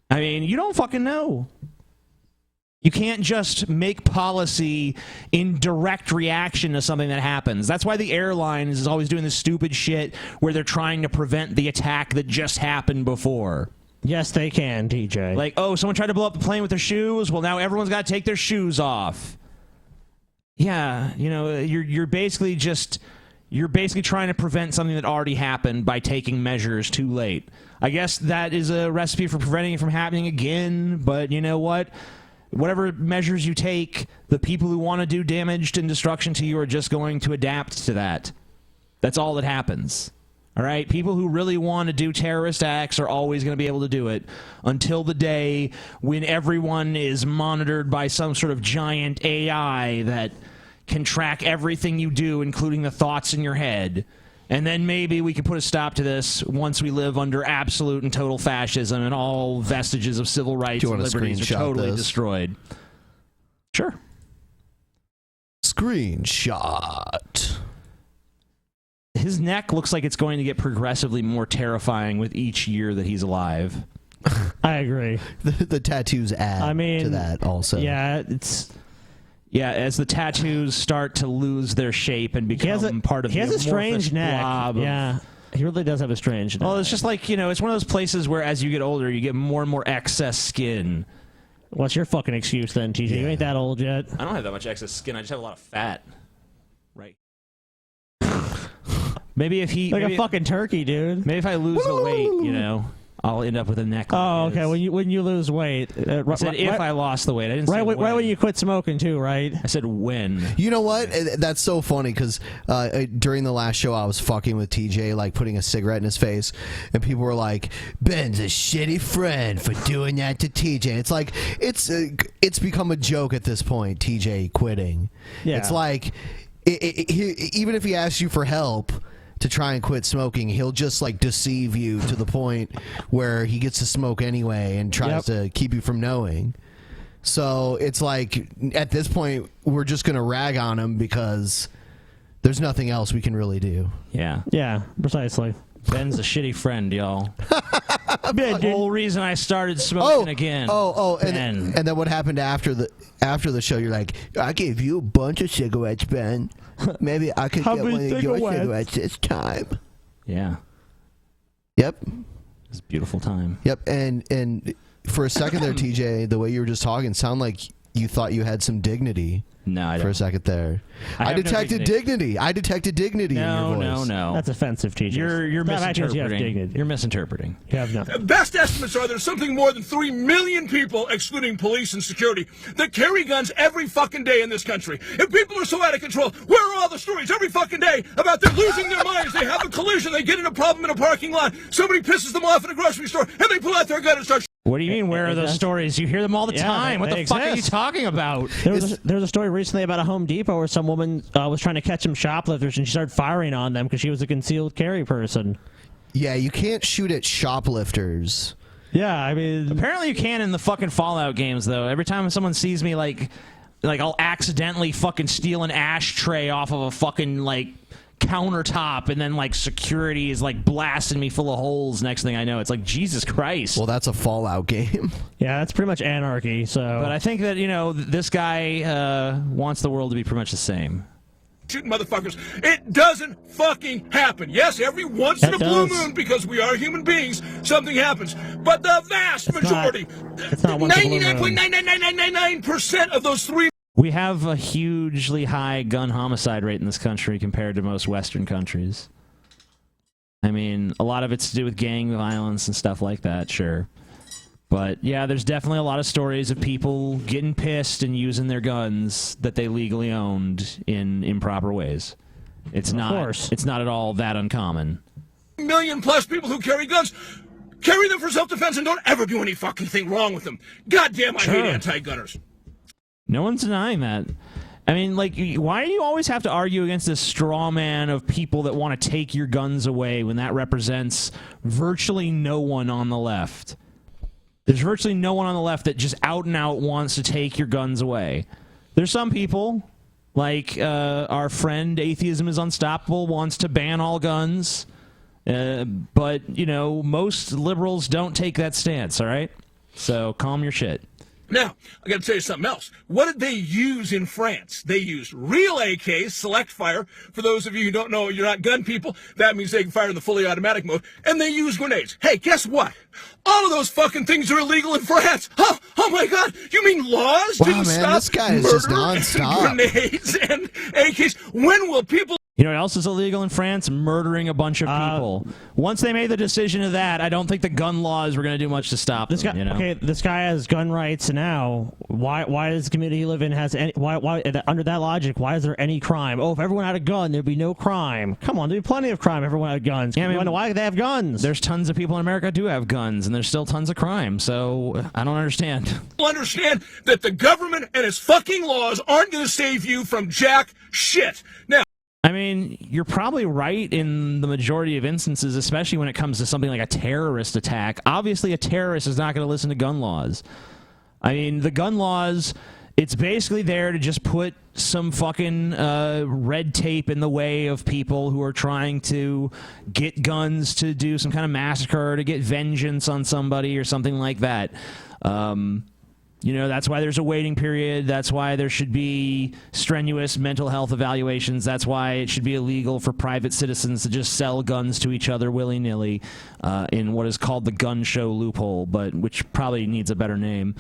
I mean, you don't fucking know. You can't just make policy in direct reaction to something that happens. That's why the airlines is always doing this stupid shit where they're trying to prevent the attack that just happened before. Yes, they can, TJ. Like, oh, someone tried to blow up the plane with their shoes? Well, now everyone's got to take their shoes off. Yeah, you know, you're basically just you're basically trying to prevent something that already happened by taking measures too late. I guess that is a recipe for preventing it from happening again, but you know what? Whatever measures you take, the people who want to do damage and destruction to you are just going to adapt to that. That's all that happens. All right? People who really want to do terrorist acts are always going to be able to do it until the day when everyone is monitored by some sort of giant AI that can track everything you do, including the thoughts in your head. And then maybe we can put a stop to this once we live under absolute and total fascism and all vestiges of civil rights and liberties are totally destroyed. Sure. Screenshot. His neck looks like it's going to get progressively more terrifying with each year that he's alive. I agree. The tattoos add to that also. Yeah, it's... Yeah, as the tattoos start to lose their shape and become part of the amorphous strange neck. blob of- Yeah, he really does have a strange neck. Well, it's just like, it's one of those places where as you get older, you get more and more excess skin. What's your fucking excuse then, TJ? You ain't that old yet. I don't have that much excess skin. I just have a lot of fat. Right. Maybe if he... Like a fucking turkey, dude. Maybe if I lose the weight, I'll end up with a neck. Oh, okay. When you lose weight, I said if I lost the weight. I didn't say when. Right when you quit smoking too, right? I said when. You know what? That's so funny because during the last show, I was fucking with TJ, like putting a cigarette in his face, and people were like, "Ben's a shitty friend for doing that to TJ." It's like it's become a joke at this point. TJ quitting. Yeah. It's like even if he asks you for help to try and quit smoking, he'll just like deceive you to the point where he gets to smoke anyway and tries to keep you from knowing. So it's like at this point we're just gonna rag on him because there's nothing else we can really do. Yeah, precisely. Ben's a shitty friend, y'all. The whole reason I started smoking again. And then what happened after the show? You're like, I gave you a bunch of cigarettes, Ben. Maybe I could get one of your cigarettes this time. Yeah. Yep. It's a beautiful time. Yep. And for a second there, TJ, the way you were just talking, sounded like you thought you had some dignity. No, I don't. For a second there. I detected dignity. I detected dignity in your voice. No. That's offensive, TJ. You're misinterpreting. You're misinterpreting. You have nothing. Best estimates are there's something more than 3 million people, excluding police and security, that carry guns every fucking day in this country. If people are so out of control, where are all the stories every fucking day about them losing their minds? They have a collision, they get in a problem in a parking lot, somebody pisses them off in a grocery store, and they pull out their gun and start. What do you mean, where are those stories? You hear them all the time. What the fuck are you talking about? There was a story recently about a Home Depot where some woman was trying to catch some shoplifters and she started firing on them because she was a concealed carry person. Yeah, you can't shoot at shoplifters. Yeah, I mean... Apparently you can in the fucking Fallout games, though. Every time someone sees me, like I'll accidentally fucking steal an ashtray off of a fucking, countertop, and then security is blasting me full of holes. Next thing I know, it's like, Jesus Christ. Well, that's a Fallout game. Yeah, that's pretty much anarchy. So, but I think that this guy wants the world to be pretty much the same. Shooting motherfuckers. It doesn't fucking happen. Yes, every once in a blue moon, because we are human beings, something happens. But the vast majority, 99.99999% of those 3. We have a hugely high gun homicide rate in this country compared to most Western countries. I mean, a lot of it's to do with gang violence and stuff like that, sure. But, yeah, there's definitely a lot of stories of people getting pissed and using their guns that they legally owned in improper ways. It's not at all that uncommon. Million plus people who carry guns carry them for self-defense and don't ever do any fucking thing wrong with them. Goddamn, I hate anti-gunners. No one's denying that. I mean, why do you always have to argue against this straw man of people that want to take your guns away when that represents virtually no one on the left? There's virtually no one on the left that just out and out wants to take your guns away. There's some people, like our friend Atheism is Unstoppable, wants to ban all guns. But, most liberals don't take that stance, all right? So calm your shit. Now, I got to tell you something else. What did they use in France? They used real AKs, select fire. For those of you who don't know, you're not gun people. That means they can fire in the fully automatic mode. And they use grenades. Hey, guess what? All of those fucking things are illegal in France. Oh my God. You mean laws didn't stop this guy is just nonstop. grenades and AKs? When will people... You know what else is illegal in France? Murdering a bunch of people. Once they made the decision of that, I don't think the gun laws were going to do much to stop This them. guy, You know? okay, this guy has gun rights now. Why does the community he live in has any? Why under that logic? Why is there any crime? Oh, if everyone had a gun, there'd be no crime. Come on, there'd be plenty of crime if everyone had guns. Yeah, I mean, why do they have guns? There's tons of people in America who do have guns, and there's still tons of crime. So I don't understand. Understand that the government and its fucking laws aren't going to save you from jack shit. Now, I mean, you're probably right in the majority of instances, especially when it comes to something like a terrorist attack. Obviously, a terrorist is not going to listen to gun laws. I mean, the gun laws, it's basically there to just put some fucking red tape in the way of people who are trying to get guns to do some kind of massacre, to get vengeance on somebody or something like that. You know, that's why there's a waiting period. That's why there should be strenuous mental health evaluations. That's why it should be illegal for private citizens to just sell guns to each other willy-nilly in what is called the gun show loophole, but which probably needs a better name.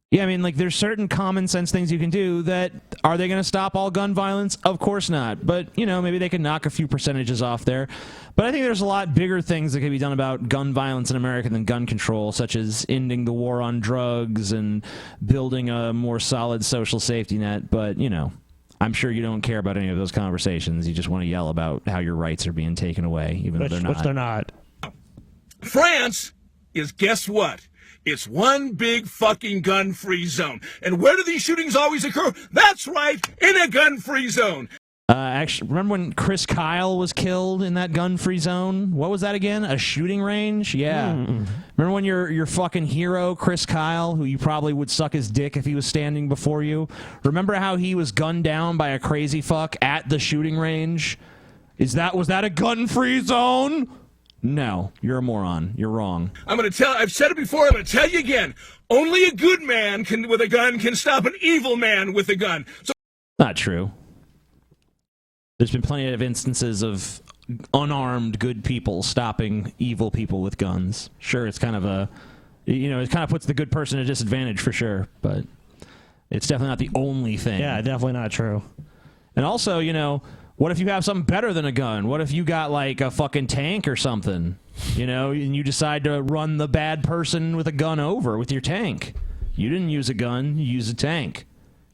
Yeah, I mean, like, there's certain common sense things you can do that, are they going to stop all gun violence? Of course not. But, you know, maybe they can knock a few percentages off there. But I think there's a lot bigger things that can be done about gun violence in America than gun control, such as ending the war on drugs and building a more solid social safety net. But, you know, I'm sure you don't care about any of those conversations. You just want to yell about how your rights are being taken away, even though they're not. Which they're not. France is, guess what? It's one big fucking gun-free zone. And where do these shootings always occur? That's right, in a gun-free zone. Actually, remember when Chris Kyle was killed in that gun-free zone? What was that again? A shooting range? Yeah. Remember when your fucking hero, Chris Kyle, who you probably would suck his dick if he was standing before you? Remember how he was gunned down by a crazy fuck at the shooting range? Was that a gun-free zone? No, you're a moron. You're wrong. I've said it before, I'm going to tell you again. Only a good man with a gun can stop an evil man with a gun. So Not true. There's been plenty of instances of unarmed good people stopping evil people with guns. Sure, it's kind of it kind of puts the good person at a disadvantage for sure, but it's definitely not the only thing. Yeah, definitely not true. And also, you know, what if you have something better than a gun? What if you got like a fucking tank or something, you know, and you decide to run the bad person with a gun over with your tank? You didn't use a gun, you used a tank.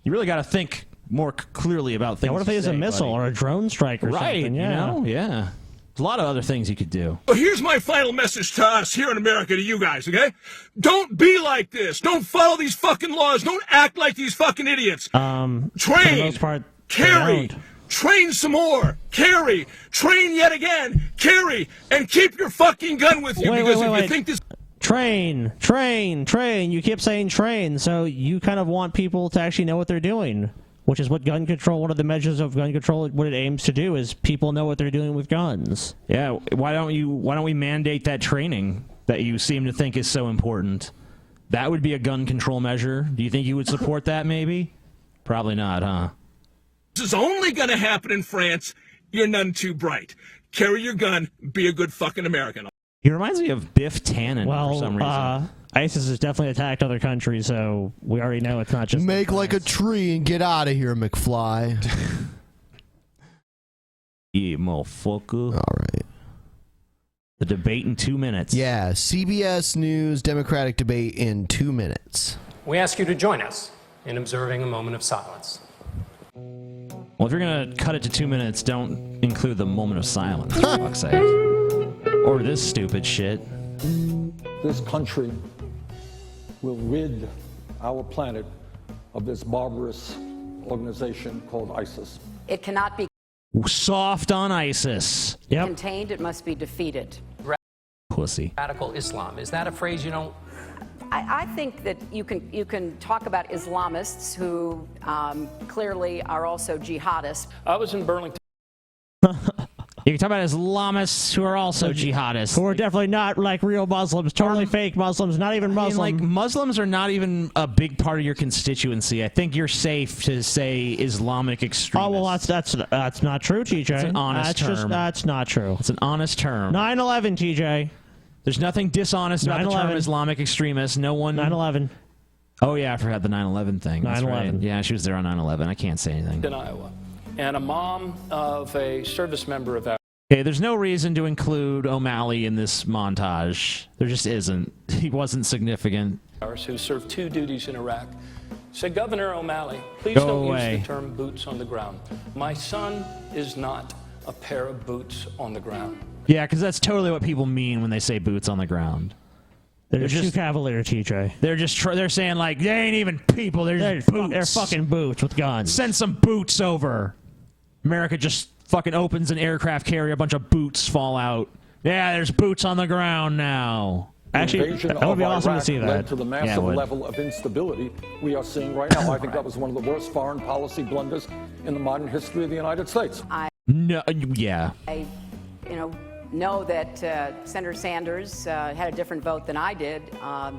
You really got to think more clearly about things. Yeah, what if they use a missile or a drone strike or something? Yeah. You know? Yeah. There's a lot of other things you could do. Well, here's my final message to us here in America, to you guys, okay? Don't be like this. Don't follow these fucking laws. Don't act like these fucking idiots. For the Train. most part, Carry. they don't. Train some more. Carry. Train yet again. Carry. And keep your fucking gun with you, because if you think this... Train. You keep saying train, so you kind of want people to actually know what they're doing, which is what gun control, one of the measures of gun control, what it aims to do is people know what they're doing with guns. Yeah, why don't we mandate that training that you seem to think is so important? That would be a gun control measure. Do you think you would support that, maybe? Probably not, huh? This is only going to happen in France. You're none too bright. Carry your gun. Be a good fucking American. He reminds me of Biff Tannen for some reason. ISIS has definitely attacked other countries, so we already know it's not just... Make like a tree and get out of here, McFly. Yeah, motherfucker. All right. The debate in 2 minutes. Yeah, CBS News Democratic debate in 2 minutes. We ask you to join us in observing a moment of silence. Well, if you're going to cut it to 2 minutes, don't include the moment of silence, for fuck's sake. Or this stupid shit. This country will rid our planet of this barbarous organization called ISIS. It cannot be Soft on ISIS. Yep. contained, it must be defeated. Pussy. Radical Islam. Is that a phrase you don't... I think that you can talk about Islamists who clearly are also jihadists. I was in Burlington. You can talk about Islamists who are also jihadists. Who are definitely not like real Muslims, totally fake Muslims, not even Muslim. I mean, like, Muslims are not even a big part of your constituency. I think you're safe to say Islamic extremists. Oh, well, that's not true, TJ. It's an honest term. That's not true. It's an honest term. 9/11, TJ. There's nothing dishonest about the term Islamic extremist. No one... 9/11. Oh, yeah, I forgot the 9/11 thing. That's 9/11. right. Yeah, she was there on 9/11. I can't say anything. In Iowa. and a mom of a service member of ours. Okay, there's no reason to include O'Malley in this montage. There just isn't. He wasn't significant. Who served 2 duties in Iraq, said, Governor O'Malley, please Go don't away. use the term boots on the ground. My son is not a pair of boots on the ground. Yeah, because that's totally what people mean when they say boots on the ground. They're just too cavalier, TJ. They're just they're saying like they ain't even people. They're just boots. They're fucking boots with guns. Send some boots over. America just fucking opens an aircraft carrier, a bunch of boots fall out. Yeah, there's boots on the ground now. Actually, invasion that would be of awesome to Iraq see that. led to the Yeah, it massive would. level of instability we are seeing right now. I think that was one of the worst foreign policy blunders in the modern history of the United States. No, yeah. I, know that Senator Sanders had a different vote than I did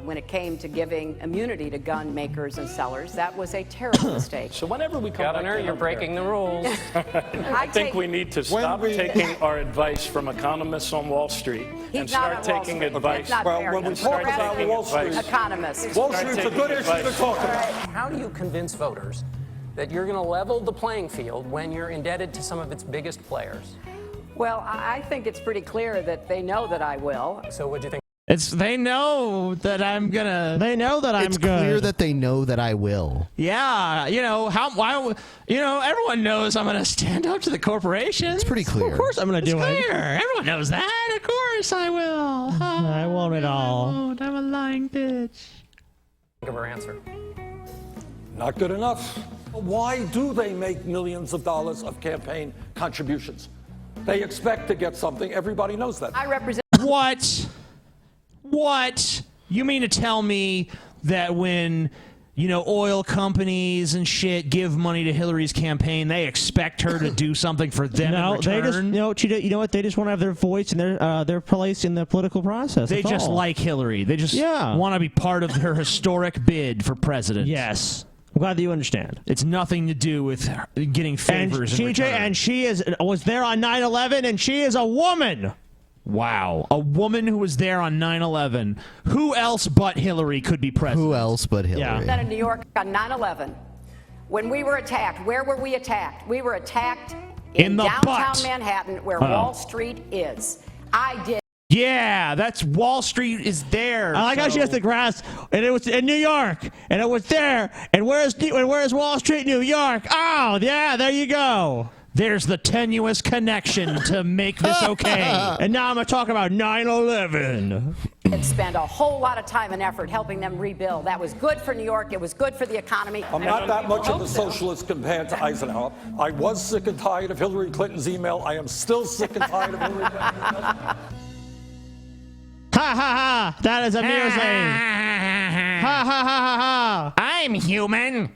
when it came to giving immunity to gun makers and sellers. That was a terrible mistake. So whenever we come Governor, you're breaking the rules. I think we need to stop taking our advice from economists on Wall Street and start taking advice. When we talk about Wall Street, economists. Wall Street's a good issue to talk about. How do you convince voters that you're going to level the playing field when you're indebted to some of its biggest players? Well, I think it's pretty clear that they know that I will. So what do you think? They know that I'm gonna. They know that I'm It's good. clear that they know that I will. Yeah, everyone knows I'm gonna stand up to the corporations. It's pretty clear. Of course I'm gonna do it. Clear. Everyone knows that. Of course I will. I won't at all. I'm a lying bitch. Think of her answer. Not good enough. Why do they make millions of dollars of campaign contributions? They expect to get something. Everybody knows that. I represent. What? What? You mean to tell me that when, oil companies and shit give money to Hillary's campaign, they expect her to do something for them No, in they return? just you know what? They just want to have their voice and their place in the political process. They That's just all. like Hillary. They just Yeah. want to be part of her historic bid for president. Yes. I'm glad that you understand. It's nothing to do with her getting favors in TJ, return. and she was there on 9/11, and she is a woman. Wow. A woman who was there on 9/11. Who else but Hillary could be president? Who else but Hillary? Yeah. In New York on 9/11, when we were attacked, where were we attacked? We were attacked In the downtown butt. Manhattan, where Oh. Wall Street is. I did. Yeah, that's Wall Street is there. I like how she has the grass, and it was in New York, and it was there. And where's Wall Street, New York? Oh, yeah, there you go. There's the tenuous connection to make this okay. And now I'm going to talk about 9/11. And spend a whole lot of time and effort helping them rebuild. That was good for New York. It was good for the economy. I'm not that much of a socialist compared to Eisenhower. I was sick and tired of Hillary Clinton's email. I am still sick and tired of Hillary Clinton's email. Ha ha ha! That is amusing. Ha ha ha ha ha! I'm human.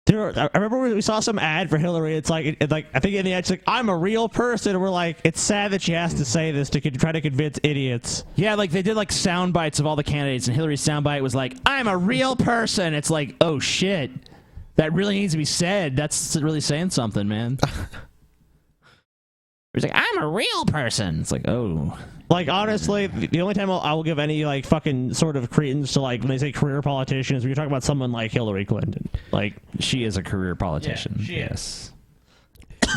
Dude, I remember we saw some ad for Hillary. It's like I think in the ad, it's like, I'm a real person. And we're like, it's sad that she has to say this to try to convince idiots. Yeah, like they did like sound bites of all the candidates, and Hillary's soundbite was like, I'm a real person. It's like, oh shit. That really needs to be said. That's really saying something, man. He's like, I'm a real person. It's like, oh. Like, honestly, the only time I will give any, like, fucking sort of credence to, like, when they say career politicians, when you're talking about someone like Hillary Clinton. Like, she is a career politician. Yeah, she yes.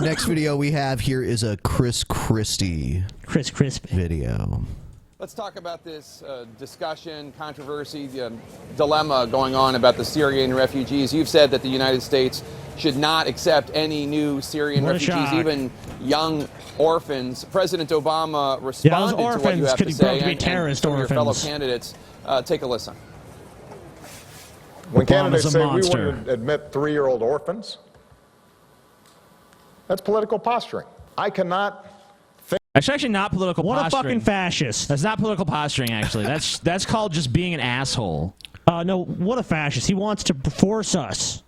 Next video we have here is a Chris Christie video. Let's talk about this discussion, controversy, dilemma going on about the Syrian refugees. You've said that the United States should not accept any new Syrian What a refugees, shock. even young orphans. President Obama responded to what you have to say, and some of your fellow candidates. Take a listen. When candidates a say monster. we wouldn't admit 3-year-old orphans, that's political posturing. I cannot think. That's actually not political What a posturing. fucking fascist. That's not political posturing, actually. That's called just being an asshole. No, what a fascist. He wants to force us.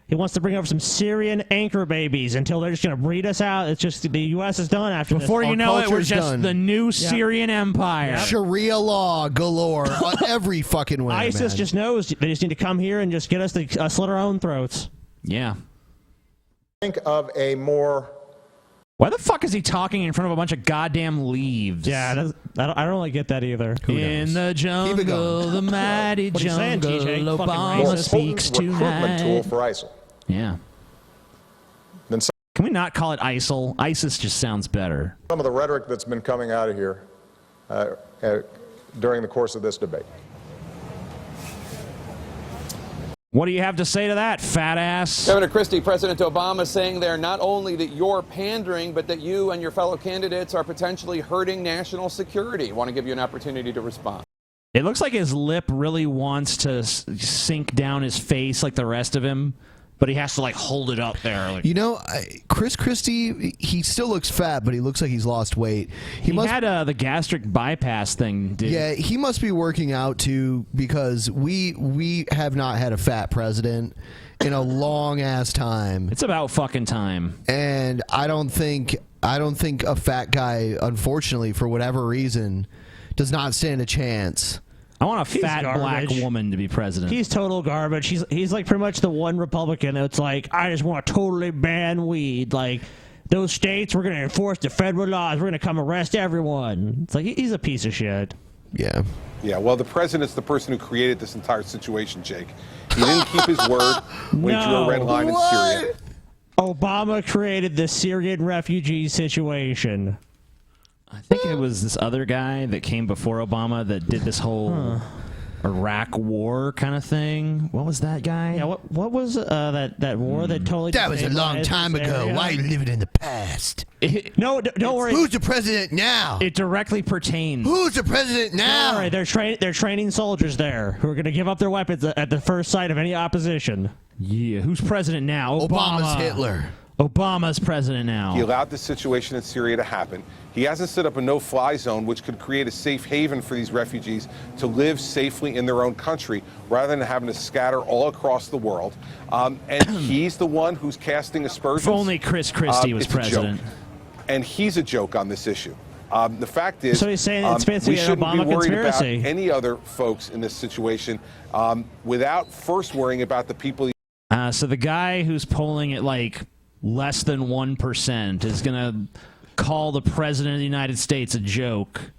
He wants to bring over some Syrian anchor babies until they're just going to breed us out. It's just the U.S. is done after Before this. you know it, we're just the new Syrian empire. Sharia law galore on every fucking way. ISIS man. just knows they just need to come here and just get us to slit our own throats. Yeah. Think of a more. Why the fuck is he talking in front of a bunch of goddamn leaves? Yeah, I don't really get that either. In the jungle, the mighty What are you saying, jungle, TJ? Fucking Obama racist. speaks recruitment tool tonight. for ISIL. Yeah. not call it ISIL? ISIS just sounds better. Some of the rhetoric that's been coming out of here during the course of this debate. What do you have to say to that, fat ass? Governor Christie, President Obama saying there not only that you're pandering, but that you and your fellow candidates are potentially hurting national security. I want to give you an opportunity to respond. It looks like his lip really wants to sink down his face like the rest of him, but he has to like hold it up there. Like, You know, Chris Christie, he still looks fat, but he looks like he's lost weight. he had the gastric bypass thing, dude. Yeah, he must be working out too, because we have not had a fat president in a long ass time. It's about fucking time. And I don't think a fat guy, unfortunately, for whatever reason, does not stand a chance. I want a He's fat black garbage. woman to be president. He's total garbage. He's like pretty much the one Republican that's like, I just want to totally ban weed. Like, those states, we're going to enforce the federal laws. We're going to come arrest everyone. It's like, he's a piece of shit. Yeah. Yeah, well, the president's the person who created this entire situation, Jake. He didn't keep his word when he drew a red line in Syria. Obama created the Syrian refugee situation. I think it was this other guy that came before Obama that did this whole Iraq war kind of thing. What was that guy? Yeah, what was that war that totally... That was a long time ago. Why are you living in the past? No, don't worry. Who's the president now? It directly pertains. Who's the president now? All right, they're training soldiers there who are going to give up their weapons at the first sight of any opposition. Yeah, who's president now? Obama's Hitler. Obama's president now. He allowed the situation in Syria to happen. He hasn't set up a no-fly zone, which could create a safe haven for these refugees to live safely in their own country, rather than having to scatter all across the world. And he's the one who's casting aspersions. If only Chris Christie was it's a joke. president. And he's a joke on this issue. The fact is, So he's saying it's basically we an shouldn't Obama be worried conspiracy. about any other folks in this situation without first worrying about the people. So the guy who's polling at like less than 1% is going to call the president of the United States a joke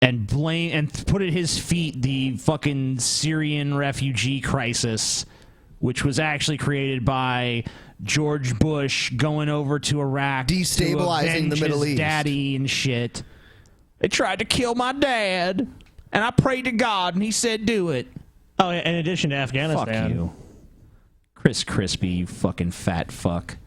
and blame and put at his feet the fucking Syrian refugee crisis, which was actually created by George Bush going over to Iraq, Destabilizing to the Middle his East. daddy and shit. They tried to kill my dad, and I prayed to God, and he said, "Do it." Oh, yeah, in addition to Afghanistan. Fuck you, Chris Crispy, you fucking fat fuck.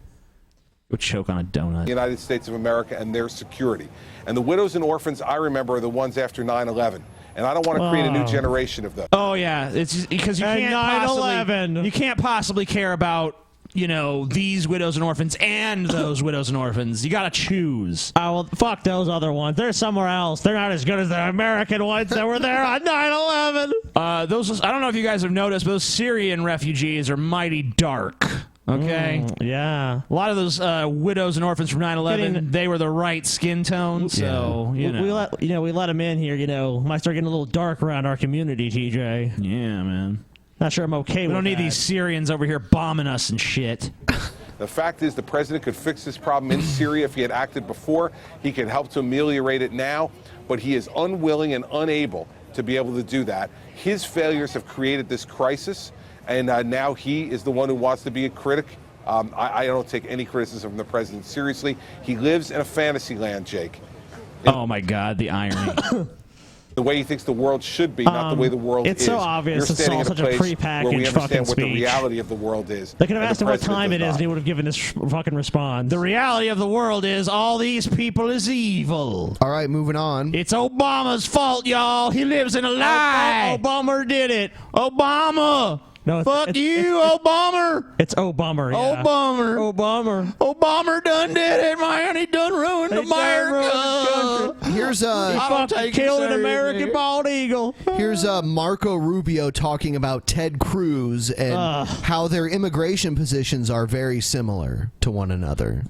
Go choke on a donut. The United States of America and their security. And the widows and orphans I remember are the ones after 9/11. And I don't want to create a new generation of those. Oh yeah, it's just because you can't possibly care about, you know, these widows and orphans and those widows and orphans. You gotta choose. Oh, well, fuck those other ones. They're somewhere else. They're not as good as the American ones that were there on 9/11. Those, I don't know if you guys have noticed, but those Syrian refugees are mighty dark. Okay. Yeah. A lot of those widows and orphans from 9/11, they were the right skin tone. So you know, we let them in here. You know, might start getting a little dark around our community, TJ. Yeah, man. Not sure I'm okay We with don't need that. these Syrians over here bombing us and shit. The fact is the president could fix this problem in Syria if he had acted before. He could help to ameliorate it now, but he is unwilling and unable to be able to do that. His failures have created this crisis, and now he is the one who wants to be a critic. I don't take any criticism from the president seriously. He lives in a fantasy land, Jake. Oh my God, the irony. The way he thinks the world should be, not the way the world is. it's so obvious You're it's standing all in a such a place prepackaged where we fucking understand what the speech. reality of the world is. They could have and asked the him what president time does it is, not. and he would have given his fucking response. The reality of the world is all these people is evil. All right, moving on. It's Obama's fault, y'all. He lives in a lie. Obama did it. Obama. No, Fuck you, Obama. It's Obama. Yeah. Obama. Obama done did it, man. He done ruined America. Here's He I don't fucking take it killed an serious, American nigga. bald eagle. Here's Marco Rubio talking about Ted Cruz and how their immigration positions are very similar to one another.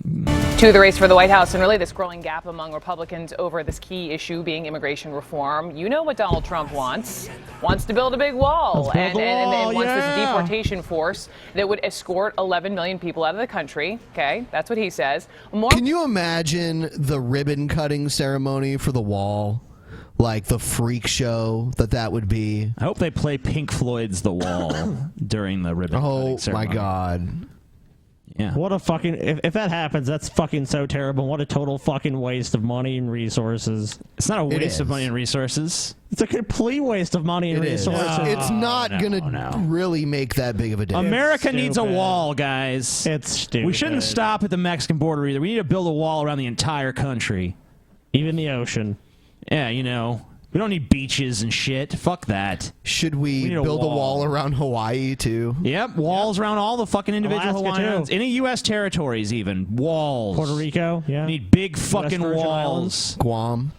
To the race for the White House and really this growing gap among Republicans over this key issue being immigration reform. You know what Donald Trump wants. Wants to build a big wall and wants this deportation force that would escort 11 million people out of the country. Okay, that's what he says. Can you imagine the ribbon cutting ceremony for the wall? Like the freak show that would be. I hope they play Pink Floyd's The Wall during the ribbon cutting ceremony. My God. Yeah. What a fucking... If that happens, that's fucking so terrible. What a total fucking waste of money and resources. It's not a waste of money and resources. It's a complete waste of money and resources. It's not going to really make that big of a difference. America needs a wall, guys. It's stupid. We shouldn't stop at the Mexican border either. We need to build a wall around the entire country. Even the ocean. Yeah, you know. We don't need beaches and shit. Fuck that. Should we need build a wall around Hawaii, too? Yep, walls around all the fucking individual Alaska, Hawaiians. too. Any U.S. territories, even. Walls. Puerto Rico, yeah. We need big fucking Virgin walls. Islands. Guam.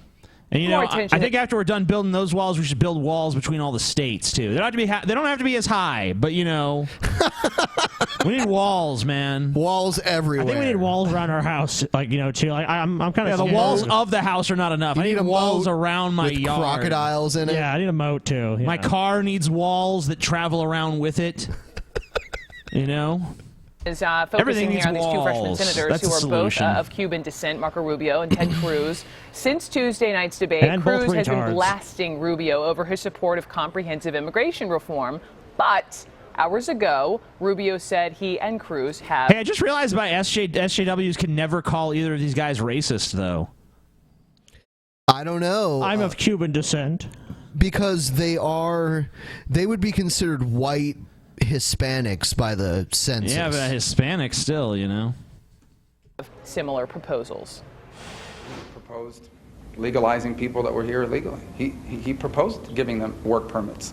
And you know, More I attention think after we're done building those walls, we should build walls between all the states too. They don't have to be. They don't have to be as high, but you know, we need walls, man. Walls everywhere. I think we need walls around our house, like, you know, too. Like, I'm kind of the walls of the house are not enough. I need walls around my with yard. crocodiles in it. Yeah, I need a moat too. Yeah. My car needs walls that travel around with it. You know. Is Everything focusing here needs on these two freshman walls. senators That's who the are both solution. of Cuban descent, Marco Rubio and Ted Cruz. Since Tuesday night's debate, And both Cruz has been retards. blasting Rubio over his support of comprehensive immigration reform. But hours ago, Rubio said he and Cruz have... Hey, I just realized my SJWs can never call either of these guys racist, though. I don't know. I'm of Cuban descent. Because they would be considered white Hispanics by the census. Yeah, but Hispanic still, you know. Similar proposals. Proposed legalizing people that were here illegally. He proposed giving them work permits.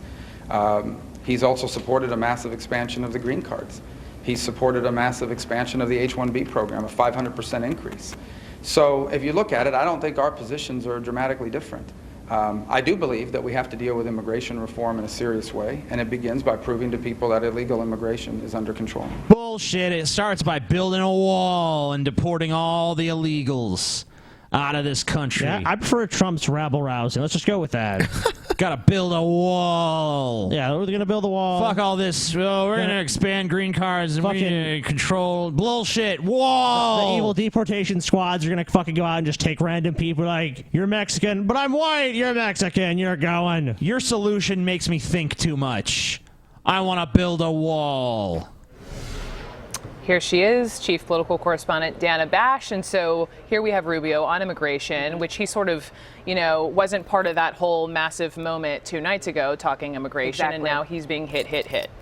He's also supported a massive expansion of the green cards. He's supported a massive expansion of the H-1B program, a 500% increase. So if you look at it, I don't think our positions are dramatically different. I do believe that we have to deal with immigration reform in a serious way, and it begins by proving to people that illegal immigration is under control. Bullshit. It starts by building a wall and deporting all the illegals out of this country. Yeah, I prefer Trump's rabble rousing. Let's just go with that. Gotta build a wall. Yeah, we're gonna build a wall. Fuck all this. Oh, we're gonna expand green cards and we're gonna control bullshit. Wall. The evil deportation squads are gonna fucking go out and just take random people like, you're Mexican, but I'm white. You're Mexican. You're going. Your solution makes me think too much. I want to build a wall. Here she is, chief political correspondent Dana Bash. And so here we have Rubio on immigration, which he sort of, you know, wasn't part of that whole massive moment 2 nights ago talking immigration. Exactly. And now he's being hit.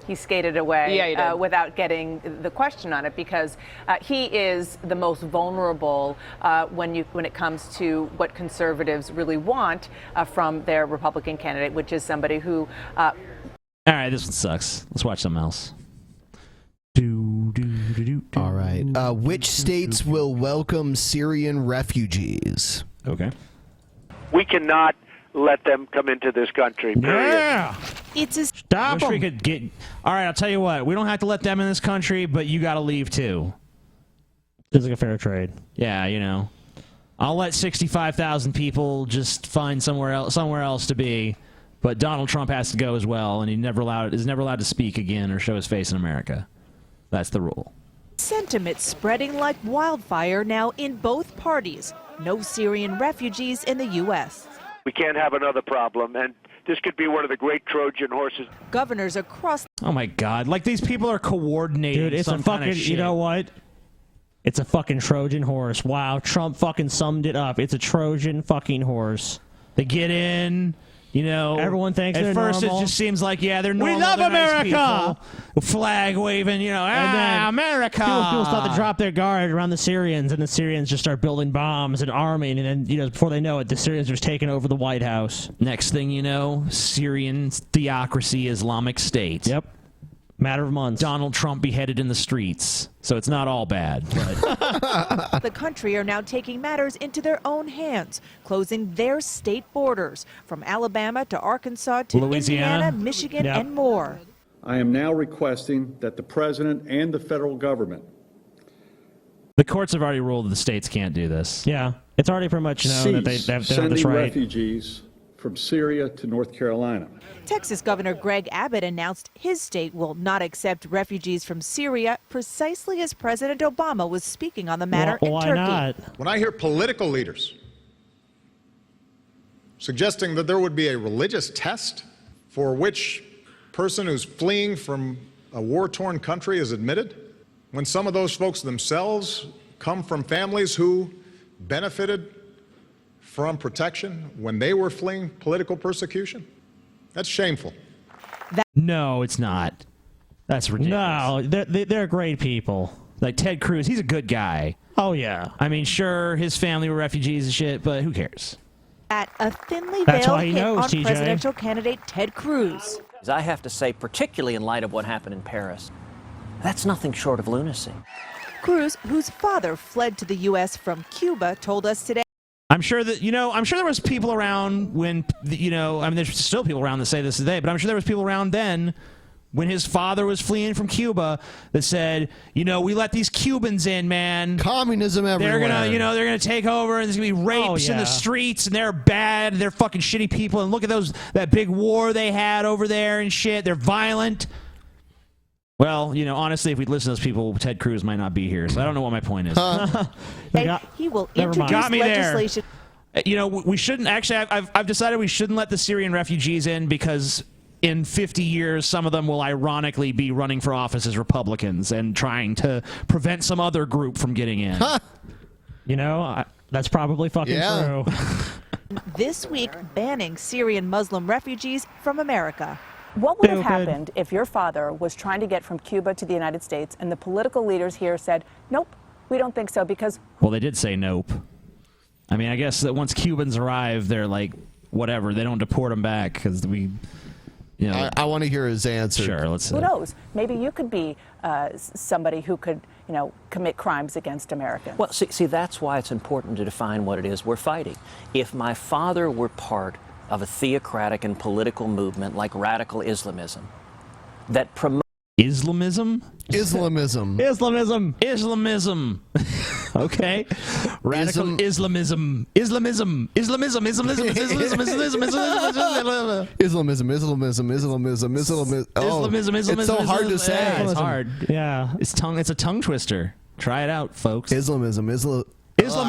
He skated away Yeah, he did. without getting the question on it, because he is the most vulnerable when it comes to what conservatives really want from their Republican candidate, which is somebody who... All right, this one sucks. Let's watch something else. All right. Which states will welcome Syrian refugees? Okay. We cannot let them come into this country. Period. Yeah. It's a Stop. We could get. All right, I'll tell you what. We don't have to let them in this country, but you got to leave too. It's like a fair trade. Yeah, you know. I'll let 65,000 people just find somewhere else to be, but Donald Trump has to go as well, and is never allowed to speak again or show his face in America. That's the rule. Sentiment spreading like wildfire now in both parties. No Syrian refugees in the U.S. We can't have another problem, and this could be one of the great Trojan horses. Governors across. Oh my God! Like these people are coordinating. Dude, it's some a fucking. kind of shit. You know what? It's a fucking Trojan horse. Wow, Trump fucking summed it up. It's a Trojan fucking horse. They get in. You know, everyone thinks at they're first normal. it just seems like, yeah, they're normal. We love they're nice America. people. Flag waving, you know, And then America. People start to drop their guard around the Syrians, and the Syrians just start building bombs and arming, and then, you know, before they know it, the Syrians are just taking over the White House. Next thing you know, Syrian theocracy, Islamic State. Yep. Matter of months. Donald Trump beheaded in the streets. So it's not all bad. But The country are now taking matters into their own hands, closing their state borders from Alabama to Arkansas to Louisiana. Indiana, Michigan, Yep. and more. I am now requesting that the President and the federal government the courts have already ruled that the states can't do this. Yeah. It's already pretty much known that they have this sending right. refugees from Syria to North Carolina. Texas Governor Greg Abbott announced his state will not accept refugees from Syria, precisely as President Obama was speaking on the matter in Turkey. Not? When I hear political leaders suggesting that there would be a religious test for which person who's fleeing from a war-torn country is admitted, when some of those folks themselves come from families who benefited from protection when they were fleeing political persecution? That's shameful. No, it's not. That's ridiculous. No, they're great people. Like Ted Cruz, he's a good guy. Oh, yeah. I mean, sure, his family were refugees and shit, but who cares? At a thinly That's veiled why he hit knows, on TJ. presidential candidate Ted Cruz. I have to say, particularly in light of what happened in Paris, that's nothing short of lunacy. Cruz, whose father fled to the U.S. from Cuba, told us today. I'm sure that, I'm sure there was people around when, I mean, there's still people around that say this today, but I'm sure there was people around then when his father was fleeing from Cuba that said, we let these Cubans in, man. Communism everywhere. They're gonna take over, and there's gonna be rapes in the streets, and they're bad, they're fucking shitty people, and look at that big war they had over there and shit. They're violent. Well, honestly, if we'd listen to those people, Ted Cruz might not be here, so I don't know what my point is. He will introduce Got me legislation. There. We shouldn't, actually, I've decided we shouldn't let the Syrian refugees in because in 50 years, some of them will ironically be running for office as Republicans and trying to prevent some other group from getting in. That's probably fucking true. This week, banning Syrian Muslim refugees from America. What would have happened if your father was trying to get from Cuba to the United States and the political leaders here said, nope, we don't think so because... Well, they did say nope. I mean, I guess that once Cubans arrive, they're like, whatever, they don't deport them back because we... I want to hear his answer. Sure, let's see. Who knows? Maybe you could be somebody who could, commit crimes against Americans. Well, see, that's why it's important to define what it is we're fighting. If my father were part of a theocratic and political movement like radical Islamism that promotes... Islamism? Islamism. Islamism. Okay. Radical Islamism. Islamism. Oh, it's so hard to say. It's hard. Yeah. It's a tongue twister. Try it out, folks. Islamism. Islamism. I don't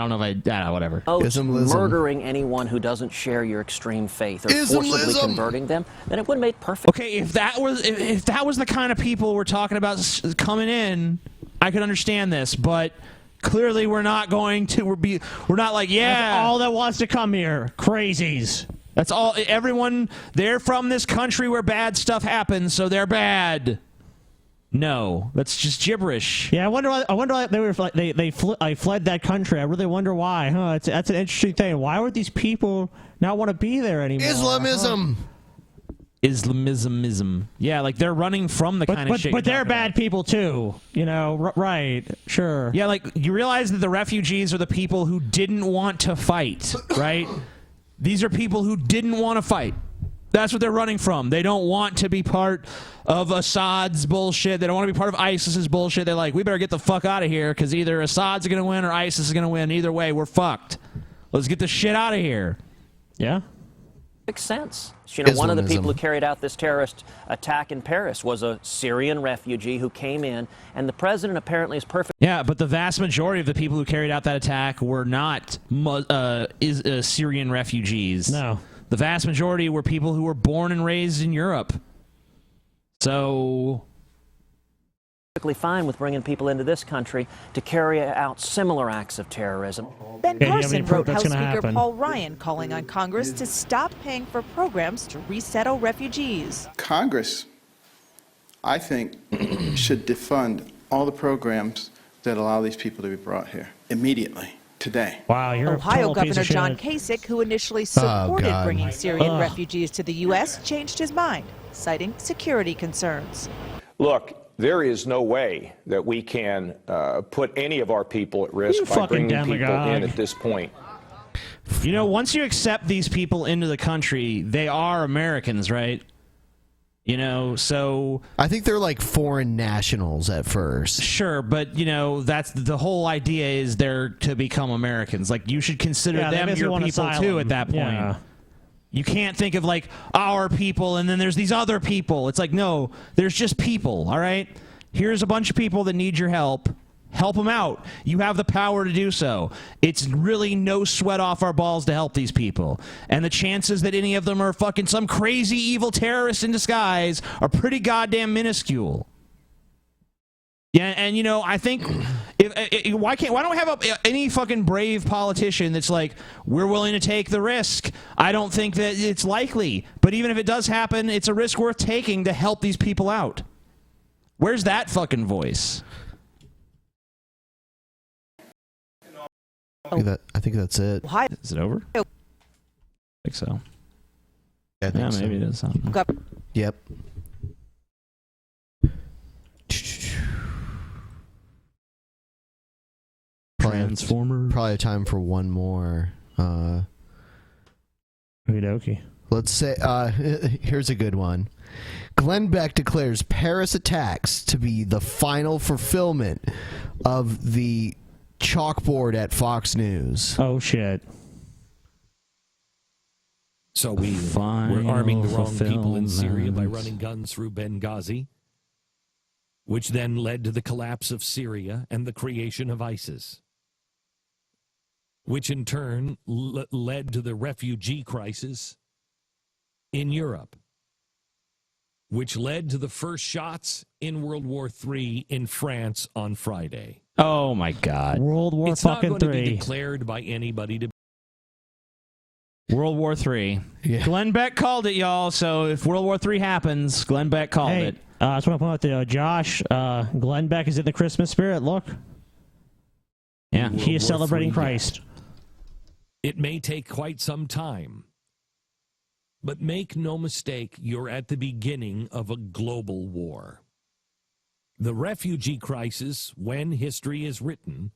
know if whatever. Murdering anyone who doesn't share your extreme faith or forcibly converting them, then it would make perfect. Okay, if that was the kind of people we're talking about coming in, I could understand this, but clearly we're not going to. We're not like, That's all that wants to come here, crazies. That's all. Everyone, they're from this country where bad stuff happens, so they're bad. No, that's just gibberish. Yeah, I wonder why they fled that country. I really wonder why. That's an interesting thing. Why would these people not want to be there anymore? Islamism. Yeah, like they're running from the kind of shit. But they're bad people too. Right? Sure. Yeah, like you realize that the refugees are the people who didn't want to fight, right? These are people who didn't want to fight. That's what they're running from. They don't want to be part of Assad's bullshit. They don't want to be part of ISIS's bullshit. They're like, we better get the fuck out of here because either Assad's going to win or ISIS is going to win. Either way, we're fucked. Let's get the shit out of here. Yeah? Makes sense. One of the people who carried out this terrorist attack in Paris was a Syrian refugee who came in, and the president apparently is perfect. Yeah, but the vast majority of the people who carried out that attack were not Syrian refugees. No. The vast majority were people who were born and raised in Europe. So... perfectly fine with bringing people into this country to carry out similar acts of terrorism. Ben Carson wrote House Speaker Paul Ryan calling on Congress to stop paying for programs to resettle refugees. Congress, I think, should defund all the programs that allow these people to be brought here immediately. Today. Wow, you're Ohio a total piece Governor of John shit. Kasich, who initially supported bringing Syrian refugees to the U.S., changed his mind, citing security concerns. Look, there is no way that we can put any of our people at risk by bringing people in at this point. Once you accept these people into the country, they are Americans, right? So... I think they're like foreign nationals at first. Sure, but, that's the whole idea is they're to become Americans. Like, you should consider them your people, too, at that point. Yeah. You can't think of, like, our people and then there's these other people. It's like, no, there's just people, all right? Here's a bunch of people that need your help. Help them out. You have the power to do so. It's really no sweat off our balls to help these people. And the chances that any of them are fucking some crazy evil terrorist in disguise are pretty goddamn minuscule. Yeah, and you know, I think why don't we have any fucking brave politician that's like, we're willing to take the risk? I don't think that it's likely, but even if it does happen, it's a risk worth taking to help these people out. Where's that fucking voice? I think that's it. Is it over? I think so. I think so. Maybe it is. Yep. Transformers. Probably time for one more. Okie Let's say, here's a good one. Glenn Beck declares Paris attacks to be the final fulfillment of the chalkboard at Fox News. Oh, shit. So we're arming the wrong people in Syria by running guns through Benghazi, which then led to the collapse of Syria and the creation of ISIS, which in turn led to the refugee crisis in Europe, which led to the first shots in World War III in France on Friday. Oh, my God. World War It's not fucking going to be III. declared by anybody to World War III. Yeah. Glenn Beck called it, y'all. So if World War III happens, Glenn Beck called it. I just want to point out to Josh, Glenn Beck is in the Christmas spirit. Look. Yeah. He is celebrating Christ. It may take quite some time, but make no mistake, you're at the beginning of a global war. The refugee crisis, when history is written,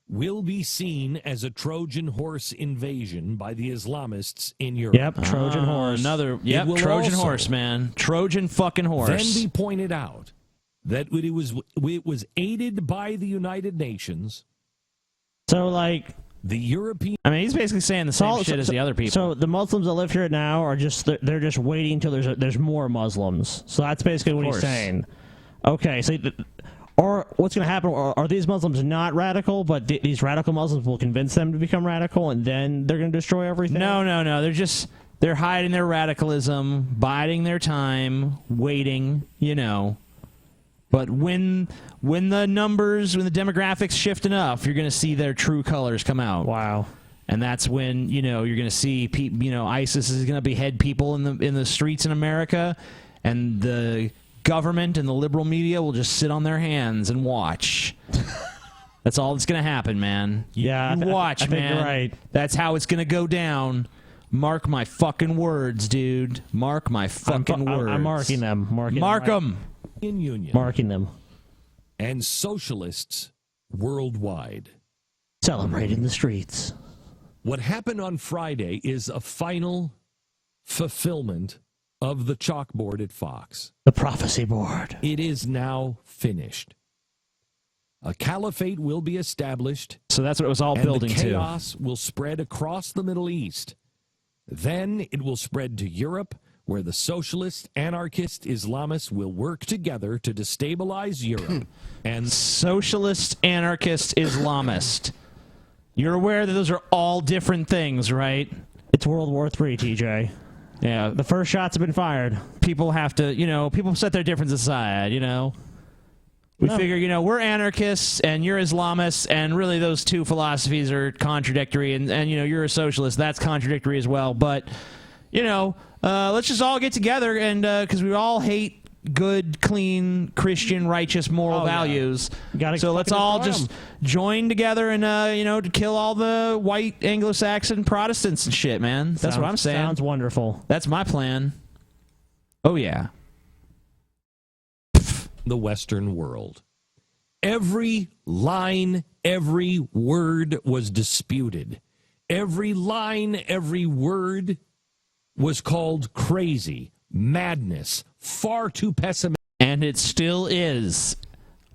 will be seen as a Trojan horse invasion by the Islamists in Europe. Yep, Trojan horse. It will Trojan also horse, man. Trojan fucking horse. Then be pointed out that it was aided by the United Nations. So, like, the European... I mean, he's basically saying the same shit as the other people. So the Muslims that live here now are they're just waiting until there's more Muslims. So that's basically what he's saying. Okay, so or what's going to happen? Are these Muslims not radical, but these radical Muslims will convince them to become radical, and then they're going to destroy everything? No. They're hiding their radicalism, biding their time, waiting, you know. But when the numbers, when the demographics shift enough, you're going to see their true colors come out. Wow. And that's when, you know, you're going to see ISIS is going to behead people in the streets in America, and the government and the liberal media will just sit on their hands and watch. That's all that's going to happen, man. Yeah, you watch, I think man. you're right. That's how it's going to go down. Mark my fucking words, dude. Mark my fucking words. I'm marking them. Mark them. Union. Marking them. And socialists worldwide. Celebrating the streets. What happened on Friday is a final fulfillment of the chalkboard at Fox. The prophecy board. It is now finished. A caliphate will be established. So that's what it was all and building the to. chaos will spread across the Middle East. Then it will spread to Europe, where the socialist, anarchist, Islamists will work together to destabilize Europe. And socialist, anarchist, Islamist. You're aware that those are all different things, right? It's World War III, TJ. Yeah. The first shots have been fired. People have to, people set their differences aside, We figure, we're anarchists and you're Islamists, and really those two philosophies are contradictory, and you're a socialist. That's contradictory as well. But, let's just all get together, and because we all hate good, clean, Christian, righteous, moral values. So let's all just join together and, to kill all the white Anglo-Saxon Protestants and shit, man. That's what I'm saying. Sounds wonderful. That's my plan. Oh, yeah. The Western world. Every line, every word was disputed. Every line, every word was called crazy, madness, far too pessimistic. And it still is.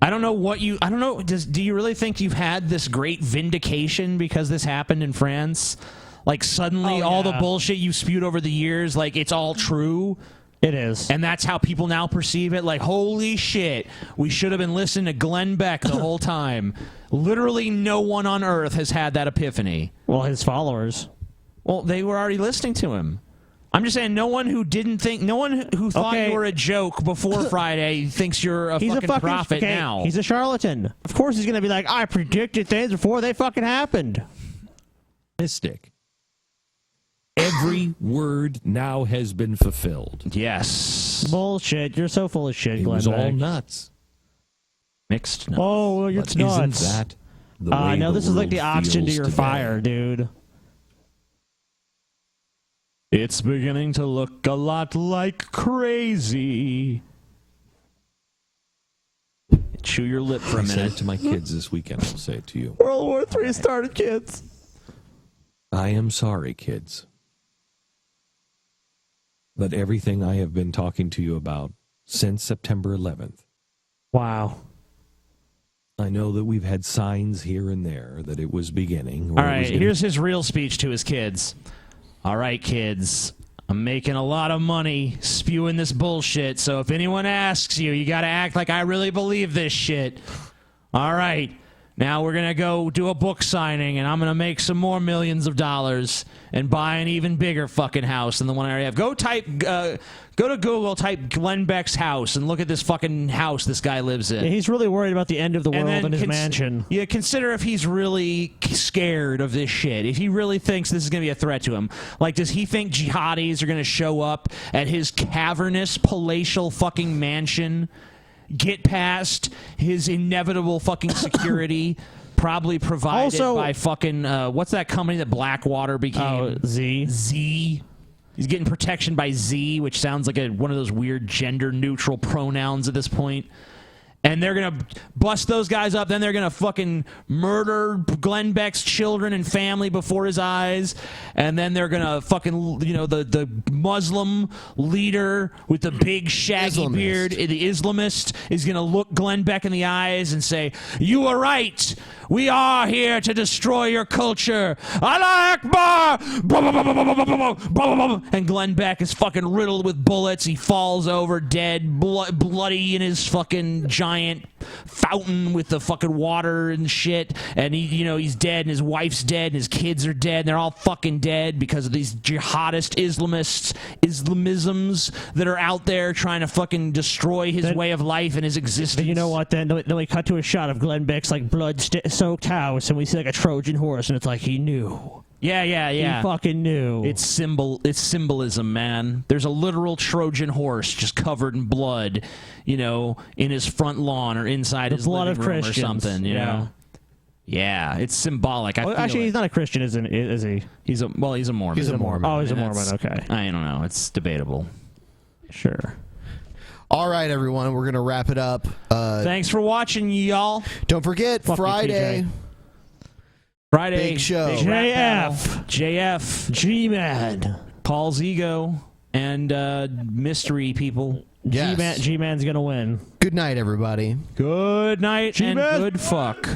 I don't know, do you really think you've had this great vindication because this happened in France? Like suddenly all the bullshit you spewed over the years, like it's all true? It is. And that's how people now perceive it. Like, holy shit, we should have been listening to Glenn Beck the whole time. Literally no one on earth has had that epiphany. Well, his followers. Well, they were already listening to him. I'm just saying, no one who didn't think, no one who thought you were a joke before Friday thinks you're a fucking prophet now. He's a charlatan. Of course he's going to be like, I predicted things before they fucking happened. Mystic. Every word now has been fulfilled. Yes. Bullshit. You're so full of shit, It Glenn was all Beck. nuts. Mixed nuts. Oh, well, it's But nuts. isn't that the way no, the this is like world the oxygen to feels your today? fire, dude. It's beginning to look a lot like crazy. Chew your lip for a I said minute. it to my kids this weekend. I'll say it to you. World War III started, kids. I am sorry, kids. But everything I have been talking to you about since September 11th. Wow. I know that we've had signs here and there that it was beginning. All right, here's his real speech to his kids. All right, kids, I'm making a lot of money spewing this bullshit, so if anyone asks you, you got to act like I really believe this shit. All right, now we're going to go do a book signing, and I'm going to make some more millions of dollars and buy an even bigger fucking house than the one I already have. Go to Google, type Glenn Beck's house, and look at this fucking house this guy lives in. Yeah, he's really worried about the end of the world then in his mansion. Yeah, consider if he's really scared of this shit. If he really thinks this is going to be a threat to him. Like, does he think jihadis are going to show up at his cavernous, palatial fucking mansion, get past his inevitable fucking security, probably provided by fucking, what's that company that Blackwater became? Z. Z. He's getting protection by Z, which sounds like one of those weird gender-neutral pronouns at this point. And they're going to bust those guys up. Then they're going to fucking murder Glenn Beck's children and family before his eyes. And then they're going to fucking, the Muslim leader with the big shaggy beard, the Islamist, is going to look Glenn Beck in the eyes and say, "You were right. We are here to destroy your culture. Allah Akbar!" And Glenn Beck is fucking riddled with bullets. He falls over dead, bloody in his fucking giant fountain with the fucking water and shit. And he's dead, and his wife's dead, and his kids are dead, and they're all fucking dead because of these jihadist Islamisms that are out there trying to fucking destroy his way of life and his existence. Then you know what? Then we cut to a shot of Glenn Beck's like blood-soaked house, and we see like a Trojan horse, and it's like he knew. Yeah. He fucking knew. It's symbolism, man. There's a literal Trojan horse just covered in blood, in his front lawn or inside his blood living of room or Christians, something, you know? Yeah, it's symbolic. Actually, he's not a Christian, is he? He's a Mormon. He's a Mormon. Oh, he's a Mormon, okay. I don't know. It's debatable. Sure. All right, everyone, we're going to wrap it up. Thanks for watching, y'all. Don't forget, Friday. Big show. JF. G-Man. Paul's ego and mystery people. Yes. G-Man's going to win. Good night, everybody. Good night G-Man. and good fuck.